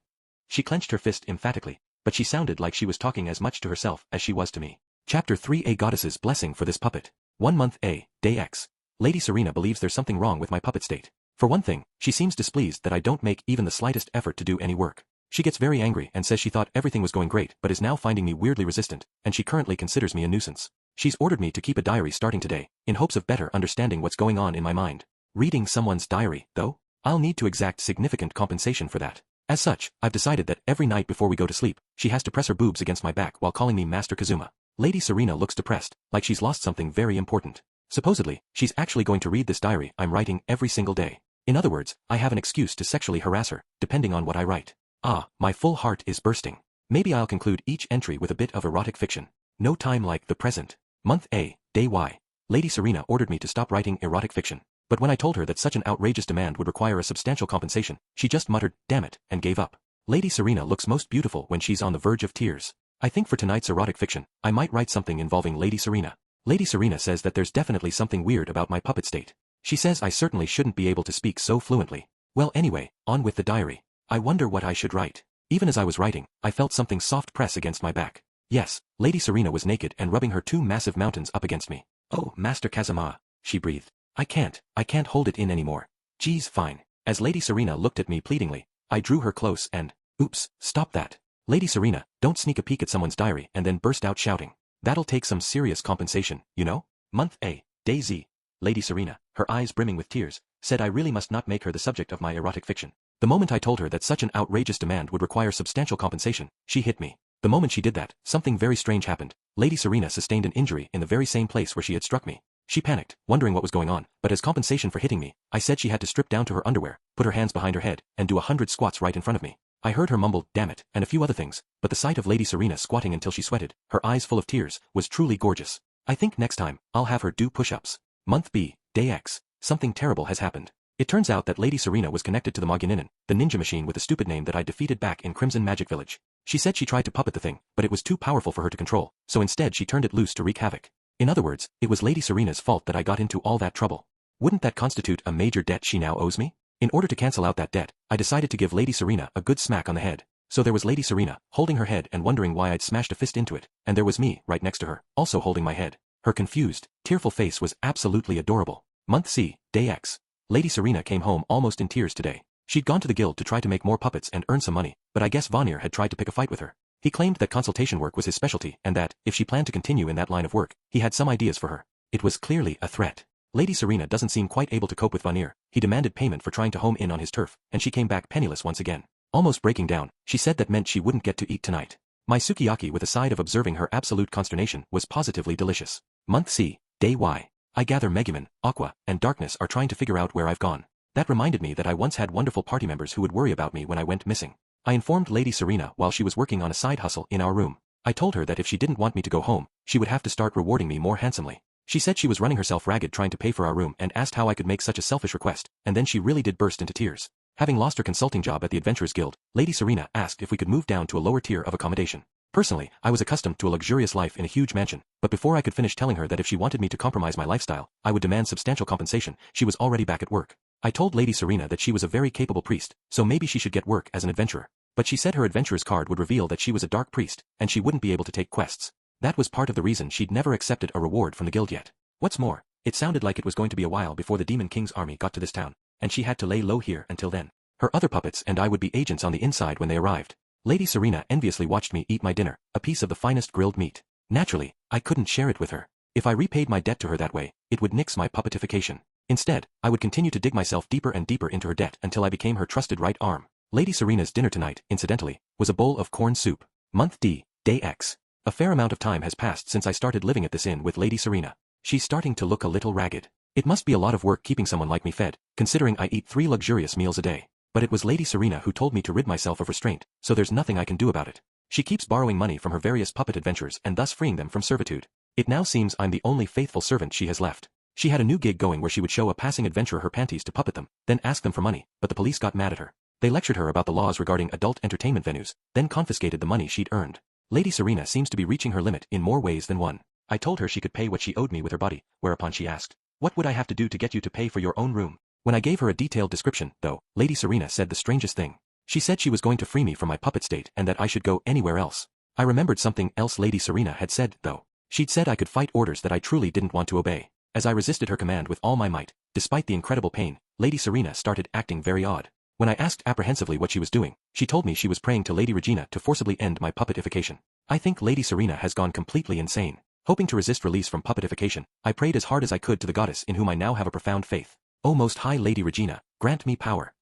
She clenched her fist emphatically, but she sounded like she was talking as much to herself as she was to me. Chapter 3: A Goddess's Blessing for This Puppet. 1 month A, Day X. Lady Serena believes there's something wrong with my puppet state. For one thing, she seems displeased that I don't make even the slightest effort to do any work. She gets very angry and says she thought everything was going great but is now finding me weirdly resistant, and she currently considers me a nuisance. She's ordered me to keep a diary starting today, in hopes of better understanding what's going on in my mind. Reading someone's diary, though? I'll need to exact significant compensation for that. As such, I've decided that every night before we go to sleep, she has to press her boobs against my back while calling me Master Kazuma. Lady Serena looks depressed, like she's lost something very important. Supposedly, she's actually going to read this diary I'm writing every single day. In other words, I have an excuse to sexually harass her, depending on what I write. Ah, my full heart is bursting. Maybe I'll conclude each entry with a bit of erotic fiction. No time like the present. Month A, Day Y. Lady Serena ordered me to stop writing erotic fiction. But when I told her that such an outrageous demand would require a substantial compensation, she just muttered, "Damn it," and gave up. Lady Serena looks most beautiful when she's on the verge of tears. I think for tonight's erotic fiction, I might write something involving Lady Serena. Lady Serena says that there's definitely something weird about my puppet state. She says I certainly shouldn't be able to speak so fluently. Well anyway, on with the diary. I wonder what I should write. Even as I was writing, I felt something soft press against my back. Yes, Lady Serena was naked and rubbing her two massive mountains up against me. "Oh, Master Kazuma," she breathed. I can't hold it in anymore. Geez, fine. As Lady Serena looked at me pleadingly, I drew her close and, oops, stop that. Lady Serena, don't sneak a peek at someone's diary and then burst out shouting. That'll take some serious compensation, you know? Month A, Day Z. Lady Serena, her eyes brimming with tears, said I really must not make her the subject of my erotic fiction. The moment I told her that such an outrageous demand would require substantial compensation, she hit me. The moment she did that, something very strange happened. Lady Serena sustained an injury in the very same place where she had struck me. She panicked, wondering what was going on, but as compensation for hitting me, I said she had to strip down to her underwear, put her hands behind her head, and do 100 squats right in front of me. I heard her mumble, "Damn it," and a few other things, but the sight of Lady Serena squatting until she sweated, her eyes full of tears, was truly gorgeous. I think next time, I'll have her do push-ups. Month B, Day X. Something terrible has happened. It turns out that Lady Serena was connected to the Magyaninen, the ninja machine with a stupid name that I defeated back in Crimson Magic Village. She said she tried to puppet the thing, but it was too powerful for her to control, so instead she turned it loose to wreak havoc. In other words, it was Lady Serena's fault that I got into all that trouble. Wouldn't that constitute a major debt she now owes me? In order to cancel out that debt, I decided to give Lady Serena a good smack on the head. So there was Lady Serena, holding her head and wondering why I'd smashed a fist into it, and there was me, right next to her, also holding my head. Her confused, tearful face was absolutely adorable. Month C, Day X. Lady Serena came home almost in tears today. She'd gone to the guild to try to make more puppets and earn some money, but I guess Vanir had tried to pick a fight with her. He claimed that consultation work was his specialty and that, if she planned to continue in that line of work, he had some ideas for her. It was clearly a threat. Lady Serena doesn't seem quite able to cope with Vanir. He demanded payment for trying to home in on his turf, and she came back penniless once again. Almost breaking down, she said that meant she wouldn't get to eat tonight. My sukiyaki with a side of observing her absolute consternation was positively delicious. Month C, Day Y. I gather Megumin, Aqua, and Darkness are trying to figure out where I've gone. That reminded me that I once had wonderful party members who would worry about me when I went missing. I informed Lady Serena while she was working on a side hustle in our room. I told her that if she didn't want me to go home, she would have to start rewarding me more handsomely. She said she was running herself ragged trying to pay for our room and asked how I could make such a selfish request, and then she really did burst into tears. Having lost her consulting job at the Adventurers Guild, Lady Serena asked if we could move down to a lower tier of accommodation. Personally, I was accustomed to a luxurious life in a huge mansion, but before I could finish telling her that if she wanted me to compromise my lifestyle, I would demand substantial compensation, she was already back at work. I told Lady Serena that she was a very capable priest, so maybe she should get work as an adventurer. But she said her adventurer's card would reveal that she was a dark priest, and she wouldn't be able to take quests. That was part of the reason she'd never accepted a reward from the guild yet. What's more, it sounded like it was going to be a while before the Demon King's army got to this town, and she had to lay low here until then. Her other puppets and I would be agents on the inside when they arrived. Lady Serena enviously watched me eat my dinner, a piece of the finest grilled meat. Naturally, I couldn't share it with her. If I repaid my debt to her that way, it would nix my puppetification. Instead, I would continue to dig myself deeper and deeper into her debt until I became her trusted right arm. Lady Serena's dinner tonight, incidentally, was a bowl of corn soup. Month D, Day X. A fair amount of time has passed since I started living at this inn with Lady Serena. She's starting to look a little ragged. It must be a lot of work keeping someone like me fed, considering I eat 3 luxurious meals a day. But it was Lady Serena who told me to rid myself of restraint, so there's nothing I can do about it. She keeps borrowing money from her various puppet adventures and thus freeing them from servitude. It now seems I'm the only faithful servant she has left. She had a new gig going where she would show a passing adventurer her panties to puppet them, then ask them for money, but the police got mad at her. They lectured her about the laws regarding adult entertainment venues, then confiscated the money she'd earned. Lady Serena seems to be reaching her limit in more ways than one. I told her she could pay what she owed me with her body, whereupon she asked, "What would I have to do to get you to pay for your own room?" When I gave her a detailed description, though, Lady Serena said the strangest thing. She said she was going to free me from my puppet state and that I should go anywhere else. I remembered something else Lady Serena had said, though. She'd said I could fight orders that I truly didn't want to obey. As I resisted her command with all my might, despite the incredible pain, Lady Serena started acting very odd. When I asked apprehensively what she was doing, she told me she was praying to Lady Regina to forcibly end my puppetification. I think Lady Serena has gone completely insane. Hoping to resist release from puppetification, I prayed as hard as I could to the goddess in whom I now have a profound faith. O most high Lady Regina, grant me power.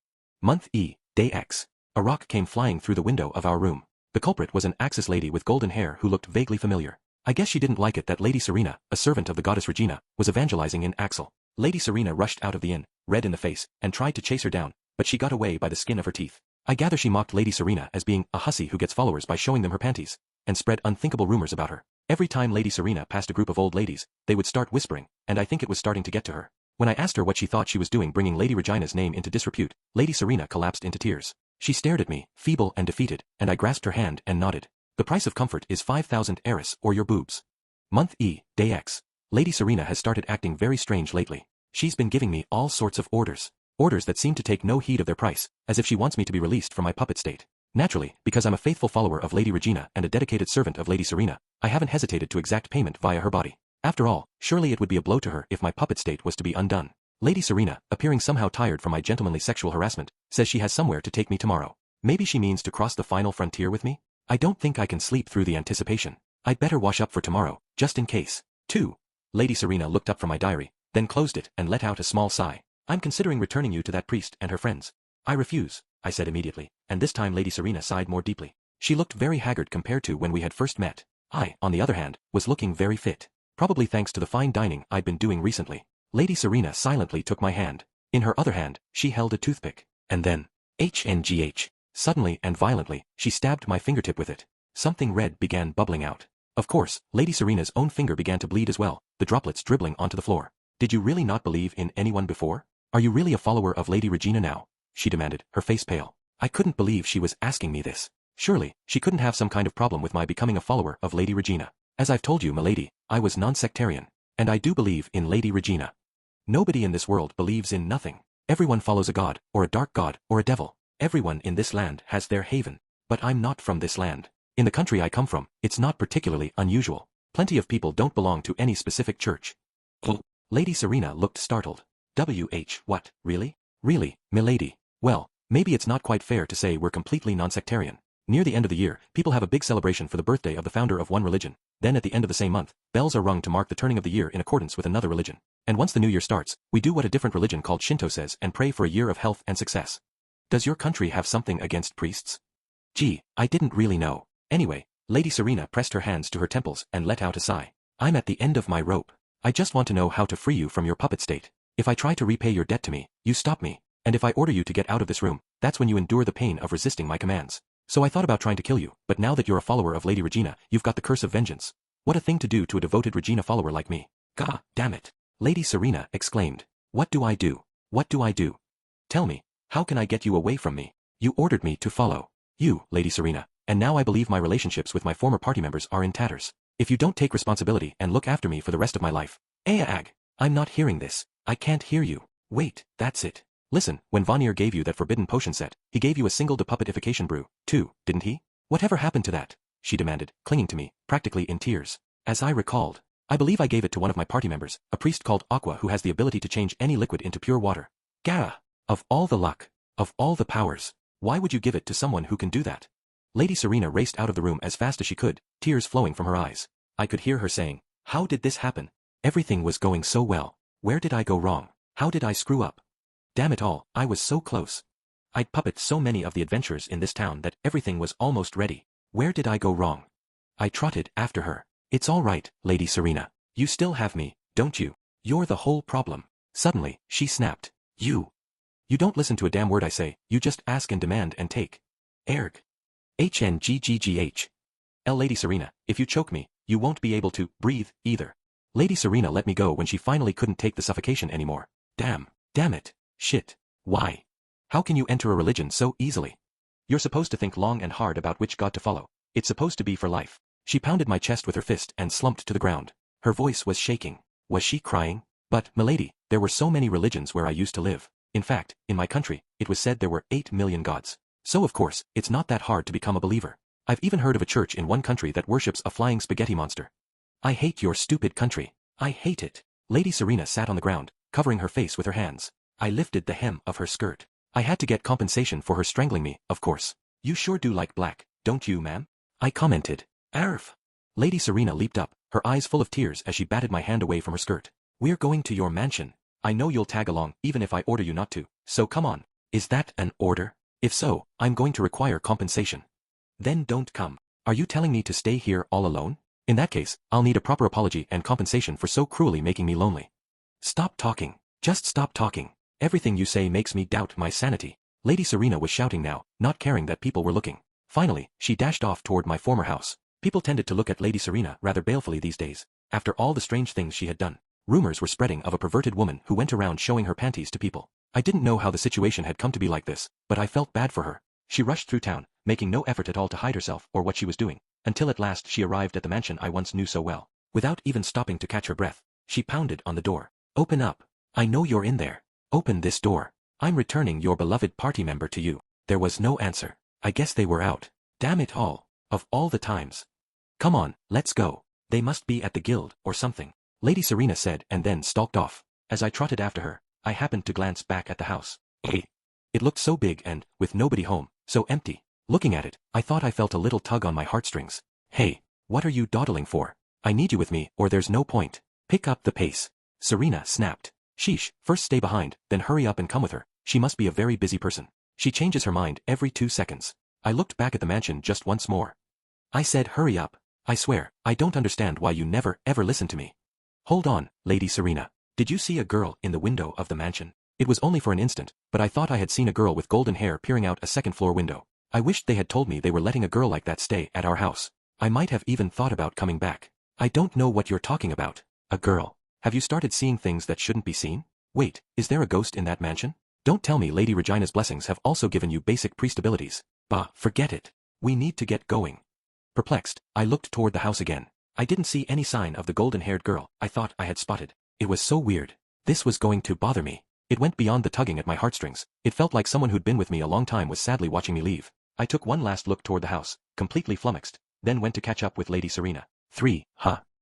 Month E, Day X. A rock came flying through the window of our room. The culprit was an Axis lady with golden hair who looked vaguely familiar. I guess she didn't like it that Lady Serena, a servant of the goddess Regina, was evangelizing in Axel. Lady Serena rushed out of the inn, red in the face, and tried to chase her down, but she got away by the skin of her teeth. I gather she mocked Lady Serena as being a hussy who gets followers by showing them her panties, and spread unthinkable rumors about her. Every time Lady Serena passed a group of old ladies, they would start whispering, and I think it was starting to get to her. When I asked her what she thought she was doing bringing Lady Regina's name into disrepute, Lady Serena collapsed into tears. She stared at me, feeble and defeated, and I grasped her hand and nodded. The price of comfort is 5,000 heiress or your boobs. Month E, Day X. Lady Serena has started acting very strange lately. She's been giving me all sorts of orders. Orders that seem to take no heed of their price, as if she wants me to be released from my puppet state. Naturally, because I'm a faithful follower of Lady Regina and a dedicated servant of Lady Serena, I haven't hesitated to exact payment via her body. After all, surely it would be a blow to her if my puppet state was to be undone. Lady Serena, appearing somehow tired from my gentlemanly sexual harassment, says she has somewhere to take me tomorrow. Maybe she means to cross the final frontier with me? I don't think I can sleep through the anticipation. I'd better wash up for tomorrow, just in case. 2. Lady Serena looked up from my diary, then closed it and let out a small sigh. I'm considering returning you to that priest and her friends. I refuse, I said immediately, and this time Lady Serena sighed more deeply. She looked very haggard compared to when we had first met. I, on the other hand, was looking very fit. Probably thanks to the fine dining I'd been doing recently. Lady Serena silently took my hand. In her other hand, she held a toothpick. And then, HNGH. Suddenly and violently, she stabbed my fingertip with it. Something red began bubbling out. Of course, Lady Serena's own finger began to bleed as well, the droplets dribbling onto the floor. Did you really not believe in anyone before? Are you really a follower of Lady Regina now? She demanded, her face pale. I couldn't believe she was asking me this. Surely, she couldn't have some kind of problem with my becoming a follower of Lady Regina. As I've told you, milady, I was non-sectarian. And I do believe in Lady Regina. Nobody in this world believes in nothing. Everyone follows a god, or a dark god, or a devil. Everyone in this land has their haven. But I'm not from this land. In the country I come from, it's not particularly unusual. Plenty of people don't belong to any specific church. Lady Serena looked startled. What, really? Really, milady? Well, maybe it's not quite fair to say we're completely non-sectarian. Near the end of the year, people have a big celebration for the birthday of the founder of one religion. Then at the end of the same month, bells are rung to mark the turning of the year in accordance with another religion. And once the new year starts, we do what a different religion called Shinto says and pray for a year of health and success. Does your country have something against priests? Gee, I didn't really know. Anyway, Lady Serena pressed her hands to her temples and let out a sigh. I'm at the end of my rope. I just want to know how to free you from your puppet state. If I try to repay your debt to me, you stop me. And if I order you to get out of this room, that's when you endure the pain of resisting my commands. So I thought about trying to kill you, but now that you're a follower of Lady Regina, you've got the curse of vengeance. What a thing to do to a devoted Regina follower like me. God damn it. Lady Serena exclaimed. What do I do? What do I do? Tell me, how can I get you away from me? You ordered me to follow you, Lady Serena, and now I believe my relationships with my former party members are in tatters. If you don't take responsibility and look after me for the rest of my life. I'm not hearing this. I can't hear you. Wait, that's it. Listen, when Vanir gave you that forbidden potion set, he gave you a single depupetification brew, too, didn't he? Whatever happened to that? She demanded, clinging to me, practically in tears. As I recalled, I believe I gave it to one of my party members, a priest called Aqua who has the ability to change any liquid into pure water. Gah! Of all the luck, of all the powers, why would you give it to someone who can do that? Lady Serena raced out of the room as fast as she could, tears flowing from her eyes. I could hear her saying, how did this happen? Everything was going so well. Where did I go wrong? How did I screw up? Damn it all, I was so close. I'd puppet so many of the adventurers in this town that everything was almost ready. Where did I go wrong? I trotted after her. It's all right, Lady Serena. You still have me, don't you? You're the whole problem. Suddenly, she snapped. You. You don't listen to a damn word I say, you just ask and demand and take. Erg. HNGGGH. Lady Serena, if you choke me, you won't be able to breathe either. Lady Serena let me go when she finally couldn't take the suffocation anymore. Damn it. Shit. Why? How can you enter a religion so easily? You're supposed to think long and hard about which god to follow. It's supposed to be for life. She pounded my chest with her fist and slumped to the ground. Her voice was shaking. Was she crying? But, milady, there were so many religions where I used to live. In fact, in my country, it was said there were 8 million gods. So of course, it's not that hard to become a believer. I've even heard of a church in one country that worships a flying spaghetti monster. I hate your stupid country. I hate it. Lady Serena sat on the ground, covering her face with her hands. I lifted the hem of her skirt. I had to get compensation for her strangling me, of course. You sure do like black, don't you, ma'am? I commented. Arf. Lady Serena leaped up, her eyes full of tears as she batted my hand away from her skirt. We're going to your mansion. I know you'll tag along even if I order you not to, so come on. Is that an order? If so, I'm going to require compensation. Then don't come. Are you telling me to stay here all alone? In that case, I'll need a proper apology and compensation for so cruelly making me lonely. Stop talking. Just stop talking. Everything you say makes me doubt my sanity. Lady Serena was shouting now, not caring that people were looking. Finally, she dashed off toward my former house. People tended to look at Lady Serena rather balefully these days. After all the strange things she had done, rumors were spreading of a perverted woman who went around showing her panties to people. I didn't know how the situation had come to be like this, but I felt bad for her. She rushed through town, making no effort at all to hide herself or what she was doing, until at last she arrived at the mansion I once knew so well. Without even stopping to catch her breath, she pounded on the door. Open up. I know you're in there. Open this door. I'm returning your beloved party member to you. There was no answer. I guess they were out. Damn it all. Of all the times. Come on, let's go. They must be at the guild or something. Lady Serena said and then stalked off. As I trotted after her, I happened to glance back at the house. It looked so big and, with nobody home, so empty. Looking at it, I thought I felt a little tug on my heartstrings. Hey, what are you dawdling for? I need you with me or there's no point. Pick up the pace. Serena snapped. Sheesh, first stay behind, then hurry up and come with her. She must be a very busy person. She changes her mind every 2 seconds. I looked back at the mansion just once more. I said hurry up. I swear, I don't understand why you never ever listen to me. Hold on, Lady Serena. Did you see a girl in the window of the mansion? It was only for an instant, but I thought I had seen a girl with golden hair peering out a second-floor window. I wished they had told me they were letting a girl like that stay at our house. I might have even thought about coming back. I don't know what you're talking about. A girl. Have you started seeing things that shouldn't be seen? Wait, is there a ghost in that mansion? Don't tell me Lady Regina's blessings have also given you basic priest abilities. Bah, forget it. We need to get going. Perplexed, I looked toward the house again. I didn't see any sign of the golden-haired girl I thought I had spotted. It was so weird. This was going to bother me. It went beyond the tugging at my heartstrings. It felt like someone who'd been with me a long time was sadly watching me leave. I took one last look toward the house, completely flummoxed, then went to catch up with Lady Serena. 3.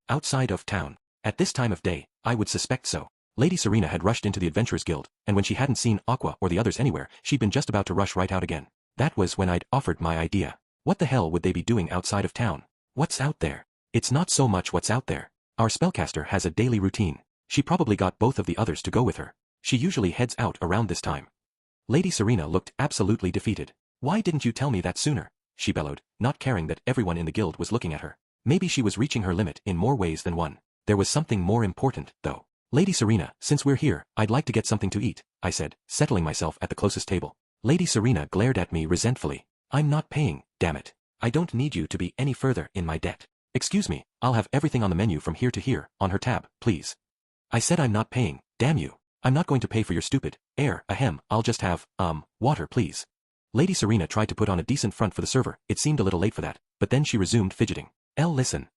Outside of town. At this time of day, I would suspect so. Lady Serena had rushed into the Adventurers Guild, and when she hadn't seen Aqua or the others anywhere, she'd been just about to rush right out again. That was when I'd offered my idea. What the hell would they be doing outside of town? What's out there? It's not so much what's out there. Our spellcaster has a daily routine. She probably got both of the others to go with her. She usually heads out around this time. Lady Serena looked absolutely defeated. Why didn't you tell me that sooner? She bellowed, not caring that everyone in the guild was looking at her. Maybe she was reaching her limit in more ways than one. There was something more important, though. Lady Serena, since we're here, I'd like to get something to eat, I said, settling myself at the closest table. Lady Serena glared at me resentfully. I'm not paying, damn it. I don't need you to be any further in my debt. Excuse me, I'll have everything on the menu from here to here, on her tab, please. I said I'm not paying, damn you. I'm not going to pay for your stupid, I'll just have, water please. Lady Serena tried to put on a decent front for the server. It seemed a little late for that, but then she resumed fidgeting. Listen.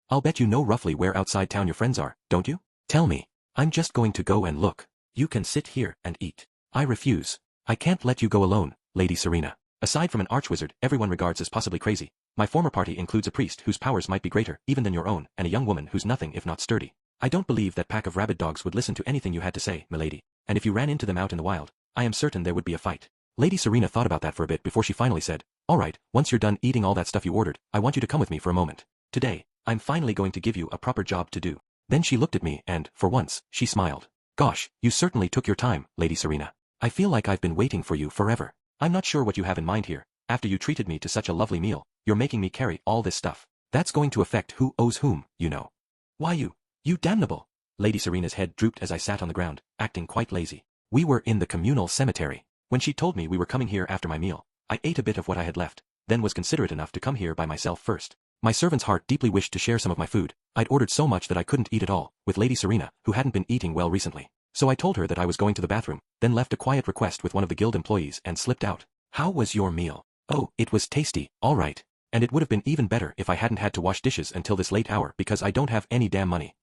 I'll bet you know roughly where outside town your friends are, don't you? Tell me. I'm just going to go and look. You can sit here and eat. I refuse. I can't let you go alone, Lady Serena. Aside from an archwizard everyone regards as possibly crazy, my former party includes a priest whose powers might be greater even than your own, and a young woman who's nothing if not sturdy. I don't believe that pack of rabid dogs would listen to anything you had to say, milady, and if you ran into them out in the wild, I am certain there would be a fight. Lady Serena thought about that for a bit before she finally said, all right, once you're done eating all that stuff you ordered, I want you to come with me for a moment. Today, I'm finally going to give you a proper job to do. Then she looked at me and, for once, she smiled. Gosh, you certainly took your time, Lady Serena. I feel like I've been waiting for you forever. I'm not sure what you have in mind here. After you treated me to such a lovely meal, you're making me carry all this stuff. That's going to affect who owes whom, you know. Why you damnable. Lady Serena's head drooped as I sat on the ground, acting quite lazy. We were in the communal cemetery. When she told me we were coming here after my meal, I ate a bit of what I had left, then was considerate enough to come here by myself first. My servant's heart deeply wished to share some of my food. I'd ordered so much that I couldn't eat it all, with Lady Serena, who hadn't been eating well recently. So I told her that I was going to the bathroom, then left a quiet request with one of the guild employees and slipped out. How was your meal? Oh, it was tasty, all right. And it would have been even better if I hadn't had to wash dishes until this late hour because I don't have any damn money.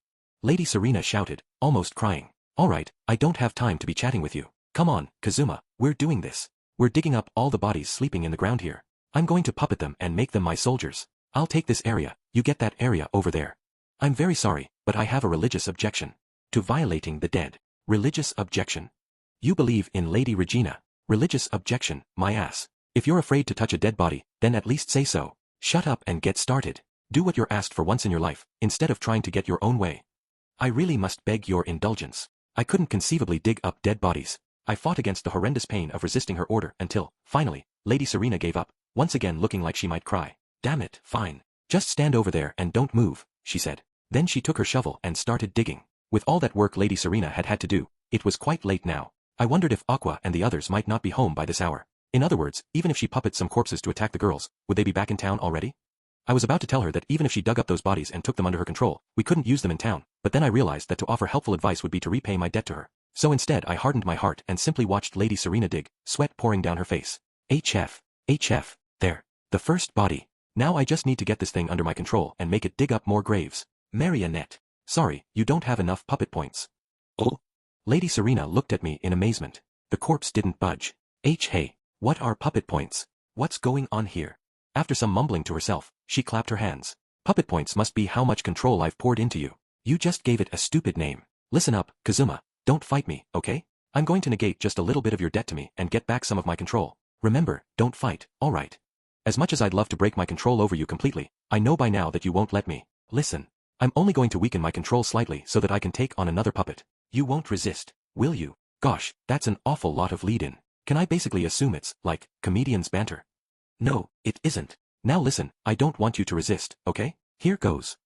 Lady Serena shouted, almost crying. All right, I don't have time to be chatting with you. Come on, Kazuma, we're doing this. We're digging up all the bodies sleeping in the ground here. I'm going to puppet them and make them my soldiers. I'll take this area, you get that area over there. I'm very sorry, but I have a religious objection. To violating the dead. Religious objection. You believe in Lady Regina. Religious objection, my ass. If you're afraid to touch a dead body, then at least say so. Shut up and get started. Do what you're asked for once in your life, instead of trying to get your own way. I really must beg your indulgence. I couldn't conceivably dig up dead bodies. I fought against the horrendous pain of resisting her order until, finally, Lady Serena gave up, once again looking like she might cry. Damn it, fine. Just stand over there and don't move, she said. Then she took her shovel and started digging. With all that work Lady Serena had to do, it was quite late now. I wondered if Aqua and the others might not be home by this hour. In other words, even if she puppets some corpses to attack the girls, would they be back in town already? I was about to tell her that even if she dug up those bodies and took them under her control, we couldn't use them in town, but then I realized that to offer helpful advice would be to repay my debt to her. So instead I hardened my heart and simply watched Lady Serena dig, sweat pouring down her face. HF, there. The first body. Now I just need to get this thing under my control and make it dig up more graves. Marionette. Sorry, you don't have enough puppet points. Oh? Lady Serena looked at me in amazement. The corpse didn't budge. Hey, what are puppet points? What's going on here? After some mumbling to herself, she clapped her hands. Puppet points must be how much control I've poured into you. You just gave it a stupid name. Listen up, Kazuma. Don't fight me, okay? I'm going to negate just a little bit of your debt to me and get back some of my control. Remember, don't fight, alright? As much as I'd love to break my control over you completely, I know by now that you won't let me. Listen. I'm only going to weaken my control slightly so that I can take on another puppet. You won't resist, will you? Gosh, that's an awful lot of lead-in. Can I basically assume it's, like, comedians banter? No, it isn't. Now listen, I don't want you to resist, okay? Here goes.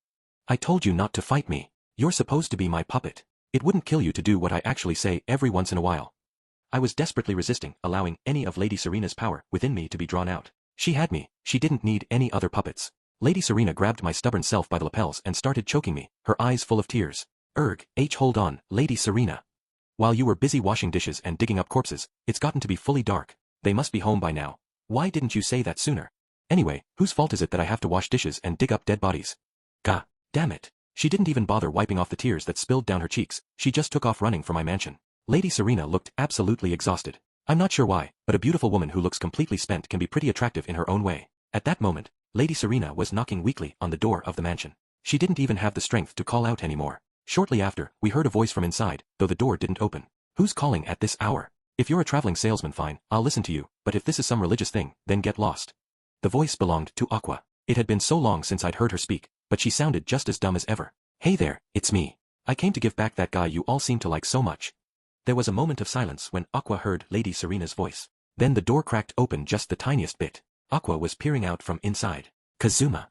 I told you not to fight me. You're supposed to be my puppet. It wouldn't kill you to do what I actually say every once in a while. I was desperately resisting allowing any of Lady Serena's power within me to be drawn out. She had me, she didn't need any other puppets. Lady Serena grabbed my stubborn self by the lapels and started choking me, her eyes full of tears. Hold on, Lady Serena. While you were busy washing dishes and digging up corpses, it's gotten to be fully dark. They must be home by now. Why didn't you say that sooner? Anyway, whose fault is it that I have to wash dishes and dig up dead bodies? Gah, damn it. She didn't even bother wiping off the tears that spilled down her cheeks, she just took off running for my mansion. Lady Serena looked absolutely exhausted. I'm not sure why, but a beautiful woman who looks completely spent can be pretty attractive in her own way. At that moment, Lady Serena was knocking weakly on the door of the mansion. She didn't even have the strength to call out anymore. Shortly after, we heard a voice from inside, though the door didn't open. Who's calling at this hour? If you're a traveling salesman, fine, I'll listen to you, but if this is some religious thing, then get lost. The voice belonged to Aqua. It had been so long since I'd heard her speak, but she sounded just as dumb as ever. Hey there, it's me. I came to give back that guy you all seem to like so much. There was a moment of silence when Aqua heard Lady Serena's voice. Then the door cracked open just the tiniest bit. Aqua was peering out from inside. Kazuma.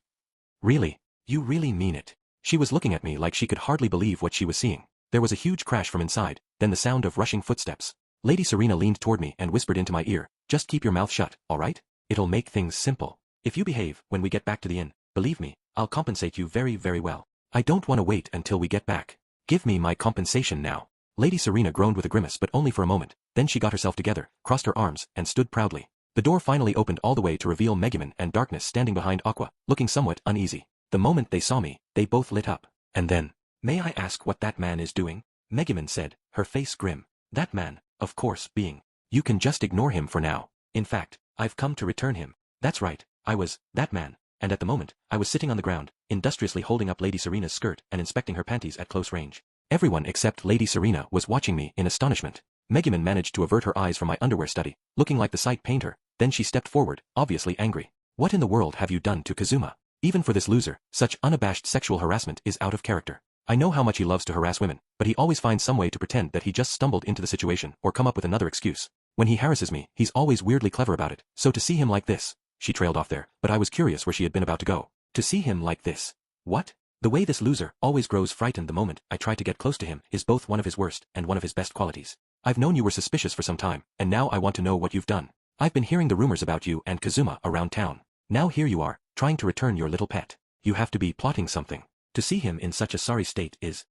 Really? You really mean it? She was looking at me like she could hardly believe what she was seeing. There was a huge crash from inside, then the sound of rushing footsteps. Lady Serena leaned toward me and whispered into my ear, just keep your mouth shut, alright? It'll make things simple. If you behave when we get back to the inn, believe me, I'll compensate you very, very well. I don't want to wait until we get back. Give me my compensation now. Lady Serena groaned with a grimace but only for a moment, then she got herself together, crossed her arms, and stood proudly. The door finally opened all the way to reveal Megumin and Darkness standing behind Aqua, looking somewhat uneasy. The moment they saw me, they both lit up. And then, may I ask what that man is doing? Megumin said, her face grim. That man, of course, being. You can just ignore him for now. In fact, I've come to return him. That's right, I was, that man. And at the moment, I was sitting on the ground, industriously holding up Lady Serena's skirt and inspecting her panties at close range. Everyone except Lady Serena was watching me in astonishment. Megumin managed to avert her eyes from my underwear study, looking like the sight pained her, then she stepped forward, obviously angry. What in the world have you done to Kazuma? Even for this loser, such unabashed sexual harassment is out of character. I know how much he loves to harass women, but he always finds some way to pretend that he just stumbled into the situation or come up with another excuse. When he harasses me, he's always weirdly clever about it, so to see him like this. She trailed off there, but I was curious where she had been about to go. To see him like this. What? The way this loser always grows frightened the moment I try to get close to him is both one of his worst and one of his best qualities. I've known you were suspicious for some time, and now I want to know what you've done. I've been hearing the rumors about you and Kazuma around town. Now here you are, trying to return your little pet. You have to be plotting something. To see him in such a sorry state is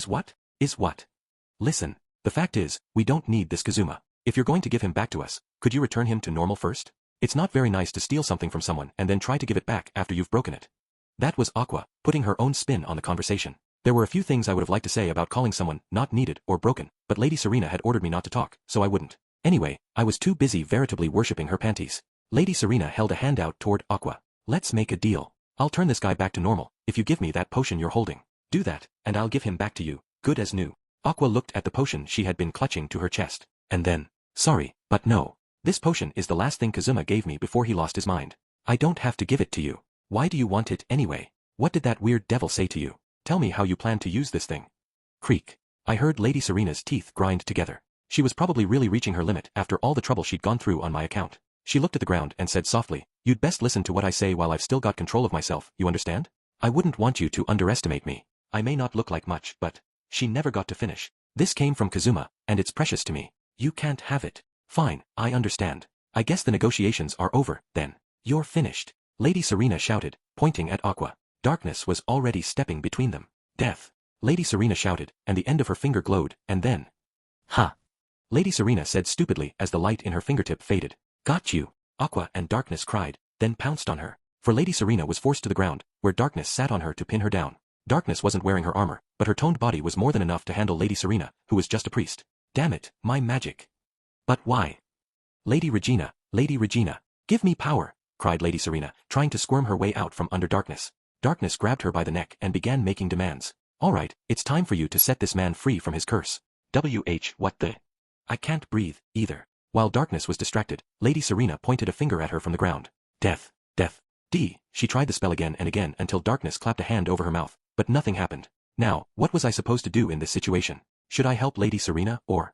what? Is what? Listen, the fact is, we don't need this Kazuma. If you're going to give him back to us, could you return him to normal first? It's not very nice to steal something from someone and then try to give it back after you've broken it. That was Aqua, putting her own spin on the conversation. There were a few things I would have liked to say about calling someone not needed or broken, but Lady Serena had ordered me not to talk, so I wouldn't. Anyway, I was too busy veritably worshipping her panties. Lady Serena held a hand out toward Aqua. Let's make a deal. I'll turn this guy back to normal, if you give me that potion you're holding. Do that, and I'll give him back to you, good as new. Aqua looked at the potion she had been clutching to her chest, and then, sorry, but no. This potion is the last thing Kazuma gave me before he lost his mind. I don't have to give it to you. Why do you want it anyway? What did that weird devil say to you? Tell me how you plan to use this thing. Creak. I heard Lady Serena's teeth grind together. She was probably really reaching her limit after all the trouble she'd gone through on my account. She looked at the ground and said softly, you'd best listen to what I say while I've still got control of myself, you understand? I wouldn't want you to underestimate me. I may not look like much, but... She never got to finish. This came from Kazuma, and it's precious to me. You can't have it. Fine, I understand. I guess the negotiations are over, then. You're finished. Lady Serena shouted, pointing at Aqua. Darkness was already stepping between them. Death. Lady Serena shouted, and the end of her finger glowed, and then... Ha! Lady Serena said stupidly as the light in her fingertip faded. Got you! Aqua and Darkness cried, then pounced on her. For Lady Serena was forced to the ground, where Darkness sat on her to pin her down. Darkness wasn't wearing her armor, but her toned body was more than enough to handle Lady Serena, who was just a priest. Damn it, my magic. But why? Lady Regina, give me power, cried Lady Serena, trying to squirm her way out from under Darkness. Darkness grabbed her by the neck and began making demands. All right, it's time for you to set this man free from his curse. What the? I can't breathe, either. While Darkness was distracted, Lady Serena pointed a finger at her from the ground. Death. She tried the spell again and again until Darkness clapped a hand over her mouth, but nothing happened. Now, what was I supposed to do in this situation? Should I help Lady Serena, or...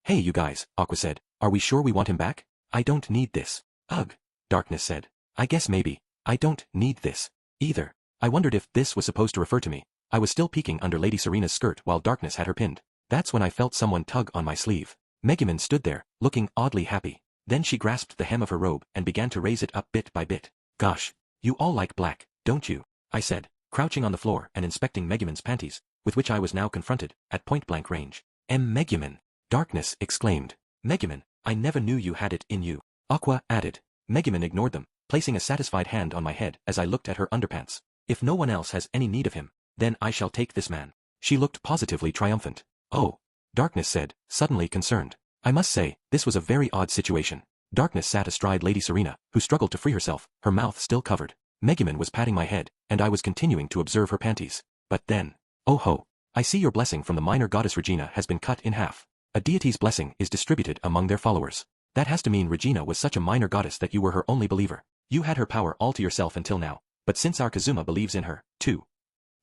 Hey you guys, Aqua said, are we sure we want him back? I don't need this. Ugh, Darkness said. I guess maybe. I don't need this. Either. I wondered if this was supposed to refer to me. I was still peeking under Lady Serena's skirt while Darkness had her pinned. That's when I felt someone tug on my sleeve. Megumin stood there, looking oddly happy. Then she grasped the hem of her robe and began to raise it up bit by bit. Gosh, you all like black, don't you? I said, crouching on the floor and inspecting Megumin's panties, with which I was now confronted, at point-blank range. Megumin! Darkness exclaimed. Megumin, I never knew you had it in you. Aqua added. Megumin ignored them, placing a satisfied hand on my head as I looked at her underpants. If no one else has any need of him, then I shall take this man. She looked positively triumphant. Oh, Darkness said, suddenly concerned. I must say, this was a very odd situation. Darkness sat astride Lady Serena, who struggled to free herself, her mouth still covered. Megumin was patting my head, and I was continuing to observe her panties. But then, oh ho, I see your blessing from the minor goddess Regina has been cut in half. A deity's blessing is distributed among their followers. That has to mean Regina was such a minor goddess that you were her only believer. You had her power all to yourself until now, but since our Kazuma believes in her, too.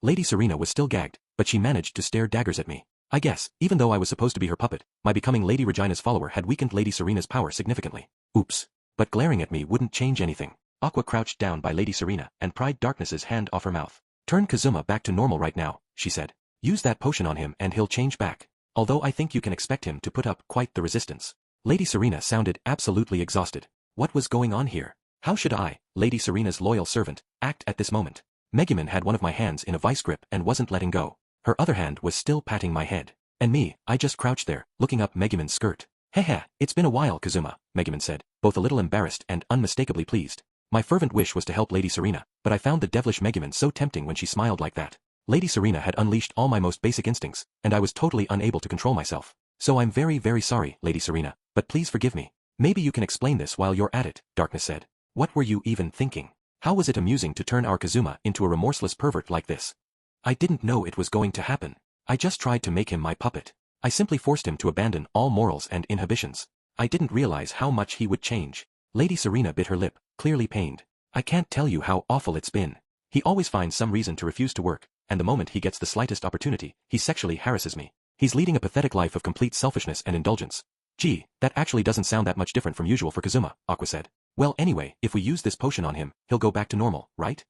Lady Serena was still gagged, but she managed to stare daggers at me. I guess, even though I was supposed to be her puppet, my becoming Lady Regina's follower had weakened Lady Serena's power significantly. Oops. But glaring at me wouldn't change anything. Aqua crouched down by Lady Serena and pried Darkness's hand off her mouth. Turn Kazuma back to normal right now, she said. Use that potion on him and he'll change back. Although I think you can expect him to put up quite the resistance. Lady Serena sounded absolutely exhausted. What was going on here? How should I, Lady Serena's loyal servant, act at this moment? Megumin had one of my hands in a vice grip and wasn't letting go. Her other hand was still patting my head. And me, I just crouched there, looking up Megumin's skirt. Hehe, it's been a while, Kazuma, Megumin said, both a little embarrassed and unmistakably pleased. My fervent wish was to help Lady Serena, but I found the devilish Megumin so tempting when she smiled like that. Lady Serena had unleashed all my most basic instincts, and I was totally unable to control myself. So I'm very, very sorry, Lady Serena, but please forgive me. Maybe you can explain this while you're at it, Darkness said. What were you even thinking? How was it amusing to turn our Kazuma into a remorseless pervert like this? I didn't know it was going to happen. I just tried to make him my puppet. I simply forced him to abandon all morals and inhibitions. I didn't realize how much he would change. Lady Serena bit her lip, clearly pained. I can't tell you how awful it's been. He always finds some reason to refuse to work, and the moment he gets the slightest opportunity, he sexually harasses me. He's leading a pathetic life of complete selfishness and indulgence. Gee, that actually doesn't sound that much different from usual for Kazuma, Aqua said. Well anyway, if we use this potion on him, he'll go back to normal, right?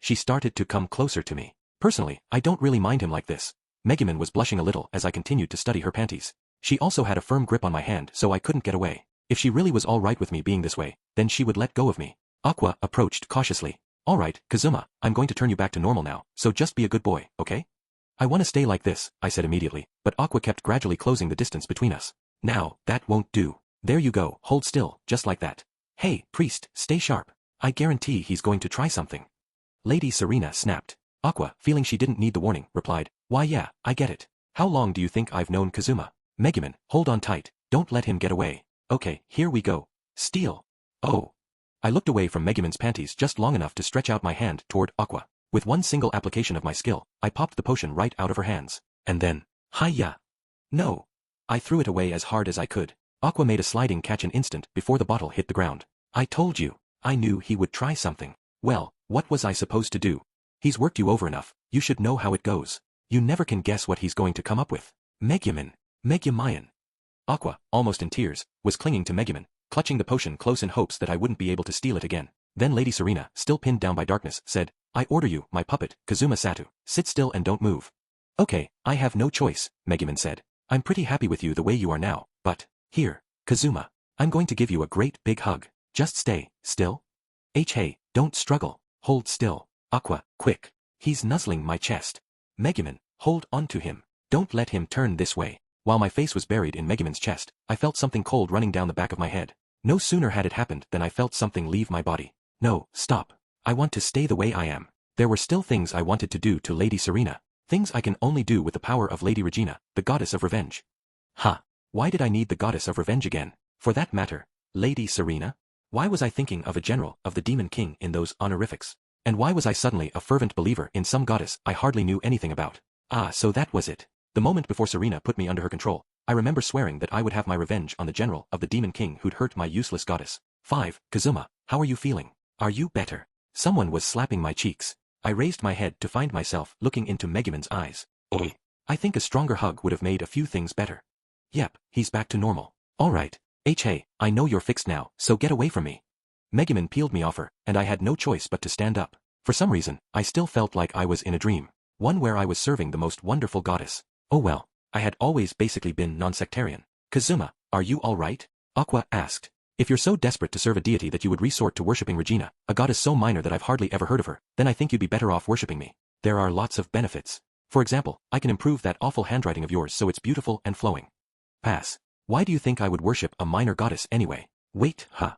She started to come closer to me. Personally, I don't really mind him like this. Megumin was blushing a little as I continued to study her panties. She also had a firm grip on my hand so I couldn't get away. If she really was all right with me being this way, then she would let go of me. Aqua approached cautiously. All right, Kazuma, I'm going to turn you back to normal now, so just be a good boy, okay? I want to stay like this, I said immediately, but Aqua kept gradually closing the distance between us. Now, that won't do. There you go, hold still, just like that. Hey, priest, stay sharp. I guarantee he's going to try something. Lady Serena snapped. Aqua, feeling she didn't need the warning, replied, why yeah, I get it. How long do you think I've known Kazuma? Megumin, hold on tight, don't let him get away. Okay, here we go. Steal. Oh. I looked away from Megumin's panties just long enough to stretch out my hand toward Aqua. With one single application of my skill, I popped the potion right out of her hands. And then, hi-ya. No. I threw it away as hard as I could. Aqua made a sliding catch an instant before the bottle hit the ground. I told you. I knew he would try something. Well, what was I supposed to do? He's worked you over enough, you should know how it goes. You never can guess what he's going to come up with. Megumin. Megumian. Aqua, almost in tears, was clinging to Megumin, clutching the potion close in hopes that I wouldn't be able to steal it again. Then Lady Serena, still pinned down by darkness, said, I order you, my puppet, Kazuma Satu, sit still and don't move. Okay, I have no choice, Megumin said. I'm pretty happy with you the way you are now, but, here, Kazuma, I'm going to give you a great big hug. Just stay, still. Hey, don't struggle, hold still. Aqua, quick. He's nuzzling my chest. Megumin, hold on to him. Don't let him turn this way. While my face was buried in Megumin's chest, I felt something cold running down the back of my head. No sooner had it happened than I felt something leave my body. No, stop. I want to stay the way I am. There were still things I wanted to do to Lady Serena. Things I can only do with the power of Lady Regina, the goddess of revenge. Ha! Why did I need the goddess of revenge again? For that matter, Lady Serena? Why was I thinking of a general of the Demon King in those honorifics? And why was I suddenly a fervent believer in some goddess I hardly knew anything about? Ah, so that was it. The moment before Serena put me under her control, I remember swearing that I would have my revenge on the general of the Demon King who'd hurt my useless goddess. 5. Kazuma, how are you feeling? Are you better? Someone was slapping my cheeks. I raised my head to find myself looking into Megumin's eyes. Oi. I think a stronger hug would have made a few things better. Yep, he's back to normal. Alright. Hey, I know you're fixed now, so get away from me. Megumin peeled me off her, and I had no choice but to stand up. For some reason, I still felt like I was in a dream. One where I was serving the most wonderful goddess. Oh well, I had always basically been non-sectarian. Kazuma, are you alright? Aqua asked. If you're so desperate to serve a deity that you would resort to worshipping Regina, a goddess so minor that I've hardly ever heard of her, then I think you'd be better off worshipping me. There are lots of benefits. For example, I can improve that awful handwriting of yours so it's beautiful and flowing. Pass. Why do you think I would worship a minor goddess anyway? Wait, huh?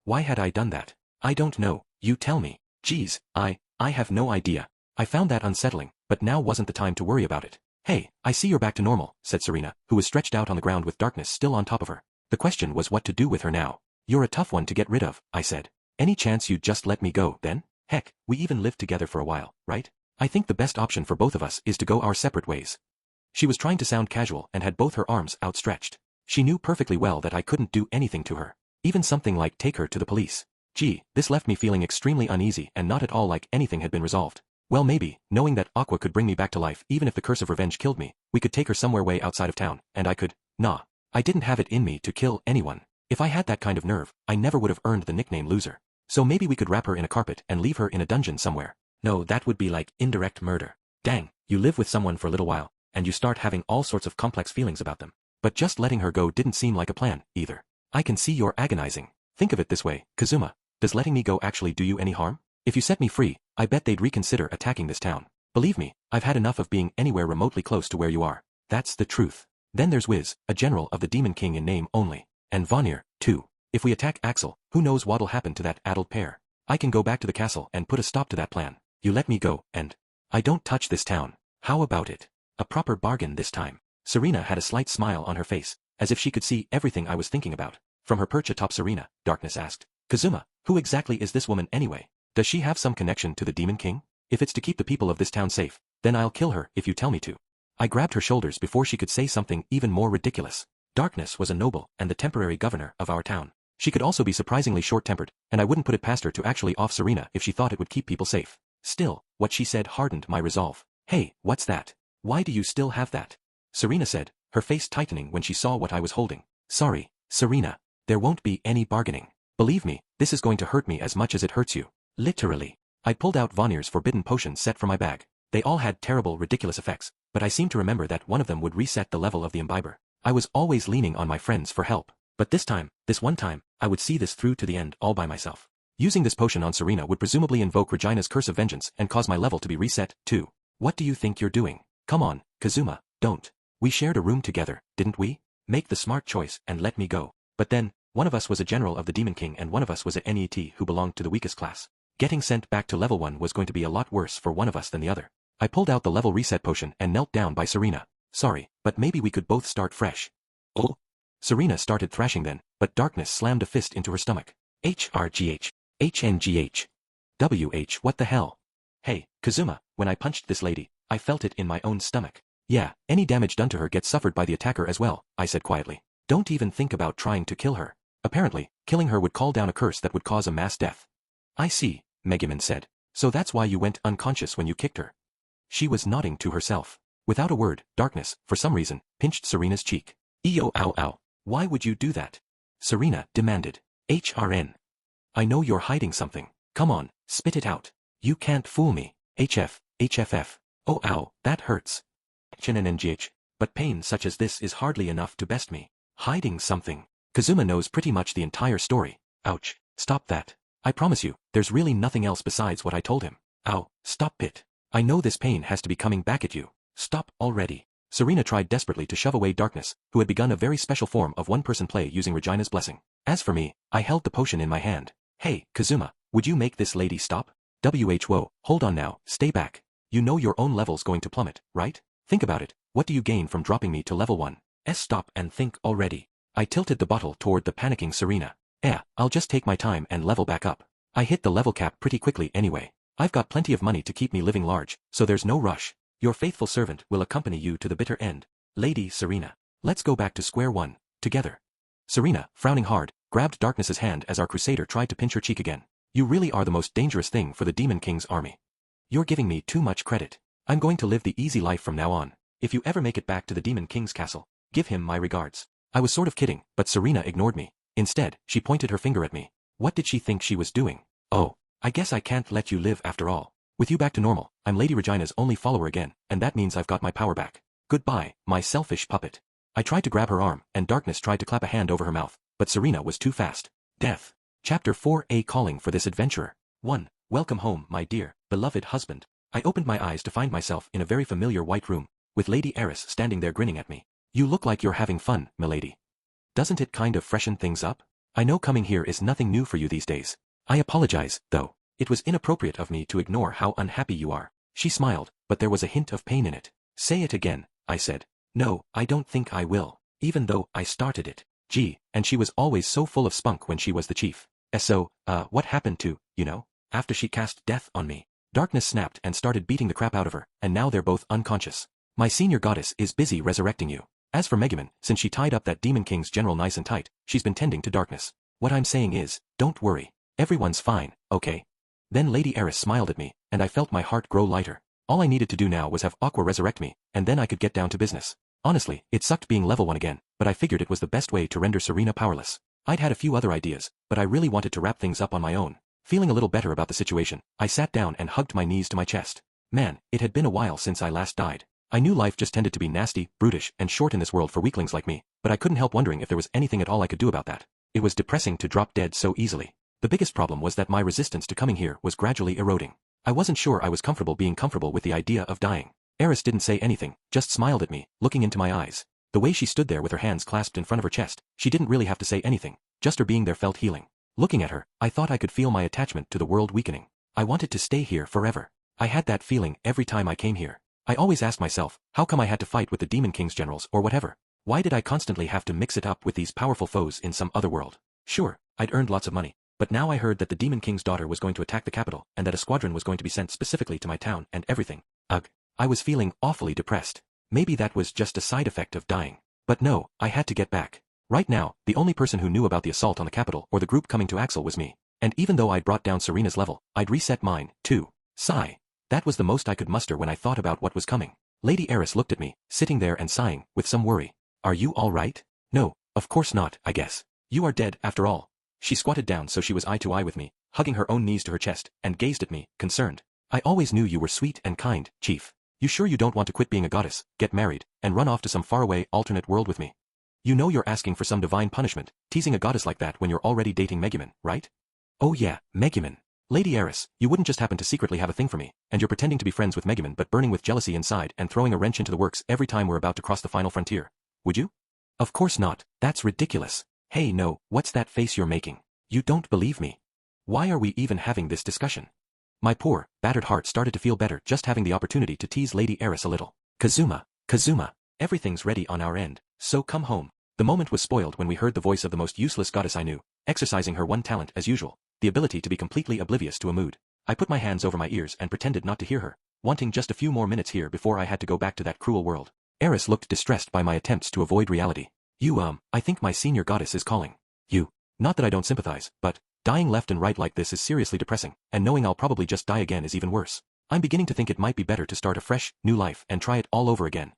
Why had I done that? I don't know, you tell me. Geez, I have no idea. I found that unsettling, but now wasn't the time to worry about it. Hey, I see you're back to normal, said Serena, who was stretched out on the ground with darkness still on top of her. The question was what to do with her now. You're a tough one to get rid of, I said. Any chance you'd just let me go, then? Heck, we even lived together for a while, right? I think the best option for both of us is to go our separate ways. She was trying to sound casual and had both her arms outstretched. She knew perfectly well that I couldn't do anything to her. Even something like take her to the police. Gee, this left me feeling extremely uneasy and not at all like anything had been resolved. Well maybe, knowing that Aqua could bring me back to life even if the curse of revenge killed me, we could take her somewhere way outside of town, and I could, nah. I didn't have it in me to kill anyone. If I had that kind of nerve, I never would have earned the nickname loser. So maybe we could wrap her in a carpet and leave her in a dungeon somewhere. No, that would be like indirect murder. Dang, you live with someone for a little while, and you start having all sorts of complex feelings about them. But just letting her go didn't seem like a plan, either. I can see you're agonizing. Think of it this way, Kazuma. Does letting me go actually do you any harm? If you set me free, I bet they'd reconsider attacking this town. Believe me, I've had enough of being anywhere remotely close to where you are. That's the truth. Then there's Wiz, a general of the Demon King in name only. And Vanir, too. If we attack Axel, who knows what'll happen to that addled pair. I can go back to the castle and put a stop to that plan. You let me go, and I don't touch this town. How about it? A proper bargain this time. Serena had a slight smile on her face, as if she could see everything I was thinking about. From her perch atop Serena, Darkness asked, Kazuma, who exactly is this woman anyway? Does she have some connection to the Demon King? If it's to keep the people of this town safe, then I'll kill her if you tell me to. I grabbed her shoulders before she could say something even more ridiculous. Darkness was a noble and the temporary governor of our town. She could also be surprisingly short-tempered, and I wouldn't put it past her to actually off Serena if she thought it would keep people safe. Still, what she said hardened my resolve. Hey, what's that? Why do you still have that? Serena said, her face tightening when she saw what I was holding. Sorry, Serena. There won't be any bargaining. Believe me, this is going to hurt me as much as it hurts you. Literally. I pulled out Vanir's forbidden potion set from my bag. They all had terrible, ridiculous effects, but I seem to remember that one of them would reset the level of the imbiber. I was always leaning on my friends for help. But this one time, I would see this through to the end all by myself. Using this potion on Serena would presumably invoke Regina's curse of vengeance and cause my level to be reset, too. What do you think you're doing? Come on, Kazuma, don't. We shared a room together, didn't we? Make the smart choice and let me go. But then, one of us was a general of the Demon King and one of us was a NET who belonged to the weakest class. Getting sent back to level 1 was going to be a lot worse for one of us than the other. I pulled out the level reset potion and knelt down by Serena. Sorry, but maybe we could both start fresh. Oh? Serena started thrashing then, but darkness slammed a fist into her stomach. HRGH. HNGH. WH, what the hell? Hey, Kazuma, when I punched this lady, I felt it in my own stomach. Yeah, any damage done to her gets suffered by the attacker as well, I said quietly. Don't even think about trying to kill her. Apparently, killing her would call down a curse that would cause a mass death. I see, Megumin said. So that's why you went unconscious when you kicked her. She was nodding to herself. Without a word, darkness, for some reason, pinched Serena's cheek. Ew, ow, ow. Why would you do that? Serena demanded. HRN. I know you're hiding something. Come on, spit it out. You can't fool me. HF, HFF. Oh ow, that hurts. HNNGH. But pain such as this is hardly enough to best me. Hiding something. Kazuma knows pretty much the entire story. Ouch, stop that. I promise you, there's really nothing else besides what I told him. Ow, stop it. I know this pain has to be coming back at you. Stop already. Serena tried desperately to shove away darkness, who had begun a very special form of one-person play using Regina's blessing. As for me, I held the potion in my hand. Hey, Kazuma, would you make this lady stop? Whoa, hold on now, stay back. You know your own level's going to plummet, right? Think about it, what do you gain from dropping me to level 1? Stop and think already. I tilted the bottle toward the panicking Serena. I'll just take my time and level back up. I hit the level cap pretty quickly anyway. I've got plenty of money to keep me living large, so there's no rush. Your faithful servant will accompany you to the bitter end. Lady Serena. Let's go back to square one, together. Serena, frowning hard, grabbed Darkness's hand as our crusader tried to pinch her cheek again. You really are the most dangerous thing for the Demon King's army. You're giving me too much credit. I'm going to live the easy life from now on. If you ever make it back to the Demon King's castle, give him my regards. I was sort of kidding, but Serena ignored me. Instead, she pointed her finger at me. What did she think she was doing? Oh, I guess I can't let you live after all. With you back to normal, I'm Lady Regina's only follower again, and that means I've got my power back. Goodbye, my selfish puppet. I tried to grab her arm, and Darkness tried to clap a hand over her mouth, but Serena was too fast. Death. Chapter 4A Calling for this Adventurer. 1. Welcome home, my dear, beloved husband. I opened my eyes to find myself in a very familiar white room, with Lady Eris standing there grinning at me. You look like you're having fun, milady. Doesn't it kind of freshen things up? I know coming here is nothing new for you these days. I apologize, though. It was inappropriate of me to ignore how unhappy you are. She smiled, but there was a hint of pain in it. Say it again, I said. No, I don't think I will, even though I started it. Gee, and she was always so full of spunk when she was the chief. So, what happened to, after she cast death on me? Darkness snapped and started beating the crap out of her, and now they're both unconscious. My senior goddess is busy resurrecting you. As for Megumin, since she tied up that Demon King's general nice and tight, she's been tending to Darkness. What I'm saying is, don't worry. Everyone's fine, okay? Then Lady Eris smiled at me, and I felt my heart grow lighter. All I needed to do now was have Aqua resurrect me, and then I could get down to business. Honestly, it sucked being level 1 again, but I figured it was the best way to render Serena powerless. I'd had a few other ideas, but I really wanted to wrap things up on my own. Feeling a little better about the situation, I sat down and hugged my knees to my chest. Man, it had been a while since I last died. I knew life just tended to be nasty, brutish, and short in this world for weaklings like me, but I couldn't help wondering if there was anything at all I could do about that. It was depressing to drop dead so easily. The biggest problem was that my resistance to coming here was gradually eroding. I wasn't sure I was comfortable being comfortable with the idea of dying. Eris didn't say anything, just smiled at me, looking into my eyes. The way she stood there with her hands clasped in front of her chest, she didn't really have to say anything, just her being there felt healing. Looking at her, I thought I could feel my attachment to the world weakening. I wanted to stay here forever. I had that feeling every time I came here. I always asked myself, how come I had to fight with the Demon King's generals or whatever? Why did I constantly have to mix it up with these powerful foes in some other world? Sure, I'd earned lots of money, but now I heard that the Demon King's daughter was going to attack the capital and that a squadron was going to be sent specifically to my town and everything. Ugh. I was feeling awfully depressed. Maybe that was just a side effect of dying. But no, I had to get back. Right now, the only person who knew about the assault on the capital or the group coming to Axel was me. And even though I'd brought down Serena's level, I'd reset mine, too. Sigh. That was the most I could muster when I thought about what was coming. Lady Eris looked at me, sitting there and sighing, with some worry. Are you all right? No, of course not, I guess. You are dead, after all. She squatted down so she was eye to eye with me, hugging her own knees to her chest, and gazed at me, concerned. I always knew you were sweet and kind, Chief. You sure you don't want to quit being a goddess, get married, and run off to some faraway alternate world with me? You know you're asking for some divine punishment, teasing a goddess like that when you're already dating Megumin, right? Oh yeah, Megumin. Lady Eris, you wouldn't just happen to secretly have a thing for me, and you're pretending to be friends with Megumin but burning with jealousy inside and throwing a wrench into the works every time we're about to cross the final frontier. Would you? Of course not, that's ridiculous. Hey no, what's that face you're making? You don't believe me. Why are we even having this discussion? My poor, battered heart started to feel better just having the opportunity to tease Lady Eris a little. Kazuma, everything's ready on our end, so come home. The moment was spoiled when we heard the voice of the most useless goddess I knew, exercising her one talent as usual, the ability to be completely oblivious to a mood. I put my hands over my ears and pretended not to hear her, wanting just a few more minutes here before I had to go back to that cruel world. Eris looked distressed by my attempts to avoid reality. I think my senior goddess is calling. You. Not that I don't sympathize, but dying left and right like this is seriously depressing, and knowing I'll probably just die again is even worse. I'm beginning to think it might be better to start a fresh, new life and try it all over again.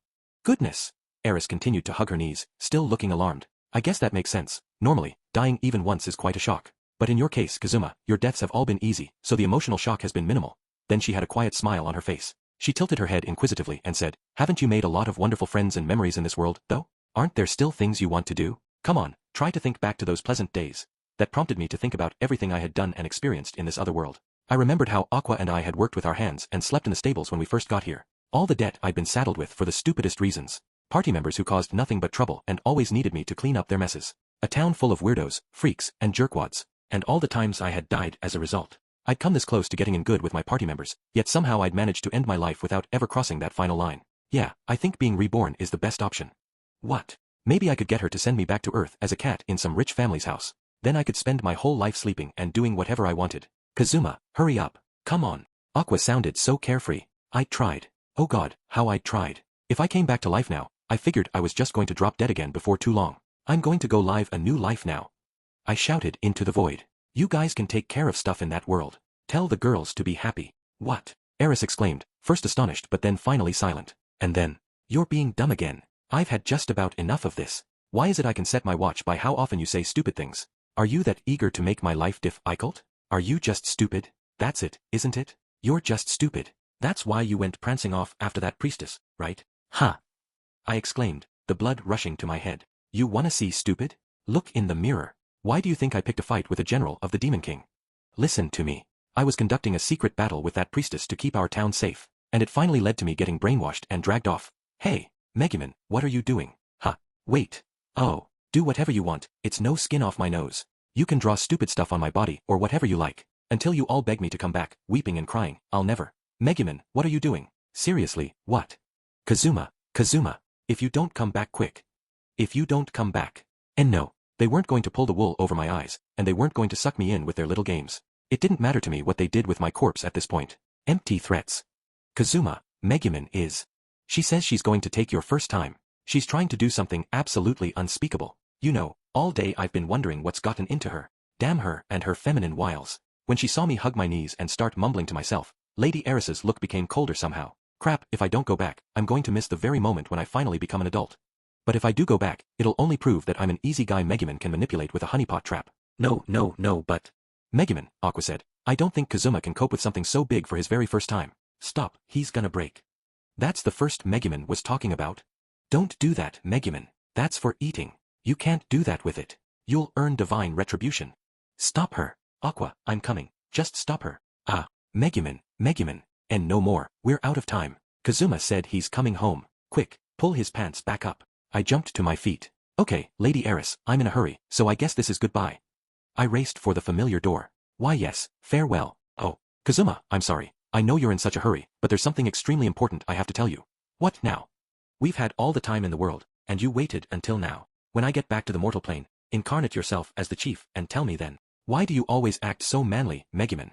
Goodness! Eris continued to hug her knees, still looking alarmed. I guess that makes sense. Normally, dying even once is quite a shock. But in your case, Kazuma, your deaths have all been easy, so the emotional shock has been minimal. Then she had a quiet smile on her face. She tilted her head inquisitively and said, haven't you made a lot of wonderful friends and memories in this world, though? Aren't there still things you want to do? Come on, try to think back to those pleasant days. That prompted me to think about everything I had done and experienced in this other world. I remembered how Aqua and I had worked with our hands and slept in the stables when we first got here. All the debt I'd been saddled with for the stupidest reasons. Party members who caused nothing but trouble and always needed me to clean up their messes. A town full of weirdos, freaks, and jerkwads. And all the times I had died as a result. I'd come this close to getting in good with my party members, yet somehow I'd managed to end my life without ever crossing that final line. Yeah, I think being reborn is the best option. What? Maybe I could get her to send me back to Earth as a cat in some rich family's house. Then I could spend my whole life sleeping and doing whatever I wanted. Kazuma, hurry up. Come on. Aqua sounded so carefree. I tried. Oh god, how I tried. If I came back to life now, I figured I was just going to drop dead again before too long. I'm going to go live a new life now. I shouted into the void. You guys can take care of stuff in that world. Tell the girls to be happy. What? Eris exclaimed, first astonished but then finally silent. And then, you're being dumb again. I've had just about enough of this. Why is it I can set my watch by how often you say stupid things? Are you that eager to make my life difficult? Are you just stupid? That's it, isn't it? You're just stupid. That's why you went prancing off after that priestess, right? Huh. I exclaimed, the blood rushing to my head. You wanna see stupid? Look in the mirror. Why do you think I picked a fight with a general of the Demon King? Listen to me. I was conducting a secret battle with that priestess to keep our town safe, and it finally led to me getting brainwashed and dragged off. Hey, Megumin, what are you doing? Huh. Wait. Oh, do whatever you want, it's no skin off my nose. You can draw stupid stuff on my body or whatever you like. Until you all beg me to come back, weeping and crying, I'll never. Megumin, what are you doing? Seriously, what? Kazuma, if you don't come back quick. If you don't come back. And no, they weren't going to pull the wool over my eyes, and they weren't going to suck me in with their little games. It didn't matter to me what they did with my corpse at this point. Empty threats. Kazuma, Megumin is. She says she's going to take your first time. She's trying to do something absolutely unspeakable. You know, all day I've been wondering what's gotten into her. Damn her and her feminine wiles. When she saw me hug my knees and start mumbling to myself, Lady Eris's look became colder somehow. Crap, if I don't go back, I'm going to miss the very moment when I finally become an adult. But if I do go back, it'll only prove that I'm an easy guy Megumin can manipulate with a honeypot trap. No, but... Megumin, Aqua said, I don't think Kazuma can cope with something so big for his very first time. Stop, he's gonna break. That's the first Megumin was talking about? Don't do that, Megumin. That's for eating. You can't do that with it. You'll earn divine retribution. Stop her. Aqua, I'm coming. Just stop her. Ah, Megumin, and no more. We're out of time. Kazuma said he's coming home. Quick, pull his pants back up. I jumped to my feet. Okay, Lady Eris, I'm in a hurry, so I guess this is goodbye. I raced for the familiar door. Why yes, farewell. Oh, Kazuma, I'm sorry. I know you're in such a hurry, but there's something extremely important I have to tell you. What now? We've had all the time in the world, and you waited until now. When I get back to the mortal plane, incarnate yourself as the chief and tell me then. Why do you always act so manly, Megumin?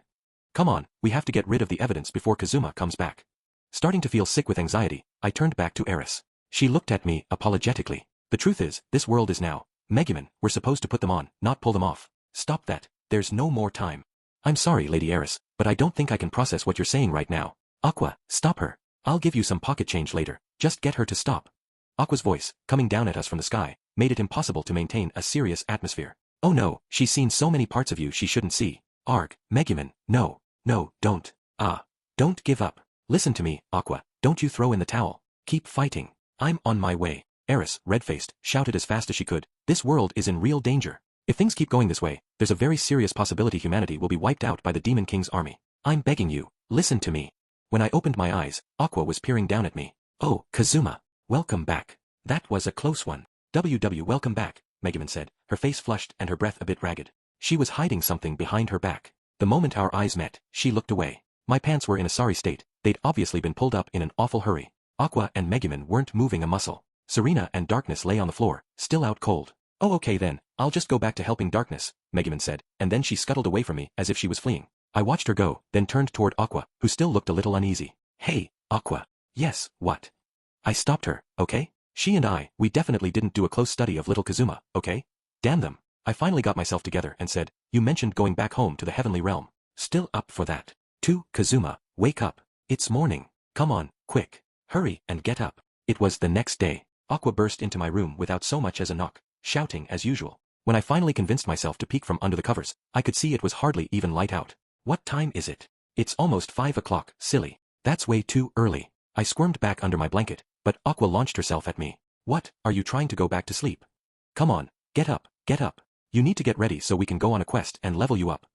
Come on, we have to get rid of the evidence before Kazuma comes back. Starting to feel sick with anxiety, I turned back to Eris. She looked at me apologetically. The truth is, this world is now. Megumin, we're supposed to put them on, not pull them off. Stop that, there's no more time. I'm sorry, Lady Eris, but I don't think I can process what you're saying right now. Aqua, stop her. I'll give you some pocket change later, just get her to stop. Aqua's voice, coming down at us from the sky, made it impossible to maintain a serious atmosphere. Oh no, she's seen so many parts of you she shouldn't see. Arg, Megumin, no, don't. Don't give up. Listen to me, Aqua, don't you throw in the towel. Keep fighting. I'm on my way. Eris, red-faced, shouted as fast as she could, "This world is in real danger. If things keep going this way, there's a very serious possibility humanity will be wiped out by the Demon King's army. I'm begging you, listen to me." When I opened my eyes, Aqua was peering down at me. "Oh, Kazuma. Welcome back. That was a close one." Welcome back," Megumin said, her face flushed and her breath a bit ragged. She was hiding something behind her back. The moment our eyes met, she looked away. My pants were in a sorry state, they'd obviously been pulled up in an awful hurry. Aqua and Megumin weren't moving a muscle. Serena and Darkness lay on the floor, still out cold. "Oh okay then, I'll just go back to helping Darkness," Megumin said, and then she scuttled away from me as if she was fleeing. I watched her go, then turned toward Aqua, who still looked a little uneasy. "Hey, Aqua." "Yes, what?" I stopped her, okay? She and we definitely didn't do a close study of little Kazuma, okay? Damn them. I finally got myself together and said, "You mentioned going back home to the heavenly realm. Still up for that?" Kazuma, wake up. It's morning. Come on, quick. Hurry and get up." It was the next day. Aqua burst into my room without so much as a knock, shouting as usual. When I finally convinced myself to peek from under the covers, I could see it was hardly even light out. "What time is it?" "It's almost 5 o'clock, silly. That's way too early." I squirmed back under my blanket, but Aqua launched herself at me. "What, are you trying to go back to sleep? Come on, get up, get up. You need to get ready so we can go on a quest and level you up."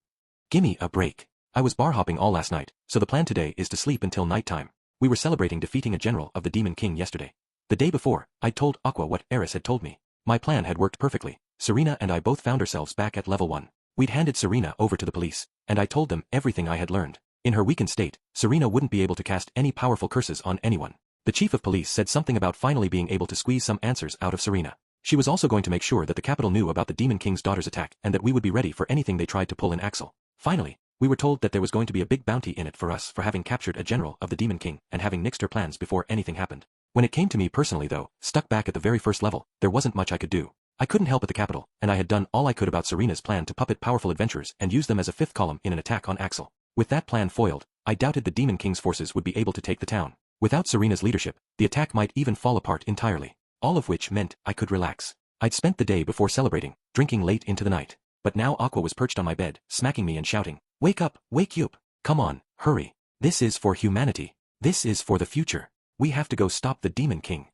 "Gimme a break. I was bar hopping all last night, so the plan today is to sleep until nighttime. We were celebrating defeating a general of the Demon King yesterday. The day before, I'd told Aqua what Eris had told me. My plan had worked perfectly. Serena and I both found ourselves back at level 1. We'd handed Serena over to the police, and I told them everything I had learned. In her weakened state, Serena wouldn't be able to cast any powerful curses on anyone. The chief of police said something about finally being able to squeeze some answers out of Serena. She was also going to make sure that the capital knew about the Demon King's daughter's attack and that we would be ready for anything they tried to pull in Axel. Finally, we were told that there was going to be a big bounty in it for us for having captured a general of the Demon King and having nixed her plans before anything happened. When it came to me personally though, stuck back at the very first level, there wasn't much I could do. I couldn't help at the capital, and I had done all I could about Serena's plan to puppet powerful adventurers and use them as a fifth column in an attack on Axel. With that plan foiled, I doubted the Demon King's forces would be able to take the town. Without Serena's leadership, the attack might even fall apart entirely. All of which meant I could relax. I'd spent the day before celebrating, drinking late into the night. But now Aqua was perched on my bed, smacking me and shouting, "Wake up, wake up! Come on, hurry. This is for humanity. This is for the future. We have to go stop the Demon King."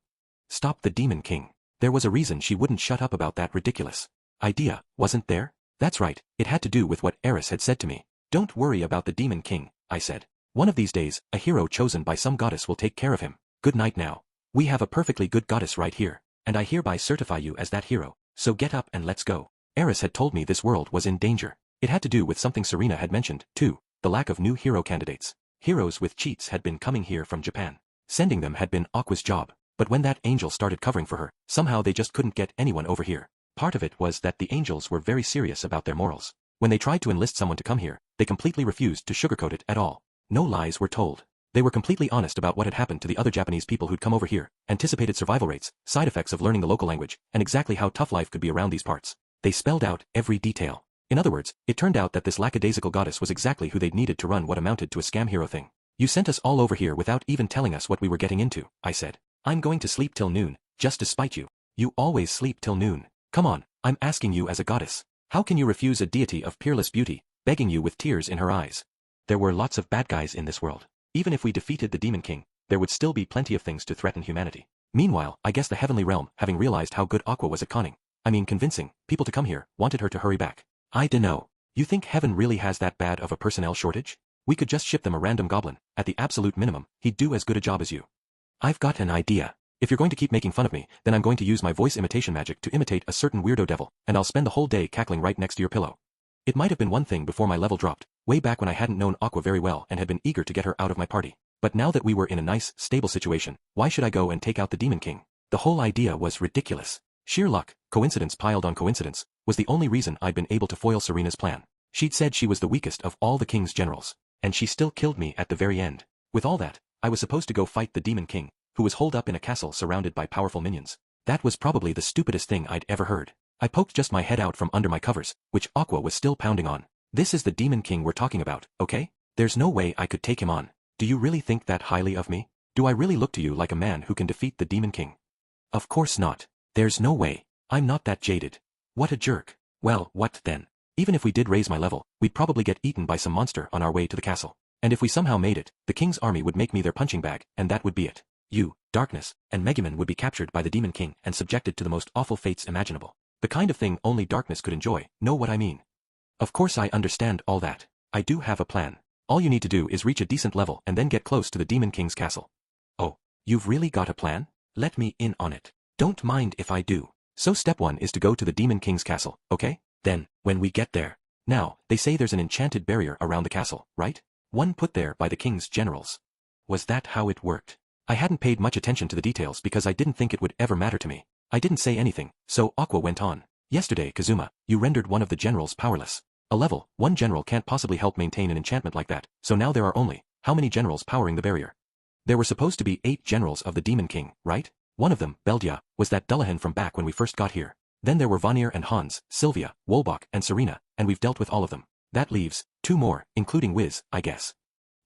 Stop the Demon King. There was a reason she wouldn't shut up about that ridiculous idea, wasn't there? That's right, it had to do with what Eris had said to me. "Don't worry about the Demon King," I said. "One of these days, a hero chosen by some goddess will take care of him. Good night now. We have a perfectly good goddess right here, and I hereby certify you as that hero, so get up and let's go." Eris had told me this world was in danger. It had to do with something Serena had mentioned, too, the lack of new hero candidates. Heroes with cheats had been coming here from Japan. Sending them had been Aqua's job, but when that angel started covering for her, somehow they just couldn't get anyone over here. Part of it was that the angels were very serious about their morals. When they tried to enlist someone to come here, they completely refused to sugarcoat it at all. No lies were told. They were completely honest about what had happened to the other Japanese people who'd come over here, anticipated survival rates, side effects of learning the local language, and exactly how tough life could be around these parts. They spelled out every detail. In other words, it turned out that this lackadaisical goddess was exactly who they'd needed to run what amounted to a scam hero thing. "You sent us all over here without even telling us what we were getting into," I said. "I'm going to sleep till noon, just to spite you. You always sleep till noon. Come on, I'm asking you as a goddess. How can you refuse a deity of peerless beauty, begging you with tears in her eyes?" There were lots of bad guys in this world. Even if we defeated the Demon King, there would still be plenty of things to threaten humanity. Meanwhile, I guess the Heavenly Realm, having realized how good Aqua was at convincing people to come here, wanted her to hurry back. I dunno. You think Heaven really has that bad of a personnel shortage? We could just ship them a random goblin. At the absolute minimum, he'd do as good a job as you. I've got an idea. If you're going to keep making fun of me, then I'm going to use my voice imitation magic to imitate a certain weirdo devil, and I'll spend the whole day cackling right next to your pillow. It might have been one thing before my level dropped, way back when I hadn't known Aqua very well and had been eager to get her out of my party. But now that we were in a nice, stable situation, why should I go and take out the Demon King? The whole idea was ridiculous. Sheer luck, coincidence piled on coincidence, was the only reason I'd been able to foil Serena's plan. She'd said she was the weakest of all the king's generals, and she still killed me at the very end. With all that, I was supposed to go fight the Demon King, who was holed up in a castle surrounded by powerful minions. That was probably the stupidest thing I'd ever heard. I poked just my head out from under my covers, which Aqua was still pounding on. This is the Demon King we're talking about, okay? There's no way I could take him on. Do you really think that highly of me? Do I really look to you like a man who can defeat the Demon King? Of course not. There's no way. I'm not that jaded. What a jerk. Well, what then? Even if we did raise my level, we'd probably get eaten by some monster on our way to the castle. And if we somehow made it, the king's army would make me their punching bag, and that would be it. You, Darkness, and Megumin would be captured by the Demon King and subjected to the most awful fates imaginable. The kind of thing only Darkness could enjoy, know what I mean? Of course I understand all that. I do have a plan. All you need to do is reach a decent level and then get close to the Demon King's castle. Oh, you've really got a plan? Let me in on it. Don't mind if I do. So step 1 is to go to the Demon King's castle, okay? Then, when we get there. Now, they say there's an enchanted barrier around the castle, right? One put there by the king's generals. Was that how it worked? I hadn't paid much attention to the details because I didn't think it would ever matter to me. I didn't say anything, so Aqua went on. Yesterday, Kazuma, you rendered one of the generals powerless. A level 1 general can't possibly help maintain an enchantment like that, so now there are only, how many generals powering the barrier? There were supposed to be 8 generals of the Demon King, right? One of them, Beldia, was that Dullahan from back when we first got here. Then there were Vanir and Hans, Sylvia, Wolbach, and Serena, and we've dealt with all of them. That leaves 2 more, including Wiz, I guess.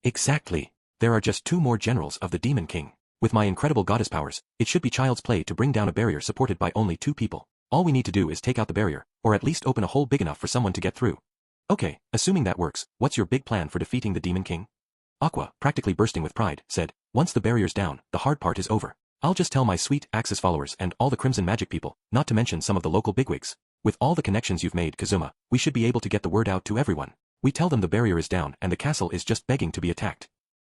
Exactly. There are just 2 more generals of the Demon King. With my incredible goddess powers, it should be child's play to bring down a barrier supported by only 2 people. All we need to do is take out the barrier, or at least open a hole big enough for someone to get through. Okay, assuming that works, what's your big plan for defeating the Demon King? Aqua, practically bursting with pride, said, once the barrier's down, the hard part is over. I'll just tell my sweet Axis followers and all the Crimson Magic people, not to mention some of the local bigwigs. With all the connections you've made, Kazuma, we should be able to get the word out to everyone. We tell them the barrier is down and the castle is just begging to be attacked.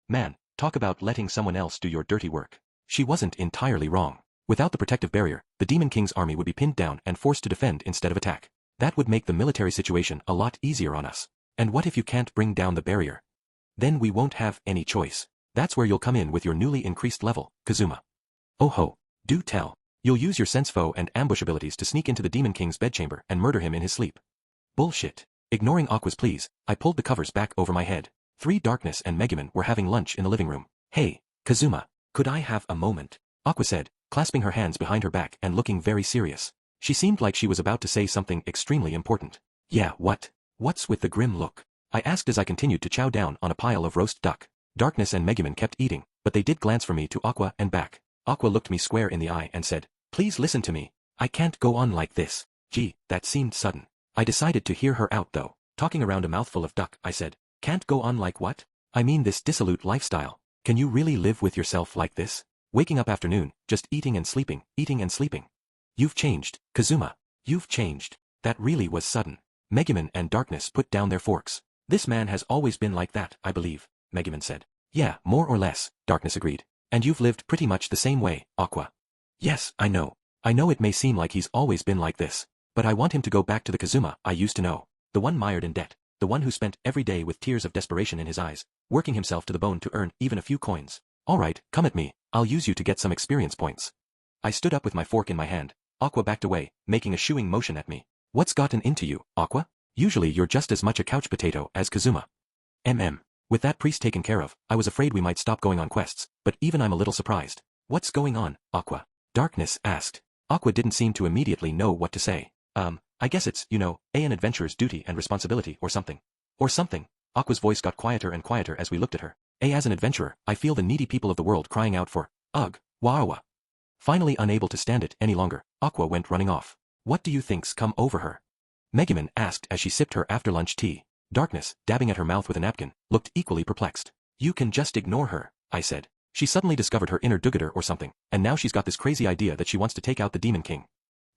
Man, talk about letting someone else do your dirty work. She wasn't entirely wrong. Without the protective barrier, the Demon King's army would be pinned down and forced to defend instead of attack. That would make the military situation a lot easier on us. And what if you can't bring down the barrier? Then we won't have any choice. That's where you'll come in with your newly increased level, Kazuma. Oh ho, do tell. You'll use your sense foe and ambush abilities to sneak into the Demon King's bedchamber and murder him in his sleep. Bullshit. Ignoring Aqua's pleas, I pulled the covers back over my head. 3 Darkness and Megumin were having lunch in the living room. Hey, Kazuma, could I have a moment? Aqua said, clasping her hands behind her back and looking very serious. She seemed like she was about to say something extremely important. Yeah, what? What's with the grim look? I asked as I continued to chow down on a pile of roast duck. Darkness and Megumin kept eating, but they did glance from me to Aqua and back. Aqua looked me square in the eye and said, please listen to me. I can't go on like this. Gee, that seemed sudden. I decided to hear her out though. Talking around a mouthful of duck, I said, can't go on like what? I mean this dissolute lifestyle. Can you really live with yourself like this? Waking up afternoon, just eating and sleeping, eating and sleeping. You've changed, Kazuma. You've changed. That really was sudden. Megumin and Darkness put down their forks. This man has always been like that, I believe, Megumin said. Yeah, more or less, Darkness agreed. And you've lived pretty much the same way, Aqua. Yes, I know. I know it may seem like he's always been like this, but I want him to go back to the Kazuma I used to know. The one mired in debt. The one who spent every day with tears of desperation in his eyes, working himself to the bone to earn even a few coins. Alright, come at me. I'll use you to get some experience points. I stood up with my fork in my hand. Aqua backed away, making a shooing motion at me. What's gotten into you, Aqua? Usually you're just as much a couch potato as Kazuma. With that priest taken care of, I was afraid we might stop going on quests, but even I'm a little surprised. What's going on, Aqua? Darkness asked. Aqua didn't seem to immediately know what to say. I guess it's, an adventurer's duty and responsibility or something. Or something. Aqua's voice got quieter and quieter as we looked at her. As an adventurer, I feel the needy people of the world crying out for, ugh, wawa. Finally unable to stand it any longer, Aqua went running off. What do you think's come over her? Megumin asked as she sipped her after-lunch tea. Darkness, dabbing at her mouth with a napkin, looked equally perplexed. You can just ignore her, I said. She suddenly discovered her inner do-gooder or something, and now she's got this crazy idea that she wants to take out the Demon King.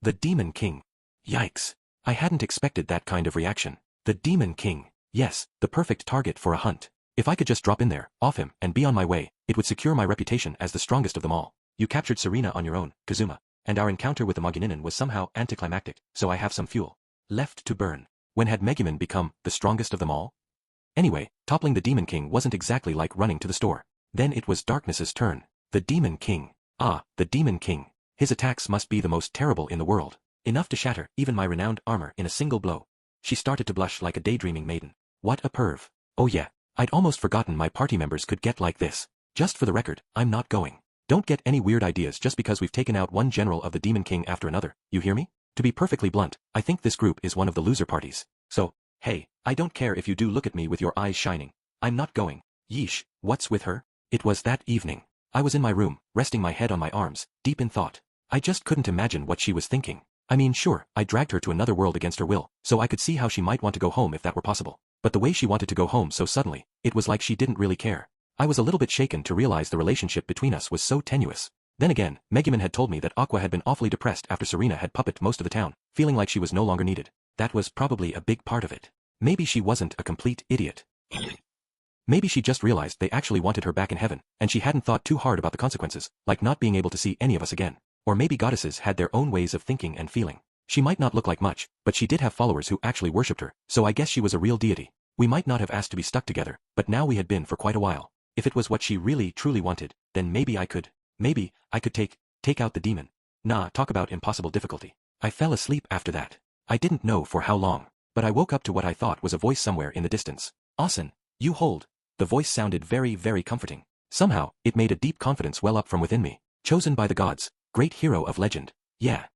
The Demon King. Yikes. I hadn't expected that kind of reaction. The Demon King. Yes, the perfect target for a hunt. If I could just drop in there, off him, and be on my way, it would secure my reputation as the strongest of them all. You captured Serena on your own, Kazuma, and our encounter with the Magininen was somehow anticlimactic, so I have some fuel left to burn. When had Megumin become the strongest of them all? Anyway, toppling the Demon King wasn't exactly like running to the store. Then it was Darkness's turn. The Demon King. Ah, the Demon King. His attacks must be the most terrible in the world. Enough to shatter even my renowned armor in a single blow. She started to blush like a daydreaming maiden. What a perv. Oh yeah, I'd almost forgotten my party members could get like this. Just for the record, I'm not going. Don't get any weird ideas just because we've taken out one general of the Demon King after another, you hear me? To be perfectly blunt, I think this group is one of the loser parties. So, hey, I don't care if you do look at me with your eyes shining. I'm not going. Yeesh, what's with her? It was that evening. I was in my room, resting my head on my arms, deep in thought. I just couldn't imagine what she was thinking. I mean sure, I dragged her to another world against her will, so I could see how she might want to go home if that were possible. But the way she wanted to go home so suddenly, it was like she didn't really care. I was a little bit shaken to realize the relationship between us was so tenuous. Then again, Megumin had told me that Aqua had been awfully depressed after Serena had puppeted most of the town, feeling like she was no longer needed. That was probably a big part of it. Maybe she wasn't a complete idiot. Maybe she just realized they actually wanted her back in heaven, and she hadn't thought too hard about the consequences, like not being able to see any of us again. Or maybe goddesses had their own ways of thinking and feeling. She might not look like much, but she did have followers who actually worshipped her, so I guess she was a real deity. We might not have asked to be stuck together, but now we had been for quite a while. If it was what she really truly wanted, then maybe I could take out the demon. Nah, talk about impossible difficulty. I fell asleep after that. I didn't know for how long, but I woke up to what I thought was a voice somewhere in the distance. Asen, you hold. The voice sounded very, very comforting. Somehow, it made a deep confidence well up from within me. Chosen by the gods, great hero of legend. Yeah,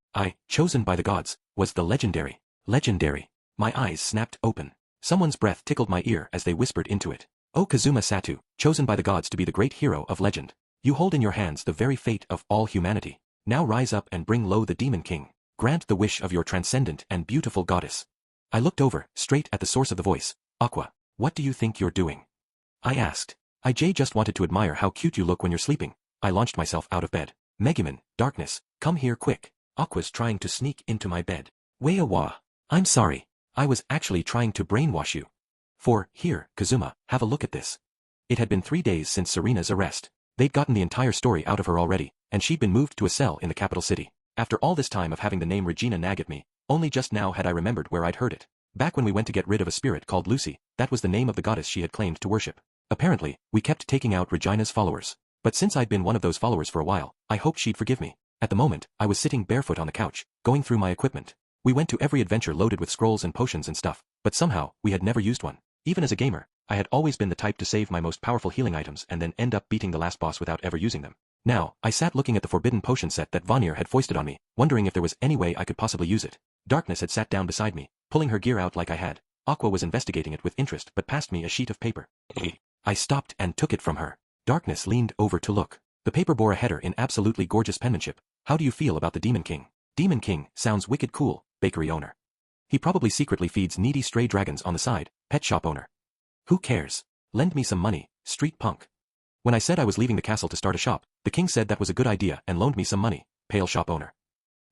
chosen by the gods, was the legendary. Legendary. My eyes snapped open. Someone's breath tickled my ear as they whispered into it. O Kazuma Satu, chosen by the gods to be the great hero of legend. You hold in your hands the very fate of all humanity. Now rise up and bring low the demon king. Grant the wish of your transcendent and beautiful goddess. I looked over, straight at the source of the voice. Aqua, what do you think you're doing? I asked. I just wanted to admire how cute you look when you're sleeping. I launched myself out of bed. Megumin, darkness, come here quick. Aqua's trying to sneak into my bed. Wah. I'm sorry. I was actually trying to brainwash you. Here, Kazuma, have a look at this. It had been 3 days since Serena's arrest. They'd gotten the entire story out of her already, and she'd been moved to a cell in the capital city. After all this time of having the name Regina nag at me, only just now had I remembered where I'd heard it. Back when we went to get rid of a spirit called Lucy, that was the name of the goddess she had claimed to worship. Apparently, we kept taking out Regina's followers. But since I'd been one of those followers for a while, I hoped she'd forgive me. At the moment, I was sitting barefoot on the couch, going through my equipment. We went to every adventure loaded with scrolls and potions and stuff, but somehow, we had never used one. Even as a gamer, I had always been the type to save my most powerful healing items and then end up beating the last boss without ever using them. Now, I sat looking at the forbidden potion set that Vanir had foisted on me, wondering if there was any way I could possibly use it. Darkness had sat down beside me, pulling her gear out like I had. Aqua was investigating it with interest but passed me a sheet of paper. I stopped and took it from her. Darkness leaned over to look. The paper bore a header in absolutely gorgeous penmanship. How do you feel about the Demon King? Demon King sounds wicked cool, bakery owner. He probably secretly feeds needy stray dragons on the side, pet shop owner. Who cares? Lend me some money, street punk. When I said I was leaving the castle to start a shop, the king said that was a good idea and loaned me some money, pale shop owner.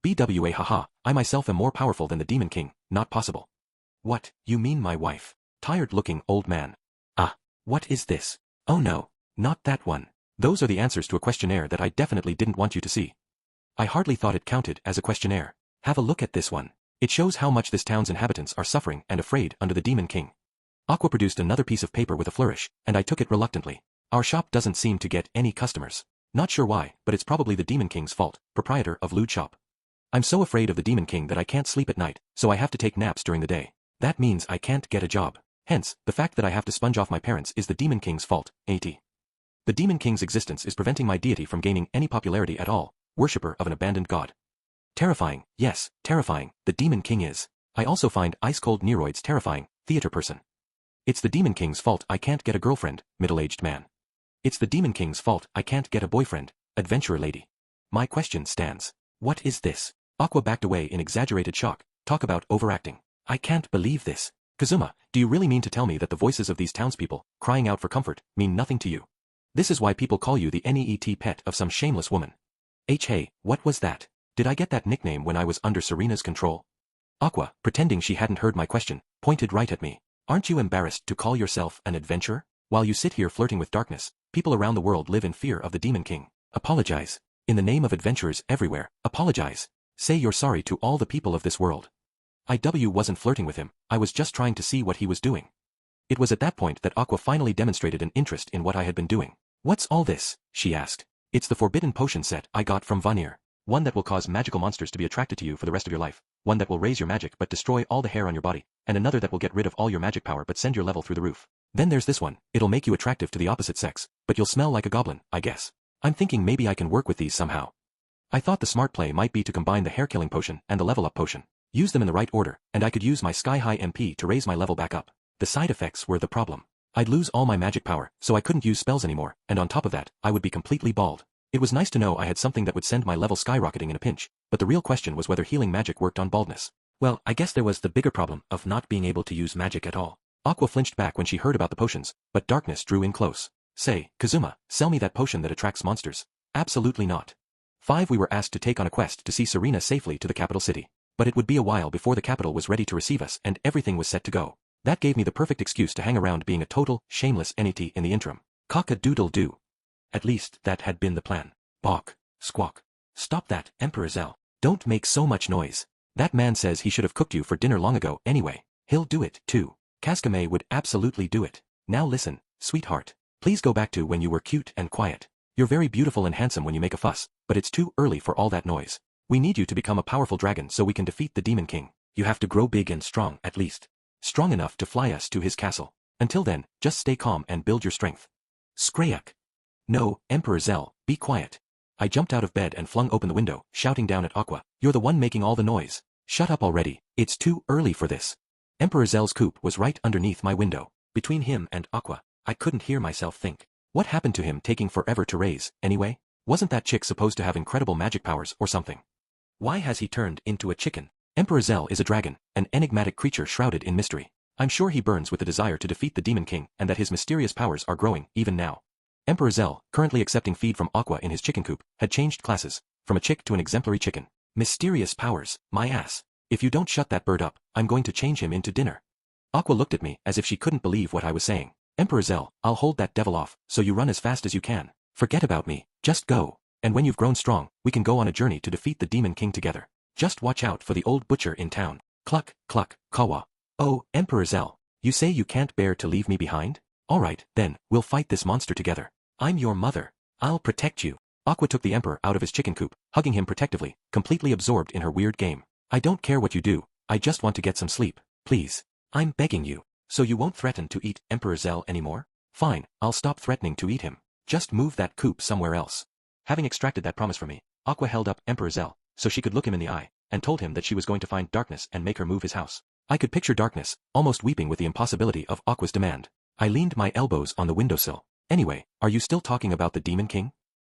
BWA haha, I myself am more powerful than the Demon King, not possible. What, you mean my wife? Tired-looking old man. Ah, what is this? Oh no, not that one. Those are the answers to a questionnaire that I definitely didn't want you to see. I hardly thought it counted as a questionnaire. Have a look at this one. It shows how much this town's inhabitants are suffering and afraid under the Demon King. Aqua produced another piece of paper with a flourish, and I took it reluctantly. Our shop doesn't seem to get any customers. Not sure why, but it's probably the Demon King's fault, proprietor of Lewd Shop. I'm so afraid of the Demon King that I can't sleep at night, so I have to take naps during the day. That means I can't get a job. Hence, the fact that I have to sponge off my parents is the Demon King's fault, A.T. The Demon King's existence is preventing my deity from gaining any popularity at all, worshipper of an abandoned god. Terrifying, yes, terrifying, the Demon King is. I also find ice-cold Neroids terrifying, theater person. It's the Demon King's fault I can't get a girlfriend, middle-aged man. It's the Demon King's fault I can't get a boyfriend, adventurer lady. My question stands. What is this? Aqua backed away in exaggerated shock. Talk about overacting. I can't believe this. Kazuma, do you really mean to tell me that the voices of these townspeople, crying out for comfort, mean nothing to you? This is why people call you the NEET pet of some shameless woman. Hey, what was that? Did I get that nickname when I was under Serena's control? Aqua, pretending she hadn't heard my question, pointed right at me. Aren't you embarrassed to call yourself an adventurer? While you sit here flirting with darkness, people around the world live in fear of the Demon King. Apologize. In the name of adventurers everywhere, apologize. Say you're sorry to all the people of this world. IW wasn't flirting with him, I was just trying to see what he was doing. It was at that point that Aqua finally demonstrated an interest in what I had been doing. What's all this? She asked. It's the forbidden potion set I got from Vanir. One that will cause magical monsters to be attracted to you for the rest of your life, one that will raise your magic but destroy all the hair on your body, and another that will get rid of all your magic power but send your level through the roof. Then there's this one, it'll make you attractive to the opposite sex, but you'll smell like a goblin, I guess. I'm thinking maybe I can work with these somehow. I thought the smart play might be to combine the hair-killing potion and the level-up potion. Use them in the right order, and I could use my sky-high MP to raise my level back up. The side effects were the problem. I'd lose all my magic power, so I couldn't use spells anymore, and on top of that, I would be completely bald. It was nice to know I had something that would send my level skyrocketing in a pinch, but the real question was whether healing magic worked on baldness. Well, I guess there was the bigger problem of not being able to use magic at all. Aqua flinched back when she heard about the potions, but darkness drew in close. Say, Kazuma, sell me that potion that attracts monsters. Absolutely not. 5. We were asked to take on a quest to see Serena safely to the capital city. But it would be a while before the capital was ready to receive us and everything was set to go. That gave me the perfect excuse to hang around being a total, shameless NET in the interim. Cock-a-doodle-doo. At least, that had been the plan. Bawk. Squawk. Stop that, Emperor Zell. Don't make so much noise. That man says he should have cooked you for dinner long ago anyway. He'll do it, too. Kasuke would absolutely do it. Now listen, sweetheart. Please go back to when you were cute and quiet. You're very beautiful and handsome when you make a fuss, but it's too early for all that noise. We need you to become a powerful dragon so we can defeat the Demon King. You have to grow big and strong at least. Strong enough to fly us to his castle. Until then, just stay calm and build your strength. Skrayak. No, Emperor Zell, be quiet. I jumped out of bed and flung open the window, shouting down at Aqua. You're the one making all the noise. Shut up already, it's too early for this. Emperor Zell's coop was right underneath my window. Between him and Aqua, I couldn't hear myself think. What happened to him taking forever to raise, anyway? Wasn't that chick supposed to have incredible magic powers or something? Why has he turned into a chicken? Emperor Zell is a dragon, an enigmatic creature shrouded in mystery. I'm sure he burns with the desire to defeat the Demon King and that his mysterious powers are growing even now. Emperor Zell, currently accepting feed from Aqua in his chicken coop, had changed classes, from a chick to an exemplary chicken. Mysterious powers, my ass. If you don't shut that bird up, I'm going to change him into dinner. Aqua looked at me as if she couldn't believe what I was saying. Emperor Zell, I'll hold that devil off, so you run as fast as you can. Forget about me, just go. And when you've grown strong, we can go on a journey to defeat the Demon King together. Just watch out for the old butcher in town. Cluck, cluck, kawa. Oh, Emperor Zell, you say you can't bear to leave me behind? Alright, then, we'll fight this monster together. I'm your mother. I'll protect you. Aqua took the Emperor out of his chicken coop, hugging him protectively, completely absorbed in her weird game. I don't care what you do, I just want to get some sleep, please. I'm begging you. So you won't threaten to eat Emperor Zell anymore? Fine, I'll stop threatening to eat him. Just move that coop somewhere else. Having extracted that promise from me, Aqua held up Emperor Zell, so she could look him in the eye, and told him that she was going to find Darkness and make her move his house. I could picture Darkness, almost weeping with the impossibility of Aqua's demand. I leaned my elbows on the windowsill. Anyway, are you still talking about the Demon King?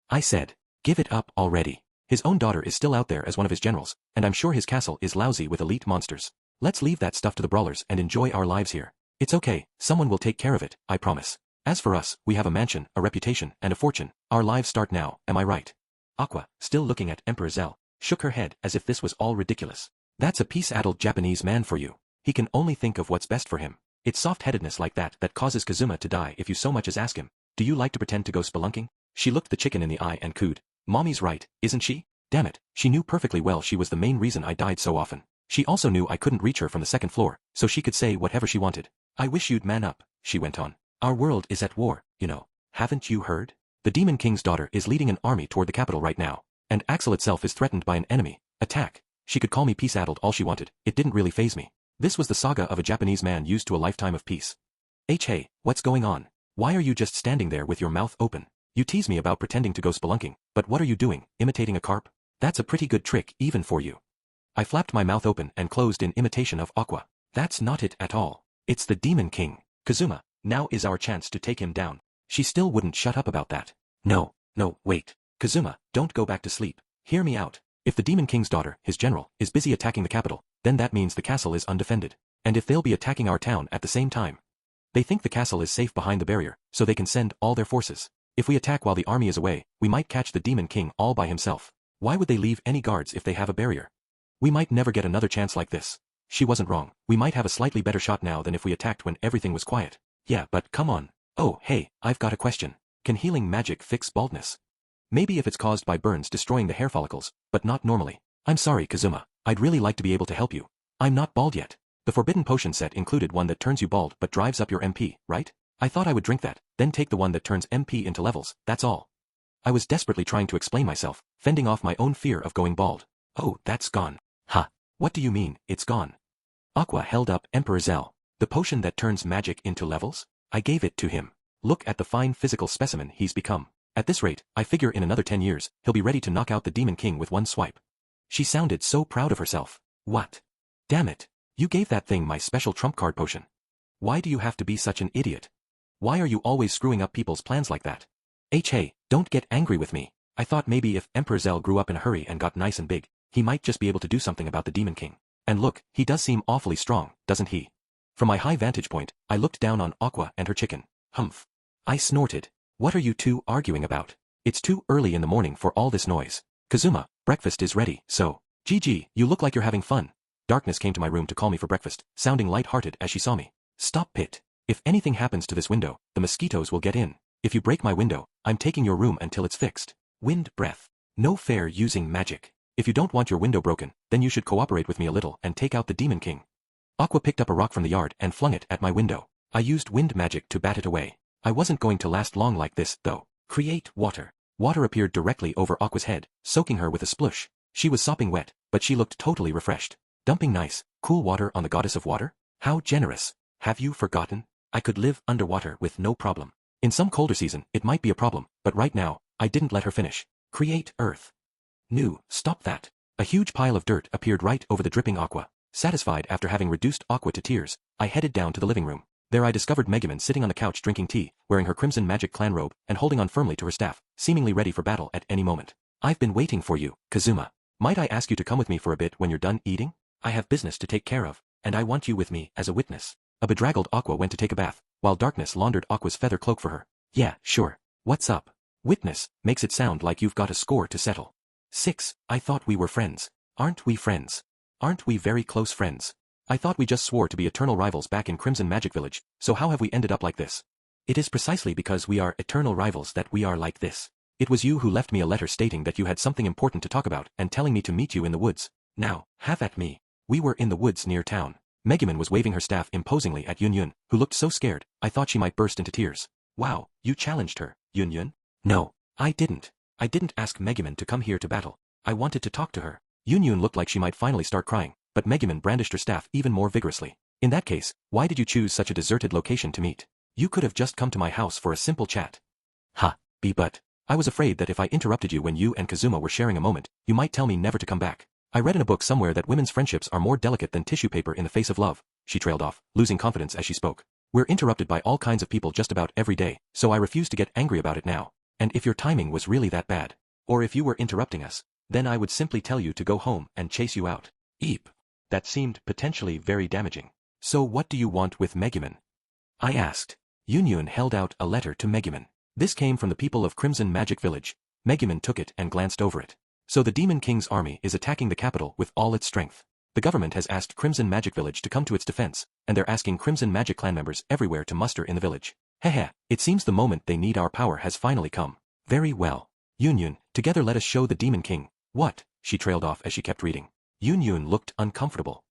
I said. Give it up already. His own daughter is still out there as one of his generals, and I'm sure his castle is lousy with elite monsters. Let's leave that stuff to the brawlers and enjoy our lives here. It's okay, someone will take care of it, I promise. As for us, we have a mansion, a reputation, and a fortune. Our lives start now, am I right? Aqua, still looking at Emperor Zell, shook her head as if this was all ridiculous. That's a peace-addled Japanese man for you. He can only think of what's best for him. It's soft-headedness like that that causes Kazuma to die if you so much as ask him, do you like to pretend to go spelunking? She looked the chicken in the eye and cooed. Mommy's right, isn't she? Damn it, she knew perfectly well she was the main reason I died so often. She also knew I couldn't reach her from the second floor, so she could say whatever she wanted. I wish you'd man up, she went on. Our world is at war, you know. Haven't you heard? The Demon King's daughter is leading an army toward the capital right now, and Axel itself is threatened by an enemy. Attack. She could call me peace-addled all she wanted, it didn't really faze me. This was the saga of a Japanese man used to a lifetime of peace. Hey, what's going on? Why are you just standing there with your mouth open? You tease me about pretending to go spelunking, but what are you doing, imitating a carp? That's a pretty good trick even for you. I flapped my mouth open and closed in imitation of Aqua. That's not it at all. It's the Demon King. Kazuma, now is our chance to take him down. She still wouldn't shut up about that. No, wait. Kazuma, don't go back to sleep. Hear me out. If the Demon King's daughter, his general, is busy attacking the capital, then that means the castle is undefended. And if they'll be attacking our town at the same time, they think the castle is safe behind the barrier, so they can send all their forces. If we attack while the army is away, we might catch the Demon King all by himself. Why would they leave any guards if they have a barrier? We might never get another chance like this. She wasn't wrong. We might have a slightly better shot now than if we attacked when everything was quiet. Yeah, but come on. Oh, hey, I've got a question. Can healing magic fix baldness? Maybe if it's caused by burns destroying the hair follicles, but not normally. I'm sorry, Kazuma. I'd really like to be able to help you. I'm not bald yet. The forbidden potion set included one that turns you bald but drives up your MP, right? I thought I would drink that, then take the one that turns MP into levels, that's all. I was desperately trying to explain myself, fending off my own fear of going bald. Oh, that's gone. Ha. What do you mean, it's gone? Aqua held up Emperor Zell. The potion that turns magic into levels? I gave it to him. Look at the fine physical specimen he's become. At this rate, I figure in another 10 years, he'll be ready to knock out the Demon King with one swipe. She sounded so proud of herself. What? Damn it. You gave that thing my special trump card potion. Why do you have to be such an idiot? Why are you always screwing up people's plans like that? Hey, don't get angry with me. I thought maybe if Emperor Zell grew up in a hurry and got nice and big, he might just be able to do something about the Demon King. And look, he does seem awfully strong, doesn't he? From my high vantage point, I looked down on Aqua and her chicken. Humph. I snorted. What are you two arguing about? It's too early in the morning for all this noise. Kazuma, breakfast is ready, so. Gigi, you look like you're having fun. Darkness came to my room to call me for breakfast, sounding light-hearted as she saw me. Stop, Pit. If anything happens to this window, the mosquitoes will get in. If you break my window, I'm taking your room until it's fixed. Wind breath. No fair using magic. If you don't want your window broken, then you should cooperate with me a little and take out the Demon King. Aqua picked up a rock from the yard and flung it at my window. I used wind magic to bat it away. I wasn't going to last long like this, though. Create water. Water appeared directly over Aqua's head, soaking her with a splush. She was sopping wet, but she looked totally refreshed. Dumping nice, cool water on the goddess of water? How generous. Have you forgotten? I could live underwater with no problem. In some colder season, it might be a problem, but right now, I didn't let her finish. Create earth. No, stop that. A huge pile of dirt appeared right over the dripping Aqua. Satisfied after having reduced Aqua to tears, I headed down to the living room. There I discovered Megumin sitting on the couch drinking tea, wearing her crimson magic clan robe, and holding on firmly to her staff, seemingly ready for battle at any moment. I've been waiting for you, Kazuma. Might I ask you to come with me for a bit when you're done eating? I have business to take care of, and I want you with me as a witness. A bedraggled Aqua went to take a bath, while Darkness laundered Aqua's feather cloak for her. Yeah, sure. What's up? Witness, makes it sound like you've got a score to settle. 6, I thought we were friends. Aren't we friends? Aren't we very close friends? I thought we just swore to be eternal rivals back in Crimson Magic Village, so how have we ended up like this? It is precisely because we are eternal rivals that we are like this. It was you who left me a letter stating that you had something important to talk about and telling me to meet you in the woods. Now, have at me. We were in the woods near town. Megumin was waving her staff imposingly at Yun Yun, who looked so scared, I thought she might burst into tears. Wow, you challenged her, Yun Yun? No, I didn't. I didn't ask Megumin to come here to battle. I wanted to talk to her. Yun Yun looked like she might finally start crying, but Megumin brandished her staff even more vigorously. In that case, why did you choose such a deserted location to meet? You could have just come to my house for a simple chat. Ha, but. I was afraid that if I interrupted you when you and Kazuma were sharing a moment, you might tell me never to come back. I read in a book somewhere that women's friendships are more delicate than tissue paper in the face of love. She trailed off, losing confidence as she spoke. We're interrupted by all kinds of people just about every day, so I refuse to get angry about it now. And if your timing was really that bad, or if you were interrupting us, then I would simply tell you to go home and chase you out. Eep. That seemed potentially very damaging. So what do you want with Megumin? I asked. Yun Yun held out a letter to Megumin. This came from the people of Crimson Magic Village. Megumin took it and glanced over it. So the Demon King's army is attacking the capital with all its strength. The government has asked Crimson Magic Village to come to its defense, and they're asking Crimson Magic clan members everywhere to muster in the village. Hehe, it seems the moment they need our power has finally come. Very well. Yun Yun, together let us show the Demon King. What? She trailed off as she kept reading. Yun Yun looked uncomfortable.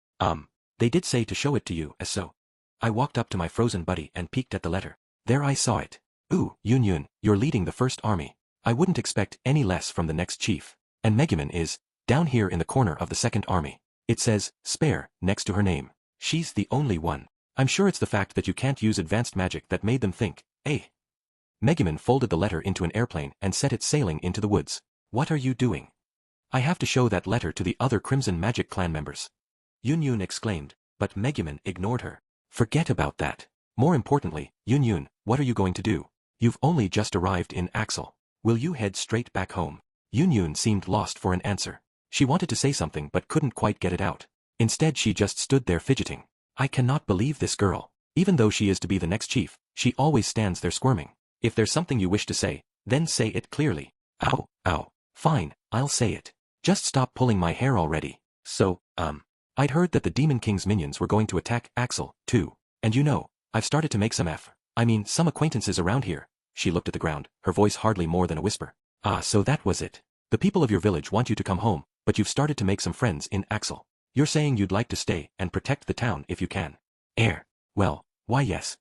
They did say to show it to you as so. I walked up to my frozen buddy and peeked at the letter. There I saw it. Ooh, Yun Yun, you're leading the first army. I wouldn't expect any less from the next chief. And Megumin is, down here in the corner of the second army. It says, spare, next to her name. She's the only one. I'm sure it's the fact that you can't use advanced magic that made them think, eh? Megumin folded the letter into an airplane and set it sailing into the woods. What are you doing? I have to show that letter to the other Crimson Magic clan members. Yun Yun exclaimed, but Megumin ignored her. Forget about that. More importantly, Yun Yun, what are you going to do? You've only just arrived in Axel. Will you head straight back home? Yun Yun seemed lost for an answer. She wanted to say something but couldn't quite get it out. Instead she just stood there fidgeting. I cannot believe this girl. Even though she is to be the next chief, she always stands there squirming. If there's something you wish to say, then say it clearly. Ow, ow. Fine, I'll say it. Just stop pulling my hair already. So, I'd heard that the Demon King's minions were going to attack Axel, too. And you know, I've started to make some acquaintances around here. She looked at the ground, her voice hardly more than a whisper. Ah, so that was it. The people of your village want you to come home, but you've started to make some friends in Axel. You're saying you'd like to stay and protect the town if you can. Well, why yes.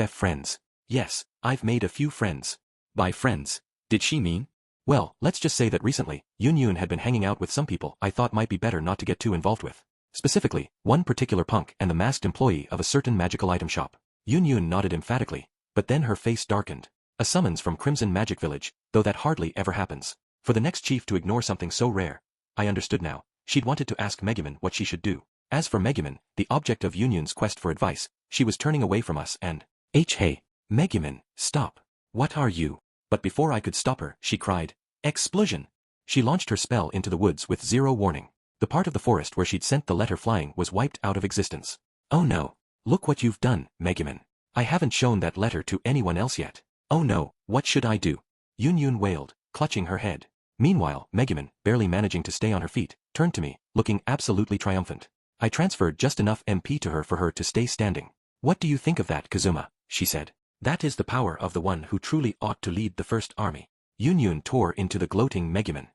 Friends. Yes, I've made a few friends. By friends, did she mean? Well, let's just say that recently, Yun Yun had been hanging out with some people I thought might be better not to get too involved with. Specifically, one particular punk and the masked employee of a certain magical item shop. Yun Yun nodded emphatically, but then her face darkened. A summons from Crimson Magic Village, though that hardly ever happens. For the next chief to ignore something so rare. I understood now. She'd wanted to ask Megumin what she should do. As for Megumin, the object of Yun Yun's quest for advice, she was turning away from us and... Hey, Megumin, stop. What are you? But before I could stop her, she cried, explosion! She launched her spell into the woods with zero warning. The part of the forest where she'd sent the letter flying was wiped out of existence. Oh no. Look what you've done, Megumin. I haven't shown that letter to anyone else yet. Oh no, what should I do? Yun wailed, clutching her head. Meanwhile, Megumin, barely managing to stay on her feet, turned to me, looking absolutely triumphant. I transferred just enough MP to her for her to stay standing. What do you think of that, Kazuma? She said. That is the power of the one who truly ought to lead the first army. Yun tore into the gloating Megumin.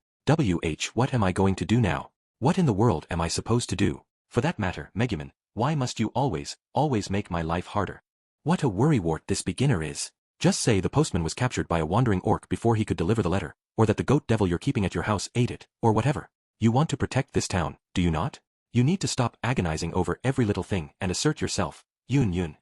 What am I going to do now? What in the world am I supposed to do? For that matter, Megumin, why must you always make my life harder? What a worrywart this beginner is. Just say the postman was captured by a wandering orc before he could deliver the letter, or that the goat devil you're keeping at your house ate it, or whatever. You want to protect this town, do you not? You need to stop agonizing over every little thing and assert yourself. Yun.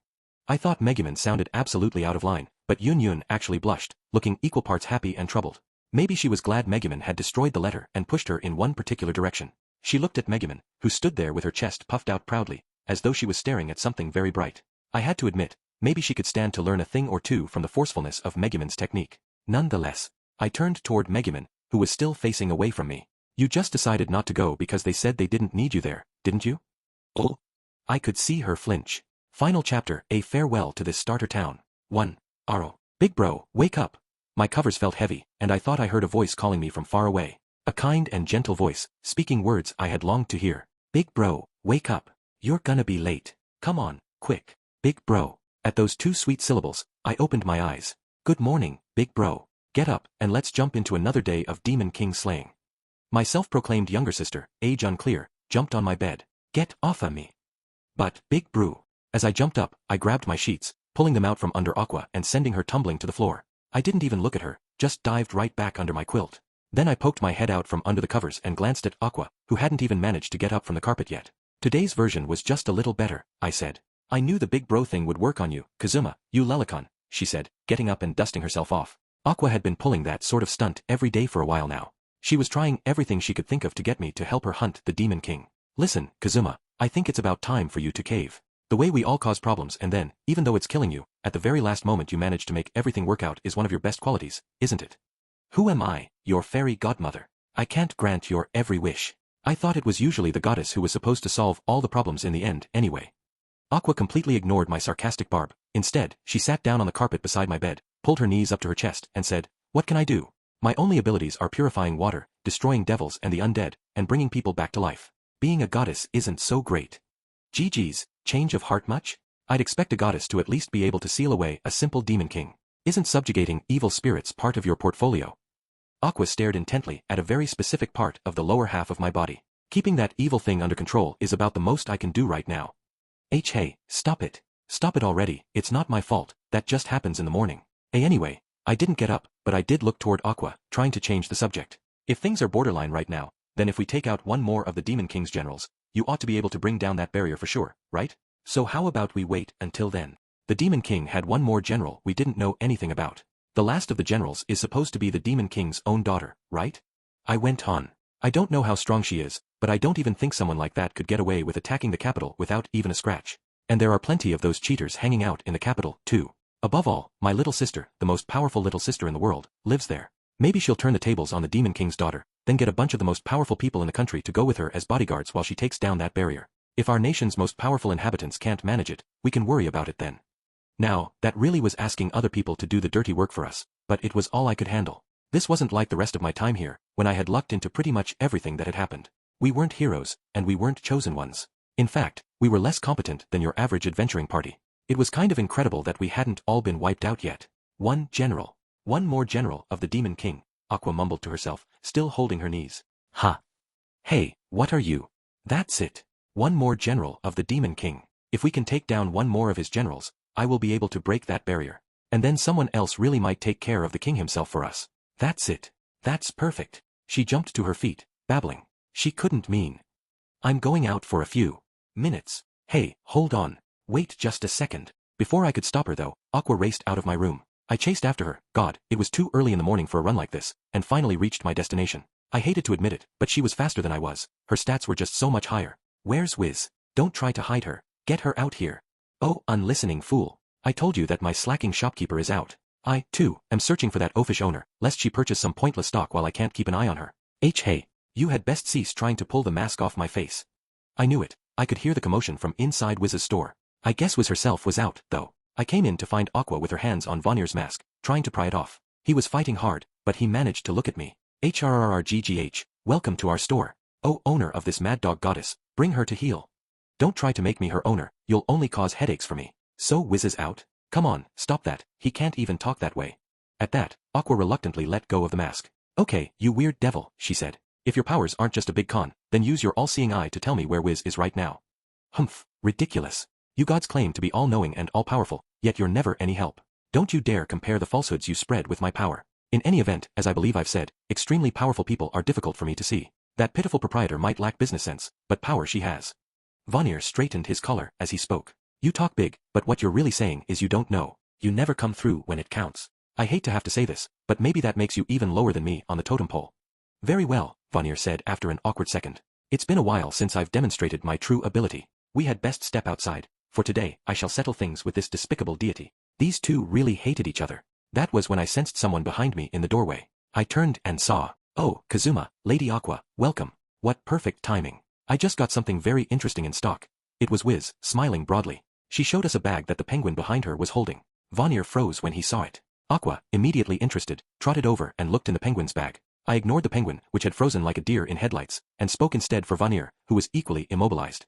I thought Megumin sounded absolutely out of line, but Yun actually blushed, looking equal parts happy and troubled. Maybe she was glad Megumin had destroyed the letter and pushed her in one particular direction. She looked at Megumin, who stood there with her chest puffed out proudly, as though she was staring at something very bright. I had to admit, maybe she could stand to learn a thing or two from the forcefulness of Megumin's technique. Nonetheless, I turned toward Megumin, who was still facing away from me. You just decided not to go because they said they didn't need you there, didn't you? Oh. I could see her flinch. Final chapter, A Farewell to This Starter Town. 1. Aro. Big bro, wake up. My covers felt heavy, and I thought I heard a voice calling me from far away. A kind and gentle voice, speaking words I had longed to hear. Big bro, wake up. You're gonna be late. Come on, quick. Big bro. At those two sweet syllables, I opened my eyes. Good morning, big bro. Get up, and let's jump into another day of Demon King slaying. My self-proclaimed younger sister, age unclear, jumped on my bed. Get off of me. But, big bro. As I jumped up, I grabbed my sheets, pulling them out from under Aqua and sending her tumbling to the floor. I didn't even look at her, just dived right back under my quilt. Then I poked my head out from under the covers and glanced at Aqua, who hadn't even managed to get up from the carpet yet. Today's version was just a little better, I said. I knew the big bro thing would work on you, Kazuma, you lelicon, she said, getting up and dusting herself off. Aqua had been pulling that sort of stunt every day for a while now. She was trying everything she could think of to get me to help her hunt the Demon King. Listen, Kazuma, I think it's about time for you to cave. The way we all cause problems and then, even though it's killing you, at the very last moment you manage to make everything work out is one of your best qualities, isn't it? Who am I, your fairy godmother? I can't grant your every wish. I thought it was usually the goddess who was supposed to solve all the problems in the end, anyway. Aqua completely ignored my sarcastic barb. Instead, she sat down on the carpet beside my bed, pulled her knees up to her chest, and said, What can I do? My only abilities are purifying water, destroying devils and the undead, and bringing people back to life. Being a goddess isn't so great. GG's, change of heart much? I'd expect a goddess to at least be able to seal away a simple demon king. Isn't subjugating evil spirits part of your portfolio? Aqua stared intently at a very specific part of the lower half of my body. Keeping that evil thing under control is about the most I can do right now. Hey, stop it. Stop it already, it's not my fault, that just happens in the morning. Anyway, I didn't get up, but I did look toward Aqua, trying to change the subject. If things are borderline right now, then if we take out one more of the Demon King's generals, you ought to be able to bring down that barrier for sure, right? So how about we wait until then? The Demon King had one more general we didn't know anything about. The last of the generals is supposed to be the Demon King's own daughter, right? I went on. I don't know how strong she is, but I don't even think someone like that could get away with attacking the capital without even a scratch. And there are plenty of those cheaters hanging out in the capital, too. Above all, my little sister, the most powerful little sister in the world, lives there. Maybe she'll turn the tables on the Demon King's daughter, then get a bunch of the most powerful people in the country to go with her as bodyguards while she takes down that barrier. If our nation's most powerful inhabitants can't manage it, we can worry about it then. Now, that really was asking other people to do the dirty work for us, but it was all I could handle. This wasn't like the rest of my time here, when I had lucked into pretty much everything that had happened. We weren't heroes, and we weren't chosen ones. In fact, we were less competent than your average adventuring party. It was kind of incredible that we hadn't all been wiped out yet. One more general of the Demon King, Aqua mumbled to herself, still holding her knees. Ha! Hey, what are you? That's it. One more general of the Demon King. If we can take down one more of his generals, I will be able to break that barrier. And then someone else really might take care of the king himself for us. That's it. That's perfect. She jumped to her feet, babbling. She couldn't mean. I'm going out for a few minutes. Hey, hold on. Wait just a second. Before I could stop her though, Aqua raced out of my room. I chased after her. God, it was too early in the morning for a run like this, and finally reached my destination. I hated to admit it, but she was faster than I was. Her stats were just so much higher. Where's Wiz? Don't try to hide her. Get her out here. Oh, unlistening fool. I told you that my slacking shopkeeper is out. I, too, am searching for that oafish owner, lest she purchase some pointless stock while I can't keep an eye on her. Hey, you had best cease trying to pull the mask off my face. I knew it. I could hear the commotion from inside Wiz's store. I guess Wiz herself was out, though. I came in to find Aqua with her hands on Vanir's mask, trying to pry it off. He was fighting hard, but he managed to look at me. HRRRGGH, welcome to our store. Oh, owner of this mad dog goddess, bring her to heel. Don't try to make me her owner, you'll only cause headaches for me. So whizzes out. Come on, stop that, he can't even talk that way. At that, Aqua reluctantly let go of the mask. Okay, you weird devil, she said. If your powers aren't just a big con, then use your all-seeing eye to tell me where Wiz is right now. Humph, ridiculous. You gods claim to be all-knowing and all-powerful, yet you're never any help. Don't you dare compare the falsehoods you spread with my power. In any event, as I believe I've said, extremely powerful people are difficult for me to see. That pitiful proprietor might lack business sense, but power she has. Vanir straightened his collar as he spoke. You talk big, but what you're really saying is you don't know. You never come through when it counts. I hate to have to say this, but maybe that makes you even lower than me on the totem pole. Very well, Vanir said after an awkward second. It's been a while since I've demonstrated my true ability. We had best step outside. For today, I shall settle things with this despicable deity. These two really hated each other. That was when I sensed someone behind me in the doorway. I turned and saw. Oh, Kazuma, Lady Aqua, welcome. What perfect timing. I just got something very interesting in stock. It was Wiz, smiling broadly. She showed us a bag that the penguin behind her was holding. Vanir froze when he saw it. Aqua, immediately interested, trotted over and looked in the penguin's bag. I ignored the penguin, which had frozen like a deer in headlights, and spoke instead for Vanir, who was equally immobilized.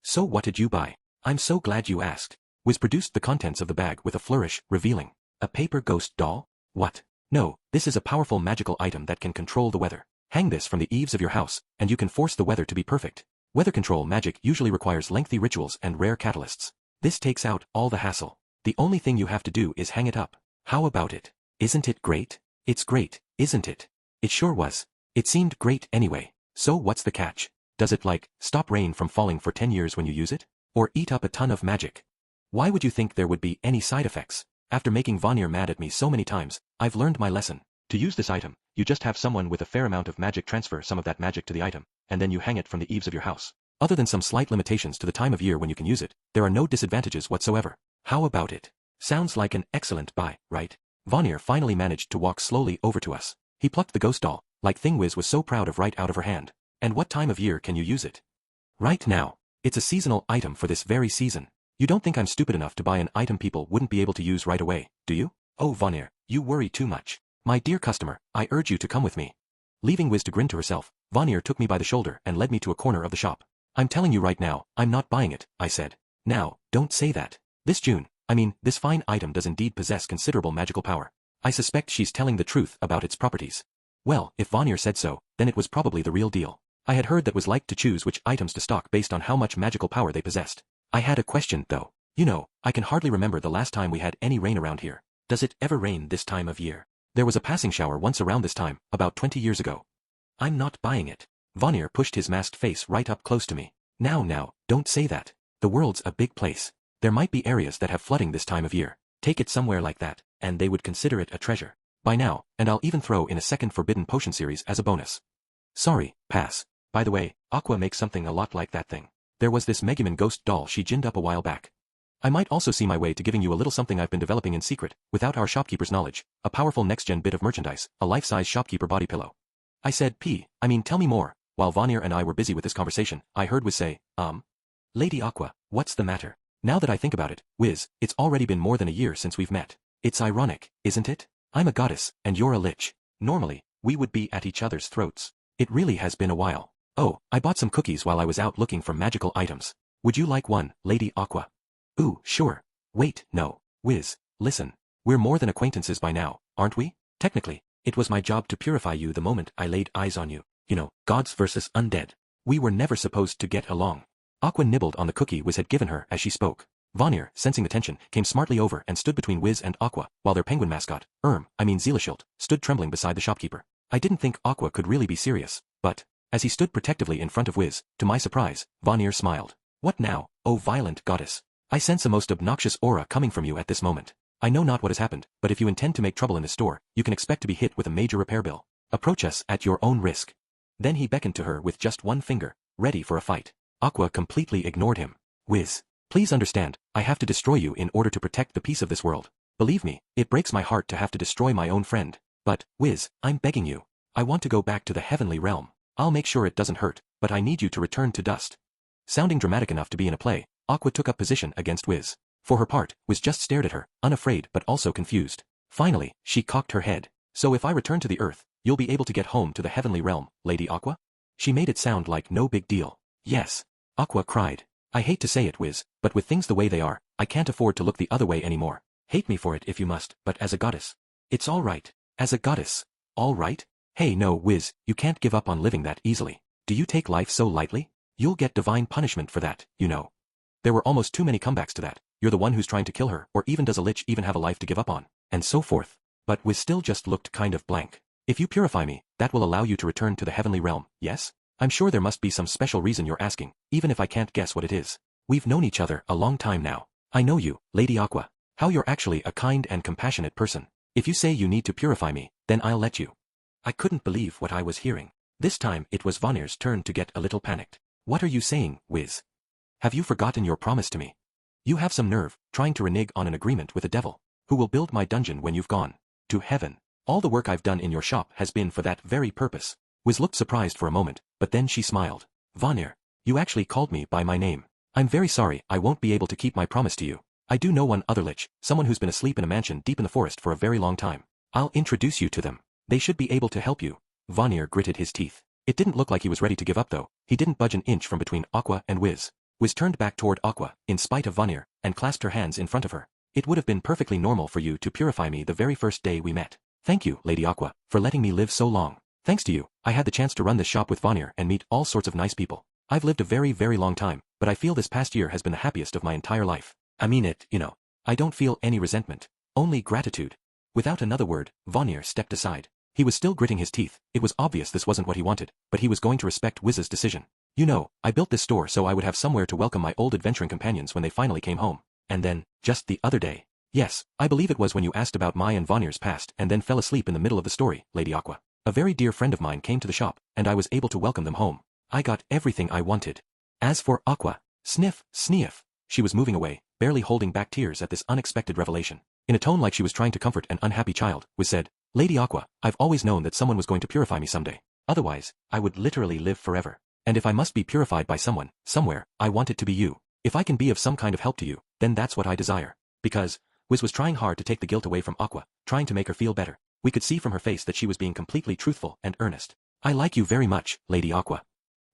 So what did you buy? I'm so glad you asked. Wiz produced the contents of the bag with a flourish, revealing. A paper ghost doll? What? No, this is a powerful magical item that can control the weather. Hang this from the eaves of your house, and you can force the weather to be perfect. Weather control magic usually requires lengthy rituals and rare catalysts. This takes out all the hassle. The only thing you have to do is hang it up. How about it? Isn't it great? It's great, isn't it? It sure was. It seemed great anyway. So what's the catch? Does it stop rain from falling for 10 years when you use it? Or eat up a ton of magic? Why would you think there would be any side effects? After making Vanir mad at me so many times, I've learned my lesson. To use this item, you just have someone with a fair amount of magic transfer some of that magic to the item, and then you hang it from the eaves of your house. Other than some slight limitations to the time of year when you can use it, there are no disadvantages whatsoever. How about it? Sounds like an excellent buy, right? Vanir finally managed to walk slowly over to us. He plucked the ghost doll, like thing Wiz was so proud of, right out of her hand. And what time of year can you use it? Right now. It's a seasonal item for this very season. You don't think I'm stupid enough to buy an item people wouldn't be able to use right away, do you? Oh Vanir, you worry too much. My dear customer, I urge you to come with me. Leaving Wiz to grin to herself, Vanir took me by the shoulder and led me to a corner of the shop. I'm telling you right now, I'm not buying it, I said. Now, don't say that. This fine item does indeed possess considerable magical power. I suspect she's telling the truth about its properties. Well, if Vanir said so, then it was probably the real deal. I had heard that was liked to choose which items to stock based on how much magical power they possessed. I had a question, though. You know, I can hardly remember the last time we had any rain around here. Does it ever rain this time of year? There was a passing shower once around this time, about 20 years ago. I'm not buying it. Vanir pushed his masked face right up close to me. Now, don't say that. The world's a big place. There might be areas that have flooding this time of year. Take it somewhere like that, and they would consider it a treasure. By now, and I'll even throw in a second forbidden potion series as a bonus. Sorry, pass. By the way, Aqua makes something a lot like that thing. There was this Megumin ghost doll she ginned up a while back. I might also see my way to giving you a little something I've been developing in secret, without our shopkeeper's knowledge, a powerful next-gen bit of merchandise, a life-size shopkeeper body pillow. I said, tell me more. While Vanir and I were busy with this conversation, I heard Wiz say, Lady Aqua, what's the matter? Now that I think about it, Wiz, it's already been more than a year since we've met. It's ironic, isn't it? I'm a goddess, and you're a lich. Normally, we would be at each other's throats. It really has been a while. Oh, I bought some cookies while I was out looking for magical items. Would you like one, Lady Aqua? Ooh, sure. Wait, no. Wiz, listen. We're more than acquaintances by now, aren't we? Technically, it was my job to purify you the moment I laid eyes on you. You know, gods versus undead. We were never supposed to get along. Aqua nibbled on the cookie Wiz had given her as she spoke. Vanir, sensing the tension, came smartly over and stood between Wiz and Aqua, while their penguin mascot, Zelashilt, stood trembling beside the shopkeeper. I didn't think Aqua could really be serious, but, as he stood protectively in front of Wiz, to my surprise, Vanir smiled. What now, oh violent goddess? I sense a most obnoxious aura coming from you at this moment. I know not what has happened, but if you intend to make trouble in this store, you can expect to be hit with a major repair bill. Approach us at your own risk. Then he beckoned to her with just one finger, ready for a fight. Aqua completely ignored him. Wiz, please understand, I have to destroy you in order to protect the peace of this world. Believe me, it breaks my heart to have to destroy my own friend. But, Wiz, I'm begging you. I want to go back to the heavenly realm. I'll make sure it doesn't hurt, but I need you to return to dust. Sounding dramatic enough to be in a play, Aqua took up position against Wiz. For her part, Wiz just stared at her, unafraid but also confused. Finally, she cocked her head. So if I return to the earth, you'll be able to get home to the heavenly realm, Lady Aqua? She made it sound like no big deal. Yes. Aqua cried. I hate to say it, Wiz, but with things the way they are, I can't afford to look the other way anymore. Hate me for it if you must, but as a goddess. It's all right. As a goddess. All right? Hey no, Wiz, you can't give up on living that easily. Do you take life so lightly? You'll get divine punishment for that, you know. There were almost too many comebacks to that. You're the one who's trying to kill her, or even does a lich even have a life to give up on? And so forth. But Wiz still just looked kind of blank. If you purify me, that will allow you to return to the heavenly realm, yes? I'm sure there must be some special reason you're asking, even if I can't guess what it is. We've known each other a long time now. I know you, Lady Aqua. How you're actually a kind and compassionate person. If you say you need to purify me, then I'll let you. I couldn't believe what I was hearing. This time it was Vanir's turn to get a little panicked. What are you saying, Wiz? Have you forgotten your promise to me? You have some nerve, trying to renege on an agreement with the devil, who will build my dungeon when you've gone to heaven. All the work I've done in your shop has been for that very purpose. Wiz looked surprised for a moment, but then she smiled. Vanir, you actually called me by my name. I'm very sorry I won't be able to keep my promise to you. I do know one other lich, someone who's been asleep in a mansion deep in the forest for a very long time. I'll introduce you to them. They should be able to help you. Vanir gritted his teeth. It didn't look like he was ready to give up though. He didn't budge an inch from between Aqua and Wiz. Wiz turned back toward Aqua, in spite of Vanir, and clasped her hands in front of her. It would have been perfectly normal for you to purify me the very first day we met. Thank you, Lady Aqua, for letting me live so long. Thanks to you, I had the chance to run this shop with Vanir and meet all sorts of nice people. I've lived a very, very long time, but I feel this past year has been the happiest of my entire life. I mean it, you know. I don't feel any resentment. Only gratitude. Without another word, Vanir stepped aside. He was still gritting his teeth. It was obvious this wasn't what he wanted, but he was going to respect Wiz's decision. You know, I built this store so I would have somewhere to welcome my old adventuring companions when they finally came home. And then, just the other day. Yes, I believe it was when you asked about my and Vanir's past and then fell asleep in the middle of the story, Lady Aqua. A very dear friend of mine came to the shop, and I was able to welcome them home. I got everything I wanted. As for Aqua, sniff, sniff. She was moving away, barely holding back tears at this unexpected revelation. In a tone like she was trying to comfort an unhappy child, Wiz said, Lady Aqua, I've always known that someone was going to purify me someday. Otherwise, I would literally live forever. And if I must be purified by someone, somewhere, I want it to be you. If I can be of some kind of help to you, then that's what I desire. Because, Wiz was trying hard to take the guilt away from Aqua, trying to make her feel better. We could see from her face that she was being completely truthful and earnest. I like you very much, Lady Aqua.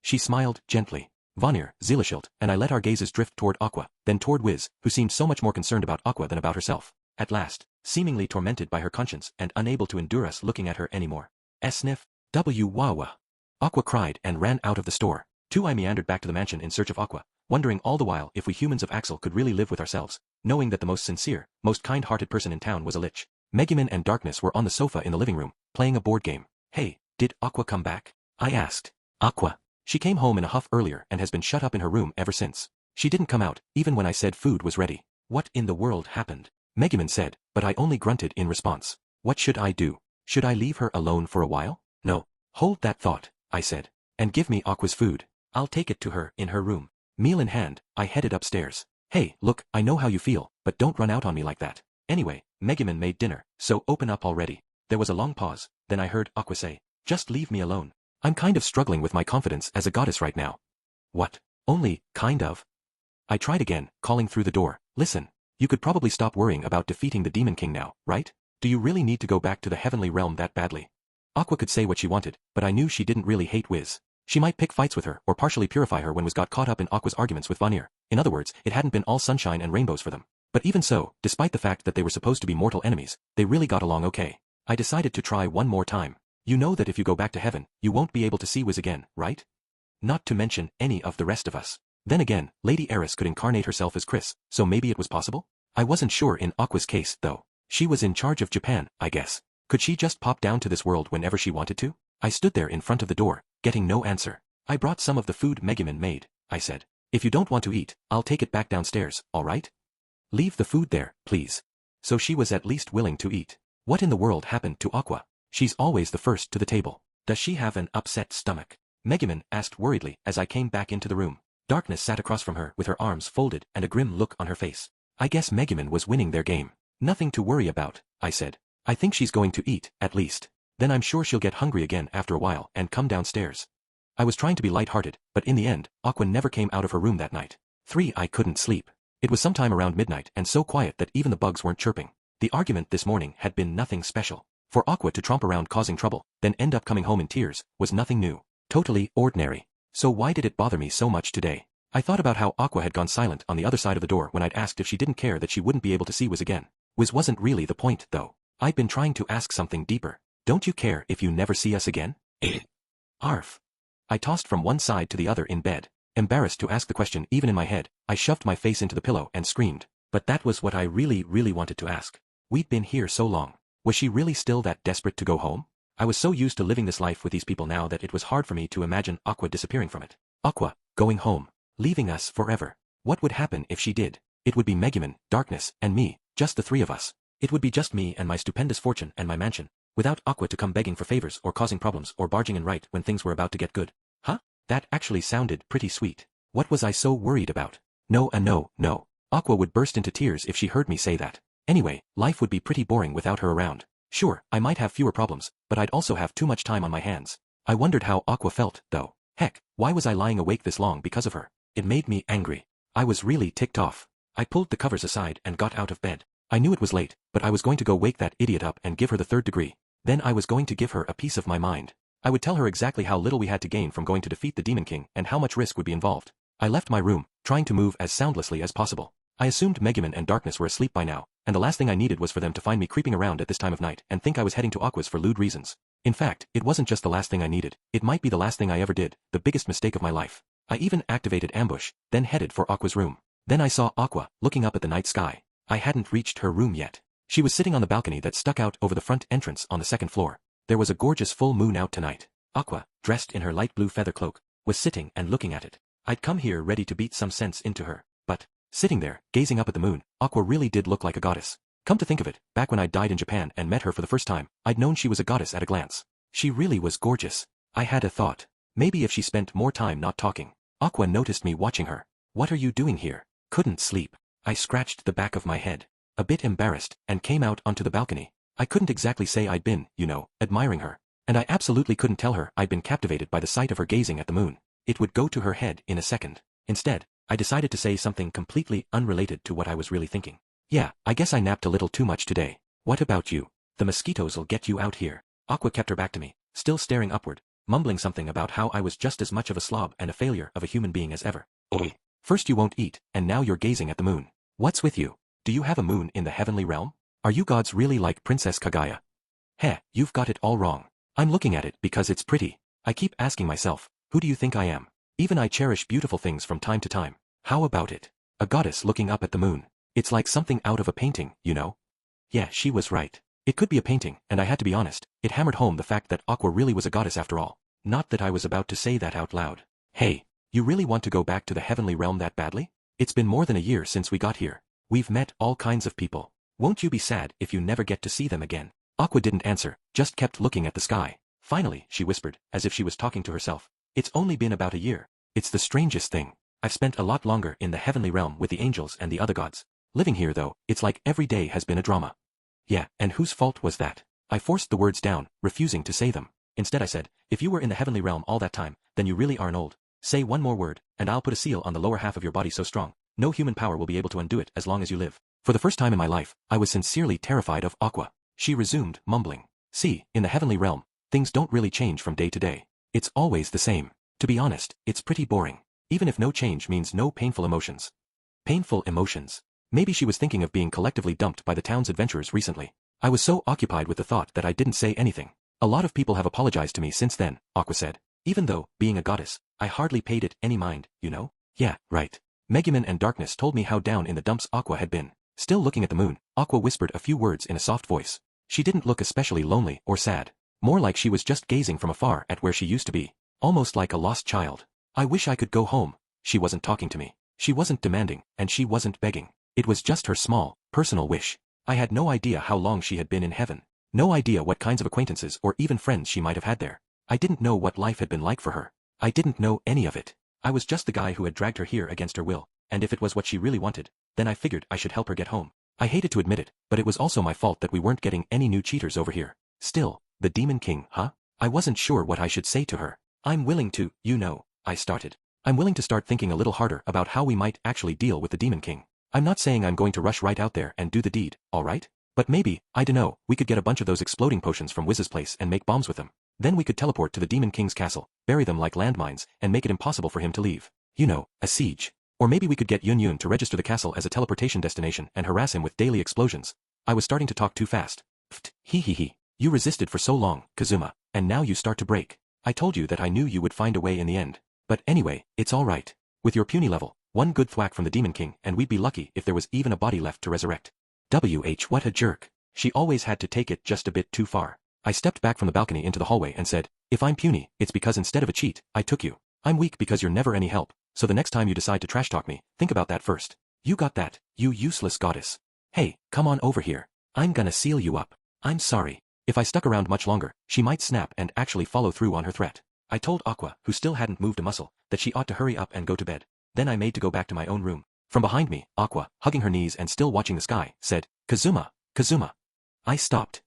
She smiled gently. Vanir, Zealishilt, and I let our gazes drift toward Aqua, then toward Wiz, who seemed so much more concerned about Aqua than about herself. At last, seemingly tormented by her conscience and unable to endure us looking at her anymore. Sniff, wawa. Aqua cried and ran out of the store. I meandered back to the mansion in search of Aqua, wondering all the while if we humans of Axel could really live with ourselves, knowing that the most sincere, most kind-hearted person in town was a lich. Megumin and Darkness were on the sofa in the living room, playing a board game. Hey, did Aqua come back? I asked. Aqua. She came home in a huff earlier and has been shut up in her room ever since. She didn't come out, even when I said food was ready. What in the world happened? Megumin said, but I only grunted in response. What should I do? Should I leave her alone for a while? No. Hold that thought, I said. And give me Aqua's food. I'll take it to her in her room. Meal in hand, I headed upstairs. Hey, look, I know how you feel, but don't run out on me like that. Anyway, Megumin made dinner, so open up already. There was a long pause, then I heard Aqua say, just leave me alone. I'm kind of struggling with my confidence as a goddess right now. What? Only, kind of? I tried again, calling through the door. Listen, you could probably stop worrying about defeating the Demon King now, right? Do you really need to go back to the heavenly realm that badly? Aqua could say what she wanted, but I knew she didn't really hate Wiz. She might pick fights with her or partially purify her when Wiz got caught up in Aqua's arguments with Vanir. In other words, it hadn't been all sunshine and rainbows for them. But even so, despite the fact that they were supposed to be mortal enemies, they really got along okay. I decided to try one more time. You know that if you go back to heaven, you won't be able to see Wiz again, right? Not to mention any of the rest of us. Then again, Lady Eris could incarnate herself as Chris, so maybe it was possible? I wasn't sure in Aqua's case, though. She was in charge of Japan, I guess. Could she just pop down to this world whenever she wanted to? I stood there in front of the door, getting no answer. I brought some of the food Megumin made, I said. If you don't want to eat, I'll take it back downstairs, alright? Leave the food there, please. So she was at least willing to eat. What in the world happened to Aqua? She's always the first to the table. Does she have an upset stomach? Megumin asked worriedly as I came back into the room. Darkness sat across from her with her arms folded and a grim look on her face. I guess Megumin was winning their game. Nothing to worry about, I said. I think she's going to eat, at least. Then I'm sure she'll get hungry again after a while and come downstairs. I was trying to be light-hearted, but in the end, Aqua never came out of her room that night. I couldn't sleep. It was sometime around midnight and so quiet that even the bugs weren't chirping. The argument this morning had been nothing special. For Aqua to tromp around causing trouble, then end up coming home in tears, was nothing new. Totally ordinary. So why did it bother me so much today? I thought about how Aqua had gone silent on the other side of the door when I'd asked if she didn't care that she wouldn't be able to see Wiz again. Wiz wasn't really the point, though. I'd been trying to ask something deeper. Don't you care if you never see us again? Arf. I tossed from one side to the other in bed. Embarrassed to ask the question even in my head, I shoved my face into the pillow and screamed. But that was what I really wanted to ask. We'd been here so long. Was she really still that desperate to go home? I was so used to living this life with these people now that it was hard for me to imagine Aqua disappearing from it. Aqua, going home. Leaving us forever. What would happen if she did? It would be Megumin, Darkness, and me, just the three of us. It would be just me and my stupendous fortune and my mansion, without Aqua to come begging for favors or causing problems or barging in right when things were about to get good. Huh? That actually sounded pretty sweet. What was I so worried about? No. Aqua would burst into tears if she heard me say that. Anyway, life would be pretty boring without her around. Sure, I might have fewer problems, but I'd also have too much time on my hands. I wondered how Aqua felt, though. Heck, why was I lying awake this long because of her? It made me angry. I was really ticked off. I pulled the covers aside and got out of bed. I knew it was late, but I was going to go wake that idiot up and give her the third degree. Then I was going to give her a piece of my mind. I would tell her exactly how little we had to gain from going to defeat the Demon King and how much risk would be involved. I left my room, trying to move as soundlessly as possible. I assumed Megumin and Darkness were asleep by now, and the last thing I needed was for them to find me creeping around at this time of night and think I was heading to Aqua's for lewd reasons. In fact, it wasn't just the last thing I needed, it might be the last thing I ever did, the biggest mistake of my life. I even activated ambush, then headed for Aqua's room. Then I saw Aqua, looking up at the night sky. I hadn't reached her room yet. She was sitting on the balcony that stuck out over the front entrance on the second floor. There was a gorgeous full moon out tonight. Aqua, dressed in her light blue feather cloak, was sitting and looking at it. I'd come here ready to beat some sense into her, but, sitting there, gazing up at the moon, Aqua really did look like a goddess. Come to think of it, back when I died in Japan and met her for the first time, I'd known she was a goddess at a glance. She really was gorgeous. I had a thought. Maybe if she spent more time not talking. Aqua noticed me watching her. What are you doing here? Couldn't sleep. I scratched the back of my head. A bit embarrassed, and came out onto the balcony. I couldn't exactly say I'd been, admiring her. And I absolutely couldn't tell her I'd been captivated by the sight of her gazing at the moon. It would go to her head in a second. Instead, I decided to say something completely unrelated to what I was really thinking. Yeah, I guess I napped a little too much today. What about you? The mosquitoes'll get you out here. Aqua kept her back to me, still staring upward, mumbling something about how I was just as much of a slob and a failure of a human being as ever. First you won't eat, and now you're gazing at the moon. What's with you? Do you have a moon in the heavenly realm? Are you gods really like Princess Kaguya? Heh, you've got it all wrong. I'm looking at it because it's pretty. I keep asking myself, who do you think I am? Even I cherish beautiful things from time to time. How about it? A goddess looking up at the moon. It's like something out of a painting, you know? Yeah, she was right. It could be a painting, and I had to be honest. It hammered home the fact that Aqua really was a goddess after all. Not that I was about to say that out loud. Hey, you really want to go back to the heavenly realm that badly? It's been more than a year since we got here. We've met all kinds of people. Won't you be sad if you never get to see them again? Aqua didn't answer, just kept looking at the sky. Finally, she whispered, as if she was talking to herself. It's only been about a year. It's the strangest thing. I've spent a lot longer in the heavenly realm with the angels and the other gods. Living here though, it's like every day has been a drama. Yeah, and whose fault was that? I forced the words down, refusing to say them. Instead I said, if you were in the heavenly realm all that time, then you really aren't old. Say one more word, and I'll put a seal on the lower half of your body so strong, no human power will be able to undo it as long as you live. For the first time in my life, I was sincerely terrified of Aqua. She resumed, mumbling. See, in the heavenly realm, things don't really change from day to day. It's always the same. To be honest, it's pretty boring. Even if no change means no painful emotions. Painful emotions. Maybe she was thinking of being collectively dumped by the town's adventurers recently. I was so occupied with the thought that I didn't say anything. A lot of people have apologized to me since then, Aqua said. Even though, being a goddess, I hardly paid it any mind, you know? Yeah, right. Megumin and Darkness told me how down in the dumps Aqua had been. Still looking at the moon, Aqua whispered a few words in a soft voice. She didn't look especially lonely or sad. More like she was just gazing from afar at where she used to be. Almost like a lost child. I wish I could go home. She wasn't talking to me. She wasn't demanding, and she wasn't begging. It was just her small, personal wish. I had no idea how long she had been in heaven. No idea what kinds of acquaintances or even friends she might have had there. I didn't know what life had been like for her. I didn't know any of it. I was just the guy who had dragged her here against her will, and if it was what she really wanted, then I figured I should help her get home. I hated to admit it, but it was also my fault that we weren't getting any new cheaters over here. Still, the Demon King, huh? I wasn't sure what I should say to her. I'm willing to, I started. I'm willing to start thinking a little harder about how we might actually deal with the Demon King. I'm not saying I'm going to rush right out there and do the deed, alright? But maybe, I dunno, we could get a bunch of those exploding potions from Wiz's place and make bombs with them. Then we could teleport to the Demon King's castle, bury them like landmines, and make it impossible for him to leave. You know, a siege. Or maybe we could get Yun Yun to register the castle as a teleportation destination and harass him with daily explosions. I was starting to talk too fast. Pfft, hee. You resisted for so long, Kazuma, and now you start to break. I told you that I knew you would find a way in the end. But anyway, it's alright. With your puny level, one good thwack from the Demon King and we'd be lucky if there was even a body left to resurrect. What a jerk. She always had to take it just a bit too far. I stepped back from the balcony into the hallway and said, if I'm puny, it's because instead of a cheat, I took you. I'm weak because you're never any help, so the next time you decide to trash talk me, think about that first. You got that, you useless goddess. Hey, come on over here. I'm gonna seal you up. I'm sorry. If I stuck around much longer, she might snap and actually follow through on her threat. I told Aqua, who still hadn't moved a muscle, that she ought to hurry up and go to bed. Then I made to go back to my own room. From behind me, Aqua, hugging her knees and still watching the sky, said, Kazuma. I stopped.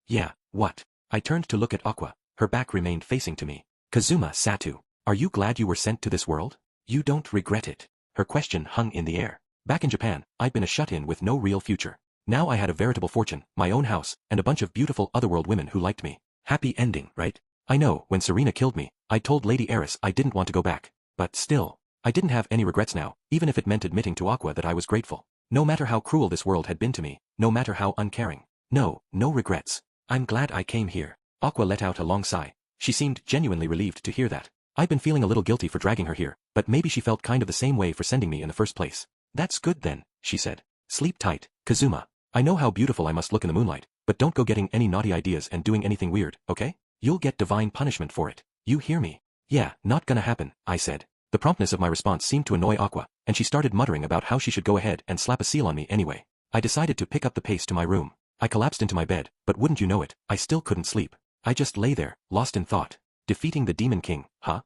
Yeah, what? I turned to look at Aqua. Her back remained facing to me. Kazuma Satu, are you glad you were sent to this world? You don't regret it? Her question hung in the air. Back in Japan, I'd been a shut-in with no real future. Now I had a veritable fortune, my own house, and a bunch of beautiful otherworld women who liked me. Happy ending, right? I know, when Serena killed me, I told Lady Eris I didn't want to go back. But still, I didn't have any regrets now, even if it meant admitting to Aqua that I was grateful. No matter how cruel this world had been to me, no matter how uncaring. No regrets. I'm glad I came here. Aqua let out a long sigh. She seemed genuinely relieved to hear that. I'd been feeling a little guilty for dragging her here, but maybe she felt kind of the same way for sending me in the first place. That's good then, she said. Sleep tight, Kazuma. I know how beautiful I must look in the moonlight, but don't go getting any naughty ideas and doing anything weird, okay? You'll get divine punishment for it. You hear me? Yeah, not gonna happen, I said. The promptness of my response seemed to annoy Aqua, and she started muttering about how she should go ahead and slap a seal on me anyway. I decided to pick up the pace to my room. I collapsed into my bed, but wouldn't you know it, I still couldn't sleep. I just lay there, lost in thought. Defeating the Demon King, huh?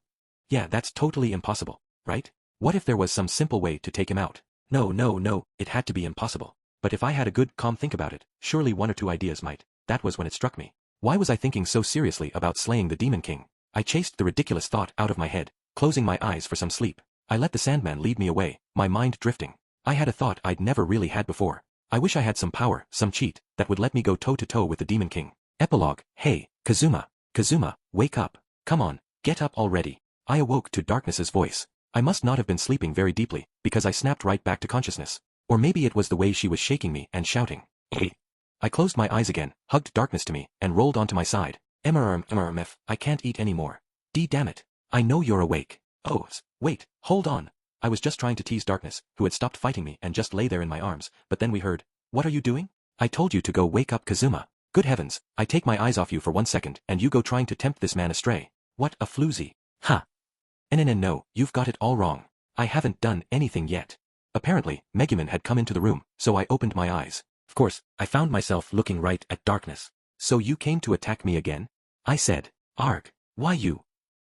Yeah, that's totally impossible, right? What if there was some simple way to take him out? No, it had to be impossible. But if I had a good, calm think about it, surely one or two ideas might. That was when it struck me. Why was I thinking so seriously about slaying the Demon King? I chased the ridiculous thought out of my head, closing my eyes for some sleep. I let the Sandman lead me away, my mind drifting. I had a thought I'd never really had before. I wish I had some power, some cheat, that would let me go toe-to-toe with the Demon King. Epilogue. Hey, Kazuma, wake up. Come on, get up already. I awoke to Darkness's voice. I must not have been sleeping very deeply, because I snapped right back to consciousness. Or maybe it was the way she was shaking me and shouting. Hey. I closed my eyes again, hugged Darkness to me, and rolled onto my side. MRMF, I can't eat anymore. Damn it. I know you're awake. Oh, wait, hold on. I was just trying to tease Darkness, who had stopped fighting me and just lay there in my arms, but then we heard, what are you doing? I told you to go wake up Kazuma. Good heavens, I take my eyes off you for 1 second and you go trying to tempt this man astray. What a floozy. Ha. No, you've got it all wrong. I haven't done anything yet. Apparently, Megumin had come into the room, so I opened my eyes. Of course, I found myself looking right at Darkness. So you came to attack me again? I said. Arg. Why you?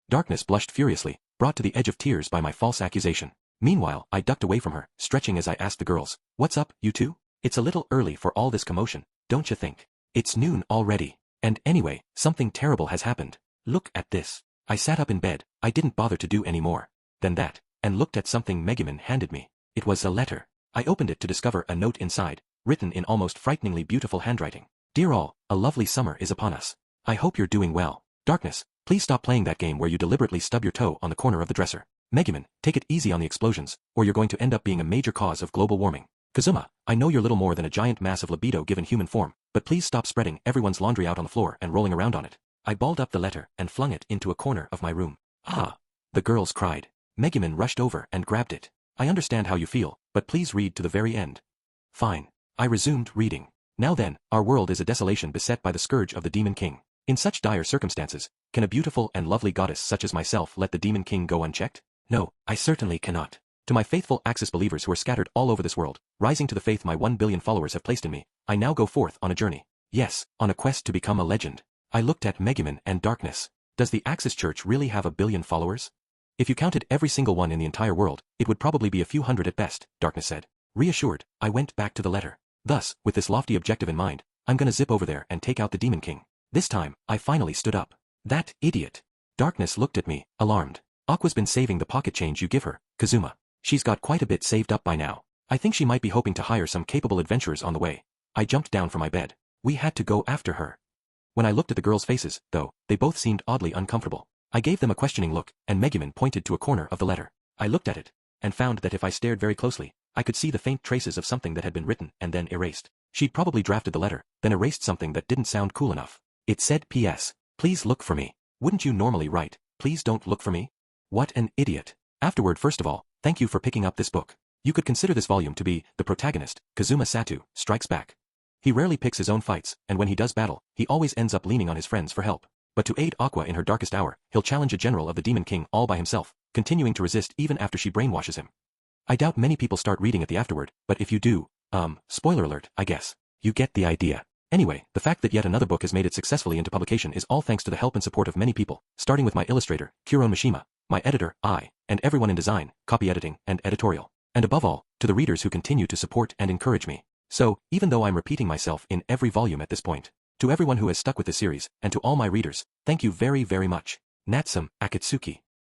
Darkness blushed furiously, brought to the edge of tears by my false accusation. Meanwhile, I ducked away from her, stretching as I asked the girls, what's up, you two? It's a little early for all this commotion, don't you think? It's noon already. And anyway, something terrible has happened. Look at this. I sat up in bed, I didn't bother to do any more than that, and looked at something Megumin handed me. It was a letter. I opened it to discover a note inside, written in almost frighteningly beautiful handwriting. Dear all, a lovely summer is upon us. I hope you're doing well. Darkness, please stop playing that game where you deliberately stub your toe on the corner of the dresser. Megumin, take it easy on the explosions, or you're going to end up being a major cause of global warming. Kazuma, I know you're little more than a giant mass of libido given human form, but please stop spreading everyone's laundry out on the floor and rolling around on it. I balled up the letter and flung it into a corner of my room. Ah! The girls cried. Megumin rushed over and grabbed it. I understand how you feel, but please read to the very end. Fine. I resumed reading. Now then, our world is a desolation beset by the scourge of the Demon King. In such dire circumstances, can a beautiful and lovely goddess such as myself let the Demon King go unchecked? No, I certainly cannot. To my faithful Axis believers who are scattered all over this world, rising to the faith my 1 billion followers have placed in me, I now go forth on a journey. Yes, on a quest to become a legend. I looked at Megumin and Darkness. Does the Axis Church really have 1 billion followers? If you counted every single one in the entire world, it would probably be a few hundred at best, Darkness said. Reassured, I went back to the letter. Thus, with this lofty objective in mind, I'm gonna zip over there and take out the Demon King. This time, I finally stood up. That idiot. Darkness looked at me, alarmed. Aqua's been saving the pocket change you give her, Kazuma. She's got quite a bit saved up by now. I think she might be hoping to hire some capable adventurers on the way. I jumped down from my bed. We had to go after her. When I looked at the girls' faces, though, they both seemed oddly uncomfortable. I gave them a questioning look, and Megumin pointed to a corner of the letter. I looked at it, and found that if I stared very closely, I could see the faint traces of something that had been written and then erased. She'd probably drafted the letter, then erased something that didn't sound cool enough. It said P.S. Please look for me. Wouldn't you normally write, please don't look for me? What an idiot. Afterward, first of all, thank you for picking up this book. You could consider this volume to be the protagonist, Kazuma Satu, strikes back. He rarely picks his own fights, and when he does battle, he always ends up leaning on his friends for help. But to aid Aqua in her darkest hour, he'll challenge a general of the Demon King all by himself, continuing to resist even after she brainwashes him. I doubt many people start reading at the afterward, but if you do, spoiler alert, I guess. You get the idea. Anyway, the fact that yet another book has made it successfully into publication is all thanks to the help and support of many people, starting with my illustrator, Kiron Mishima, my editor, I, and everyone in design, copy editing, and editorial. And above all, to the readers who continue to support and encourage me. So, even though I'm repeating myself in every volume at this point, to everyone who has stuck with this series, and to all my readers, thank you very, very much. Natsume, Akatsuki.